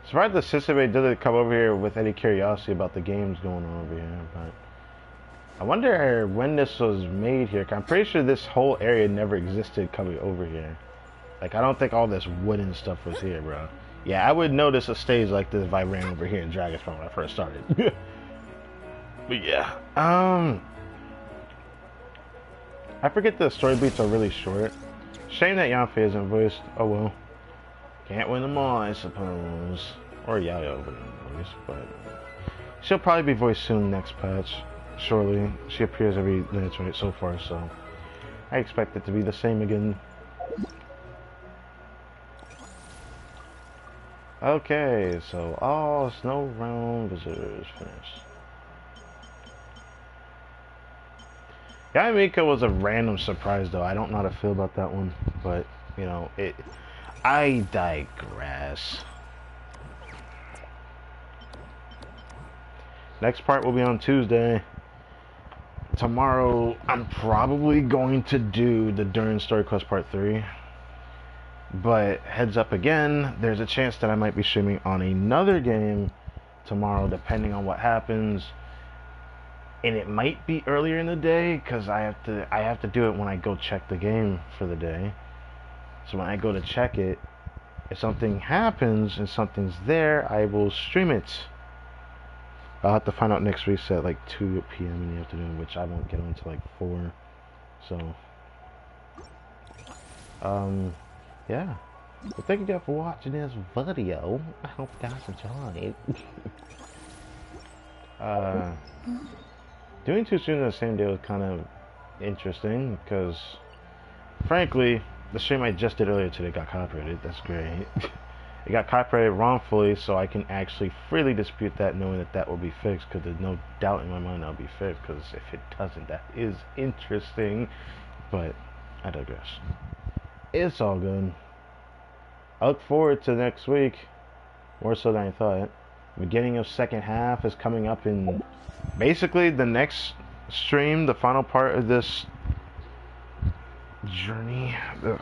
Surprised the Sisabe didn't come over here with any curiosity about the games going on over here, but I wonder when this was made here. 'Cause I'm pretty sure this whole area never existed coming over here. Like, I don't think all this wooden stuff was here, bro. Yeah, I would notice a stage like this if I ran over here in Dragonspawn when I first started. But yeah, I forget the story beats are really short. Shame that Yanfei isn't voiced. Oh well. Can't win them all, I suppose. Or Yayo would be voiced, but she'll probably be voiced soon next patch. Surely. She appears every minute right so far, so I expect it to be the same again. Okay, so all SNOWBOUND visitors finished. Yamika was a random surprise though. I don't know how to feel about that one, but you know, I digress. Next part will be on Tuesday. Tomorrow I'm probably going to do the Durin Story Quest Part 3. But heads up again, there's a chance that I might be streaming on another game tomorrow depending on what happens. And it might be earlier in the day because I have to do it when I go check the game for the day. So when I go to check it, if something happens and something's there, I will stream it. I'll have to find out next week at like 2 p.m. in the afternoon, which I won't get on until like 4. So, yeah. Well, thank you guys for watching this video. I hope you guys enjoyed. Doing 2 streams on the same day was kind of interesting because, frankly, the stream I just did earlier today got copyrighted. That's great. It got copyrighted wrongfully, so I can actually freely dispute that, knowing that that will be fixed, because there's no doubt in my mind that'll be fixed, because if it doesn't, that is interesting. But I digress. It's all good. I look forward to next week, more so than I thought. Beginning of second half is coming up in basically the next stream, the final part of this journey, the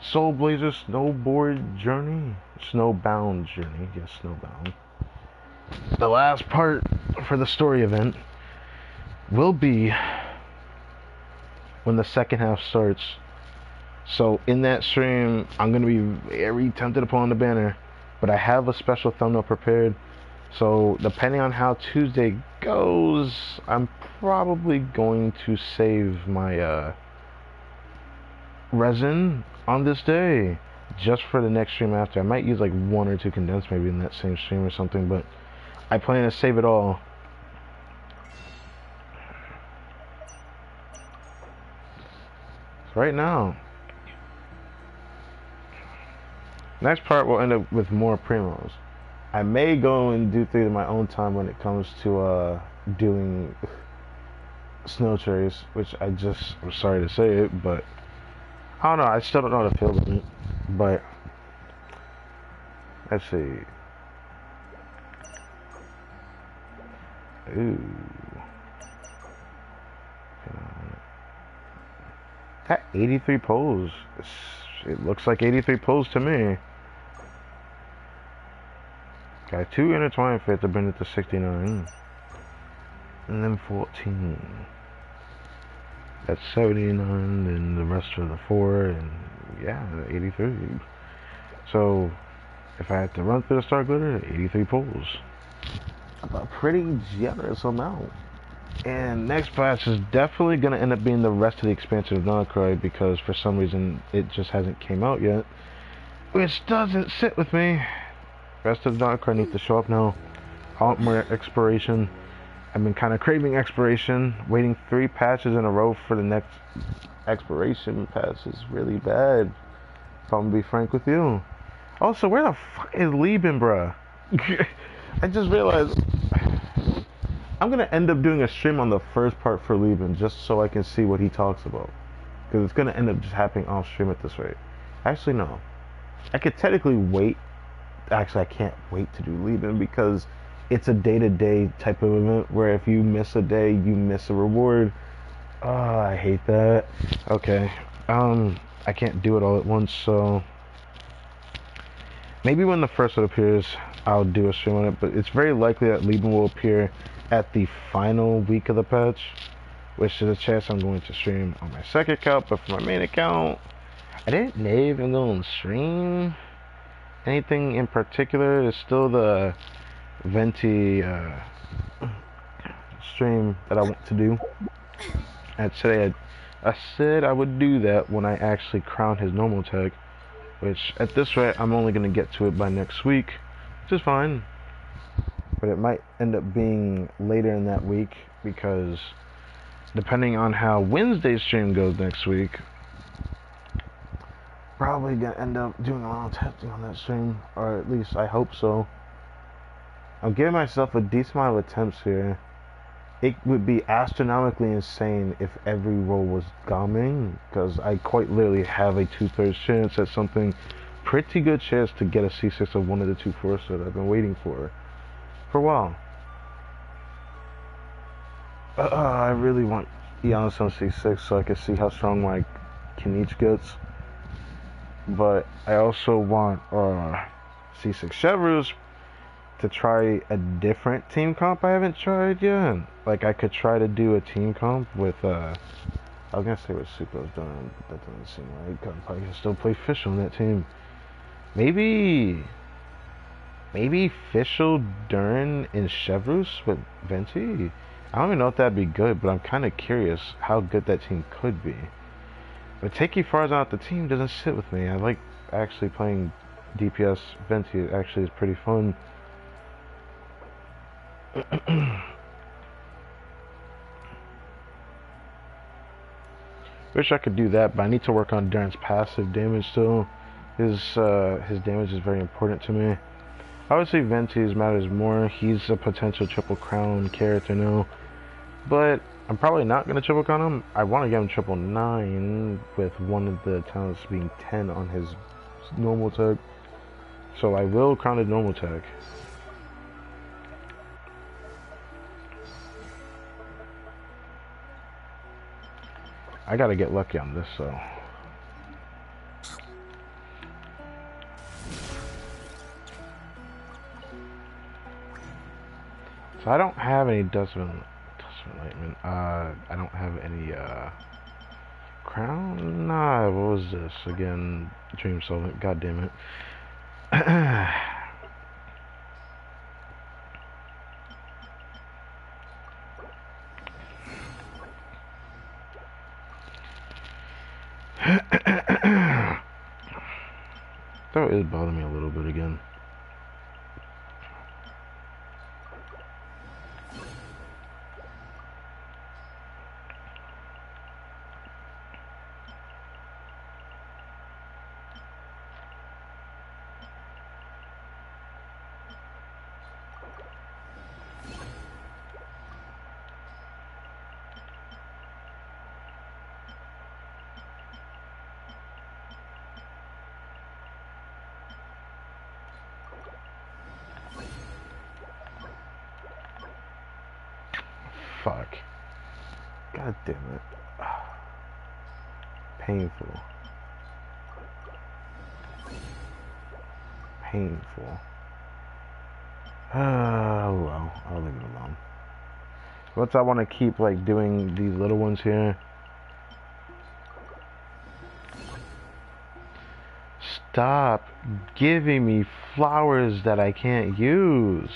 SOULBLAZER snowboard journey, SNOWBOUND journey, yes, SNOWBOUND. The last part for the story event will be when the second half starts. So in that stream, I'm going to be very tempted to put on the banner, but I have a special thumbnail prepared. So depending on how Tuesday goes, I'm probably going to save my resin on this day just for the next stream after. I might use like 1 or 2 condensed maybe in that same stream or something, but I plan to save it all. So right now, next part will end up with more primos. I may go and do things in my own time when it comes to doing snow cherries, which I'm sorry to say it, but I don't know, I still don't know how to feel about it. But let's see. Ooh. That 83 pulls. It looks like 83 pulls to me. Got 2 intertwined fit to bring it to 69. And then 14. That's 79, and the rest of the 4, and yeah, 83. So, if I had to run through the Star Glitter, 83 pulls. A pretty generous amount. And next batch is definitely going to end up being the rest of the expansion of Nocroy, because for some reason it just hasn't came out yet. Which doesn't sit with me. Rest of the Nocroy needs to show up now. I want more exploration. I've been kind of craving exploration. Waiting 3 patches in a row for the next exploration patch is really bad, if I'm gonna be frank with you. Also, where the fuck is Lieben, bruh? I just realized I'm gonna end up doing a stream on the first part for Lieben just so I can see what he talks about, because it's gonna end up just happening off stream at this rate. Actually, no. I could technically wait. Actually, I can't wait to do Lieben because it's a day-to-day type of event where if you miss a day, you miss a reward. Oh, I hate that. Okay. I can't do it all at once, so maybe when the first one appears, I'll do a stream on it, but it's very likely that Lieben will appear at the final week of the patch, which is a chance I'm going to stream on my second account, but for my main account, I didn't know if I'm going to stream anything in particular. It's still the Venti stream that I want to do. And today I said I would do that when I actually crown his normal tag, which at this rate I'm only going to get to it by next week, which is fine. But it might end up being later in that week, because depending on how Wednesday's stream goes next week, probably going to end up doing a lot of testing on that stream, or at least I hope so. I'm giving myself a decent amount of attempts here. It would be astronomically insane if every roll was Gaming, because I quite literally have a 2/3 chance at something, pretty good chance to get a C6 of one of the 2 forests that I've been waiting for a while. I really want Giannis on C6 so I can see how strong my Kinich gets. But I also want C6 Chevrolet to try a different team comp I haven't tried yet. Like, I could try to do a team comp with, I was gonna say what Suko's done, but that doesn't seem right. I probably can still play Fischl on that team. Maybe Fischl, Dern, and Chevrolet with Venti? I don't even know if that'd be good, but I'm kind of curious how good that team could be. But taking Farzan out the team doesn't sit with me. I like actually playing DPS Venti. It actually is pretty fun. Wish I could do that, but I need to work on Darren's passive damage still. His damage is very important to me. Obviously Venti's matters more. He's a potential triple crown character now, but I'm probably not going to triple crown him. I want to get him triple 9 with one of the talents being 10 on his normal tag, so I will crown his normal tag. I gotta get lucky on this, so. So I don't have any Dust of Enlightenment. I don't have any Crown? Nah, what was this? Again, Dream Solvent, god damn it. throat is bothering me a little bit again. Fuck. God damn it. Painful. Painful. Oh well, I'll leave it alone. Once I want to keep like doing these little ones here. Stop giving me flowers that I can't use.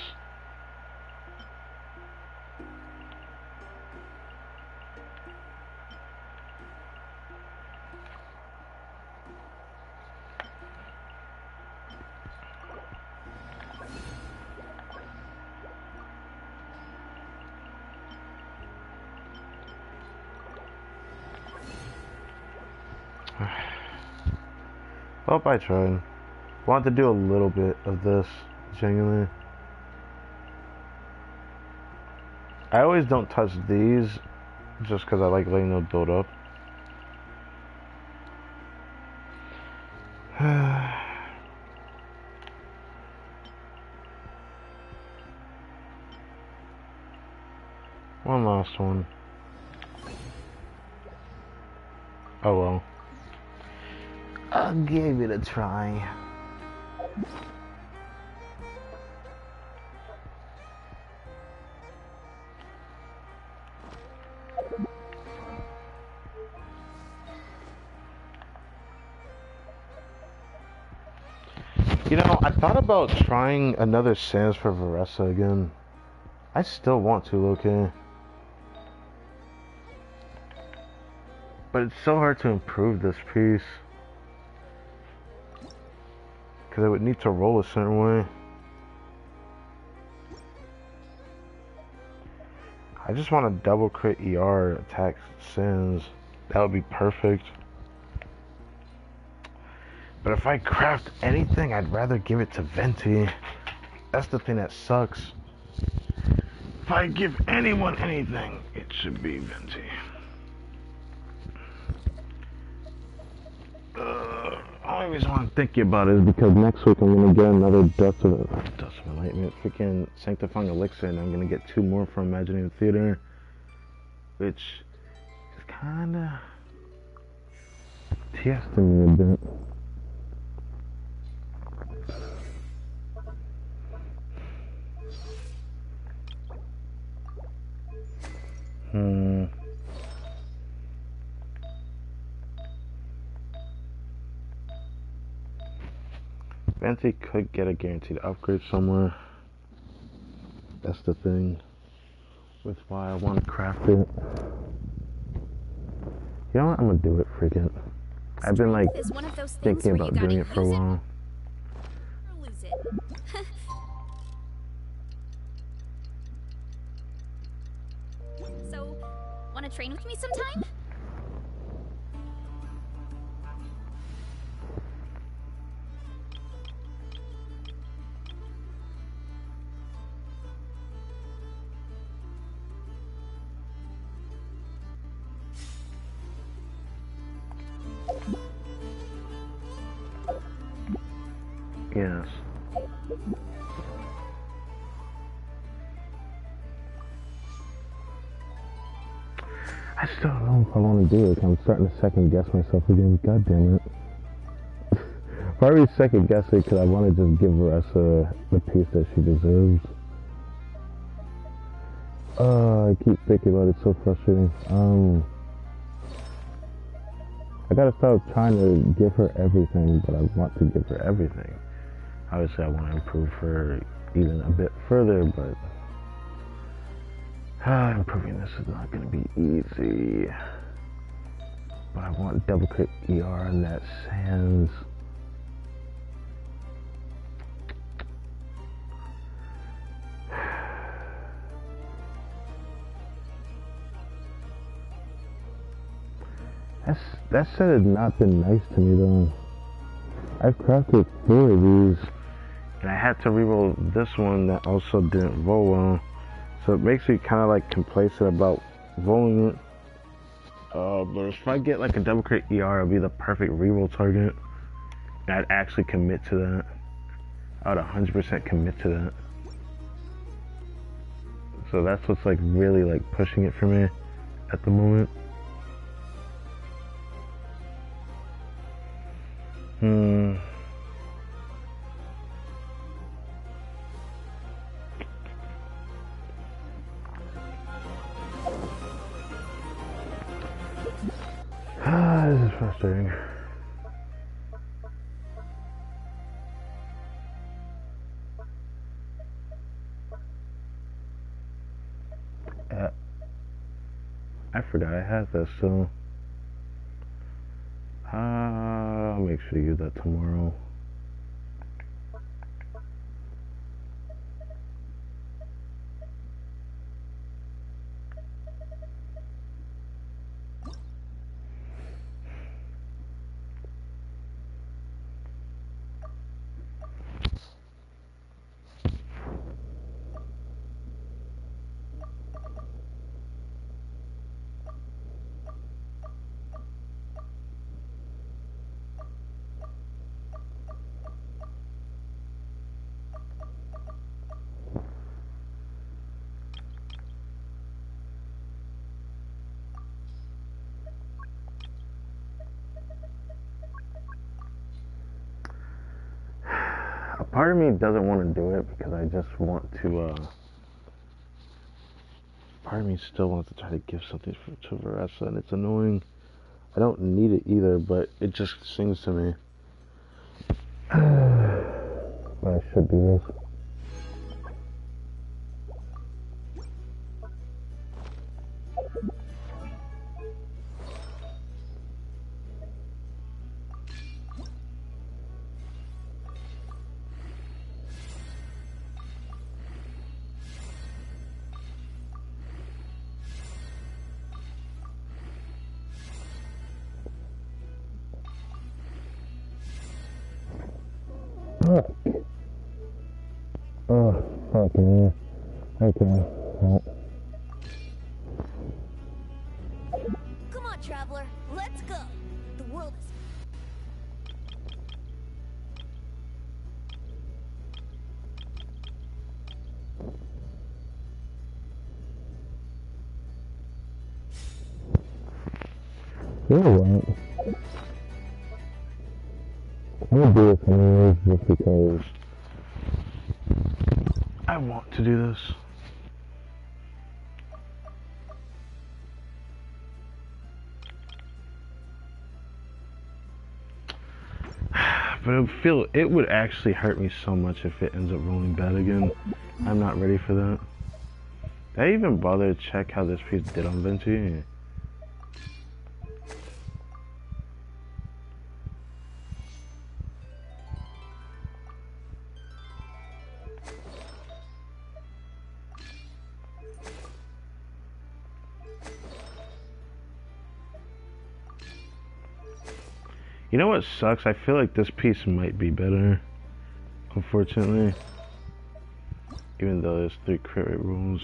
Hope I tried. Want to do a little bit of this, genuinely. I always don't touch these, just because I like letting them build up. One last one. Oh well. I'll give it a try. You know, I thought about trying another Sans for Varessa again. I still want to, okay? But it's so hard to improve this piece. Because I would need to roll a certain way. I just want to double crit ER attack Sans. That would be perfect. But if I craft anything, I'd rather give it to Venti. That's the thing that sucks. If I give anyone anything, it should be Venti. Only reason why I'm thinking about it is because next week I'm gonna get another Dust of Enlightenment, freaking Sanctifying Elixir, and I'm gonna get 2 more from Imagining Theater, which is kinda testing me a bit. Venti could get a guaranteed upgrade somewhere. That's the thing with why I want to craft it. You know what? I'm gonna do it, freaking. I've been like thinking about doing it for a while. Lose it. So, wanna train with me sometime? Yes. I still don't know if I want to do it. I'm starting to second guess myself again. God damn it. I already second guess it because I want to just give Varessa the piece that she deserves. I keep thinking about it. It's so frustrating. I gotta stop trying to give her everything, but I want to give her everything. Obviously, I want to improve her even a bit further, but improving this is not going to be easy. But I want double crit ER on that Sans. That set has not been nice to me though. I've crafted 4 of these, and I had to reroll this one that also didn't roll well. So it makes me kind of like complacent about rolling it. But if I get like a double crit ER, it'll be the perfect reroll target. And I'd actually commit to that. I would 100% commit to that. So that's what's like really like pushing it for me at the moment. This is frustrating. I forgot I had this, so I'll make sure to use that tomorrow. Part of me doesn't want to do it because I just want to, part of me still wants to try to give something to Vanessa, and it's annoying. I don't need it either, but it just sings to me. But I should do this. Oh, fuck me. Okay. Well. Come on, traveler. Let's go. The world is... You're right. I'm gonna do this anyways just because I want to do this. But it would actually hurt me so much if it ends up rolling bad again. I'm not ready for that. Did I even bother to check how this piece did on Venti? You know what sucks? I feel like this piece might be better, unfortunately. Even though there's 3 crit rate rules.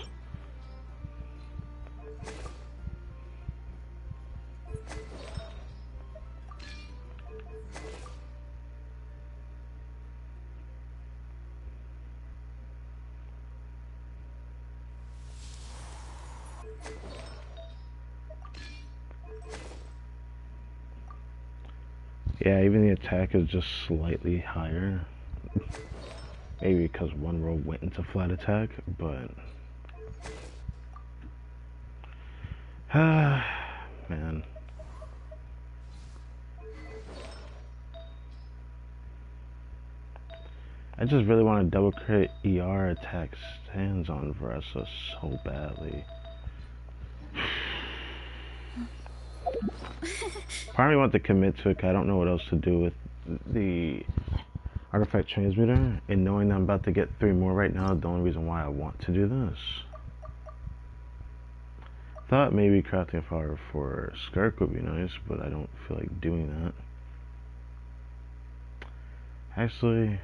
Yeah, even the attack is just slightly higher. Maybe because one roll went into flat attack, but... man. I just really want to double crit ER attack stands on Vanessa so badly. Part of me wants to commit to it because I don't know what else to do with the artifact transmitter, and knowing that I'm about to get 3 more right now, the only reason why I want to do this. Thought maybe crafting a flower for Skirk would be nice, but I don't feel like doing that. Actually,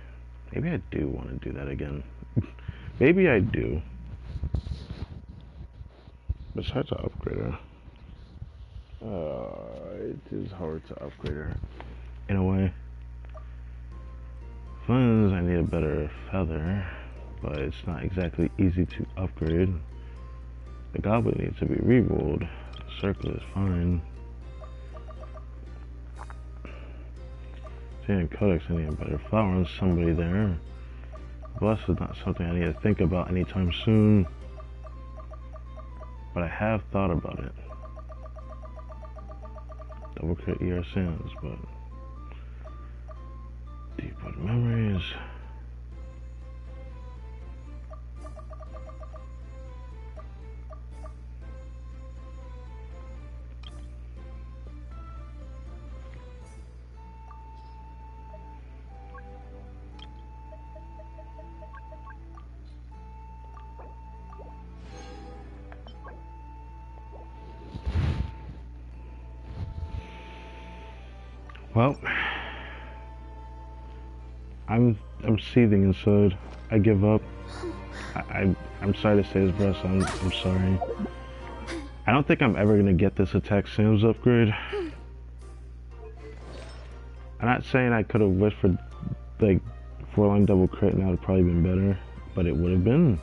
maybe I do want to do that again. Maybe I do. But it's hard to upgrade her. It is hard to upgrade her. In a way. Fun is I need a better feather, but it's not exactly easy to upgrade. The goblet needs to be re-rolled. The circle is fine. Seeing codex, I need a better flower on somebody there. Bless is not something I need to think about anytime soon. But I have thought about it. Double crit ER Sands, but Deepwood Memories. Well, I'm seething inside. I give up. I'm sorry to say this, Bruce. I'm sorry. I don't think I'm ever gonna get this attack Sam's upgrade. I'm not saying I could have wished for like 4-line double crit and that would probably been better, but it would have been.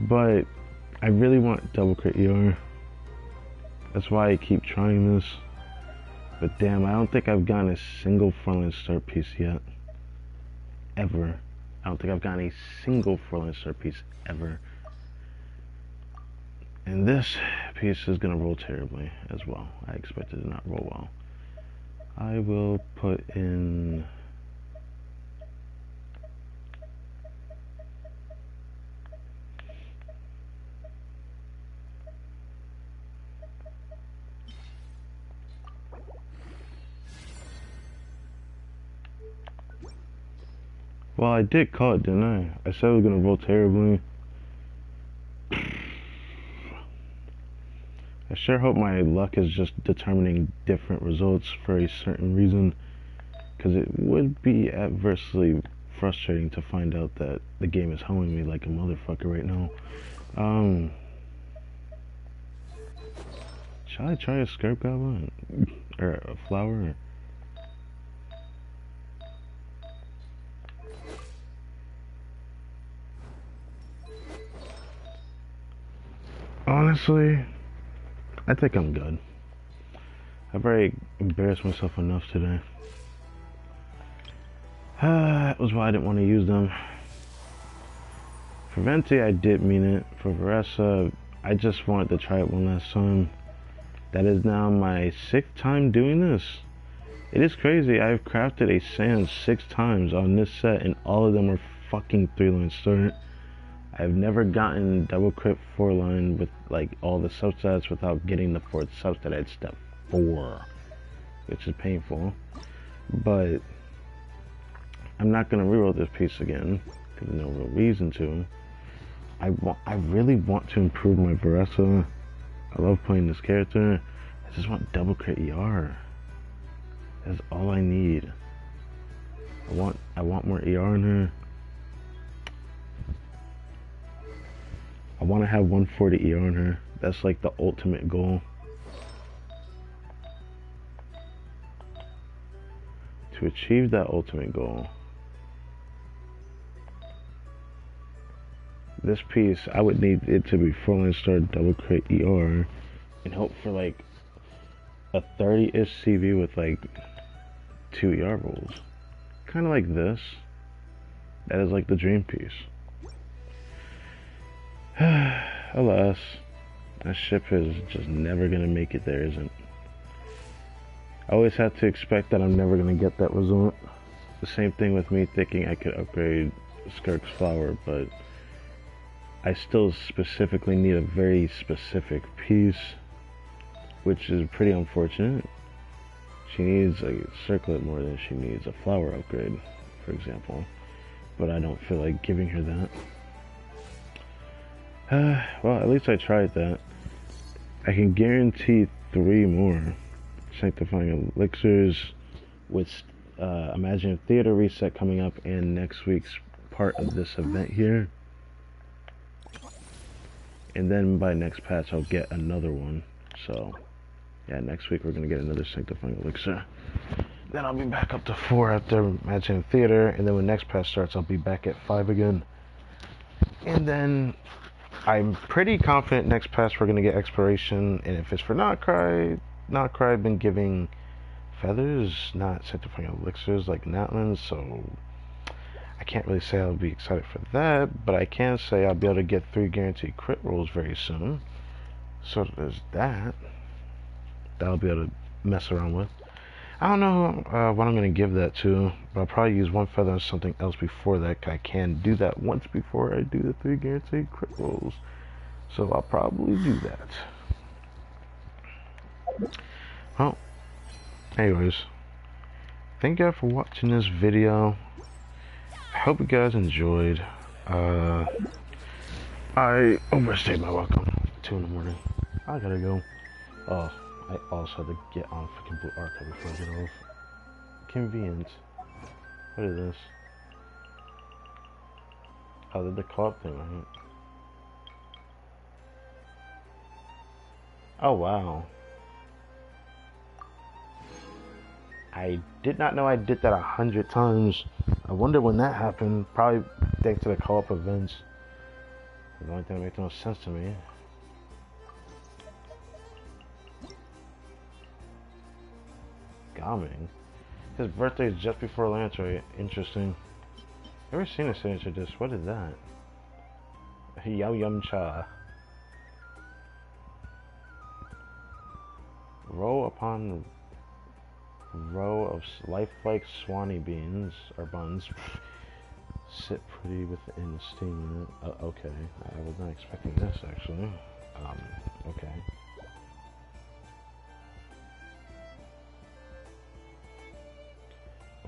But I really want double crit ER. That's why I keep trying this. But damn, I don't think I've gotten a single frontline start piece yet. Ever. I don't think I've gotten a single frontline start piece ever. And this piece is gonna roll terribly as well. I expect it to not roll well. I will put in... Well, I did call it, didn't I? I said it was gonna roll terribly. I sure hope my luck is just determining different results for a certain reason, because it would be adversely frustrating to find out that the game is hoeing me like a motherfucker right now. Shall I try a Scarp Goblin? Or a flower? Honestly, I think I'm good. I've already embarrassed myself enough today. That was why I didn't want to use them. For Venti, I did mean it. For Veressa, I just wanted to try it one last time. That is now my 6th time doing this. It is crazy. I've crafted a sand 6 times on this set, and all of them are fucking 3-line start. I've never gotten double crit 4-line with like all the substats without getting the 4th substat at step 4, which is painful. But I'm not gonna reroll this piece again because there's no real reason to. I really want to improve my Veressa. I love playing this character. I just want double crit ER. That's all I need. I want more ER in her. I want to have 140 ER on her. That's like the ultimate goal. To achieve that ultimate goal, this piece, I would need it to be 4-line start double crit ER and hope for like a 30-ish CV with like 2 ER rolls. Kind of like this. That is like the dream piece. Alas, that ship is just never gonna make it there, isn't? I always had to expect that I'm never gonna get that result. The same thing with me thinking I could upgrade Skirk's flower, but I still specifically need a very specific piece, which is pretty unfortunate. She needs a circlet more than she needs a flower upgrade, for example, but I don't feel like giving her that. Well, at least I tried that. I can guarantee 3 more sanctifying elixirs with Imagine Theater Reset coming up and next week's part of this event here. And then by next patch I'll get another one. So yeah, next week we're gonna get another sanctifying elixir. Then I'll be back up to 4 after Imagine Theater, and then when next patch starts I'll be back at 5 again. And then I'm pretty confident next patch we're gonna get exploration, and if it's for Not Cry I've been giving feathers, not sanctifying elixirs like Natlands, so I can't really say I'll be excited for that, but I can say I'll be able to get 3 guaranteed crit rolls very soon. So there's that. I'll be able to mess around with. I don't know what I'm going to give that to, but I'll probably use 1 feather on something else before that. I can do that once before I do the 3 guaranteed crit rolls. So I'll probably do that. Well, anyways, thank you guys for watching this video. I hope you guys enjoyed. I overstayed my welcome. 2 in the morning. I gotta go. Oh, I also had to get on freaking Blue Archive before I get off. Convenient. What is this? Oh, the co-op thing, right? Oh, wow. I did not know I did that 100 times. I wonder when that happened. Probably thanks to the co-op events. The only thing that makes no sense to me. Gaming? His birthday is just before Lantry. Interesting. Never seen a signature disc. What is that? Yum Yum Cha. Row upon row of lifelike swanny beans or buns. Sit pretty within the steam. Okay, I was not expecting this actually. Okay.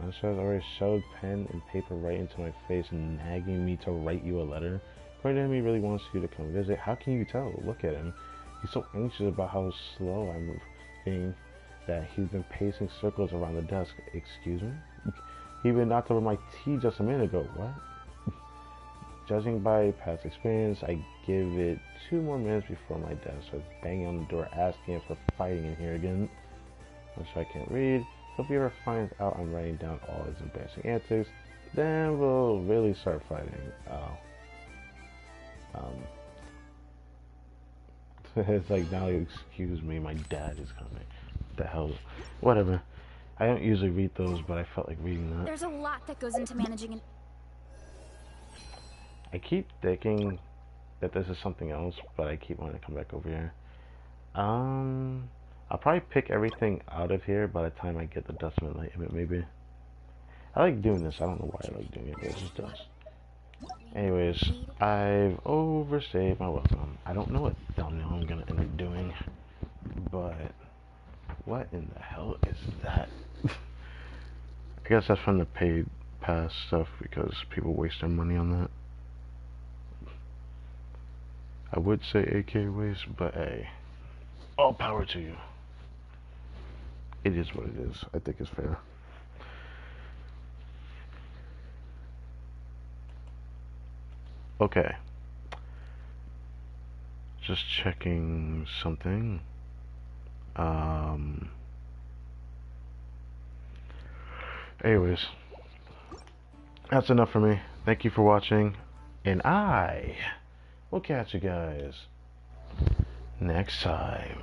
Monster has already shoved pen and paper right into my face and nagging me to write you a letter. According to him, he really wants you to come visit. How can you tell? Look at him. He's so anxious about how slow I'm being that he's been pacing circles around the desk. Excuse me? He even knocked over my tea just a minute ago. What? Judging by past experience, I give it 2 more minutes before my dad starts banging on the door asking if we're fighting in here again. I'm sure I can't read. If he ever finds out I'm writing down all his embarrassing antics, then we'll really start fighting. It's like, now you excuse me, my dad is coming. What the hell? Whatever. I don't usually read those, but I felt like reading that. There's a lot that goes into managing an... I keep thinking that this is something else, but I keep wanting to come back over here. I'll probably pick everything out of here by the time I get the Dust Enlightenment, maybe. I like doing this. I don't know why I like doing it, but it just does. Anyways, I've overstayed my welcome. I don't know what thumbnail I'm gonna end up doing, but what in the hell is that? I guess that's from the paid pass stuff because people waste their money on that. I would say AK waste, but hey, all power to you. It is what it is. I think it's fair. Okay. Just checking something. Anyways, that's enough for me. Thank you for watching, and I will catch you guys next time.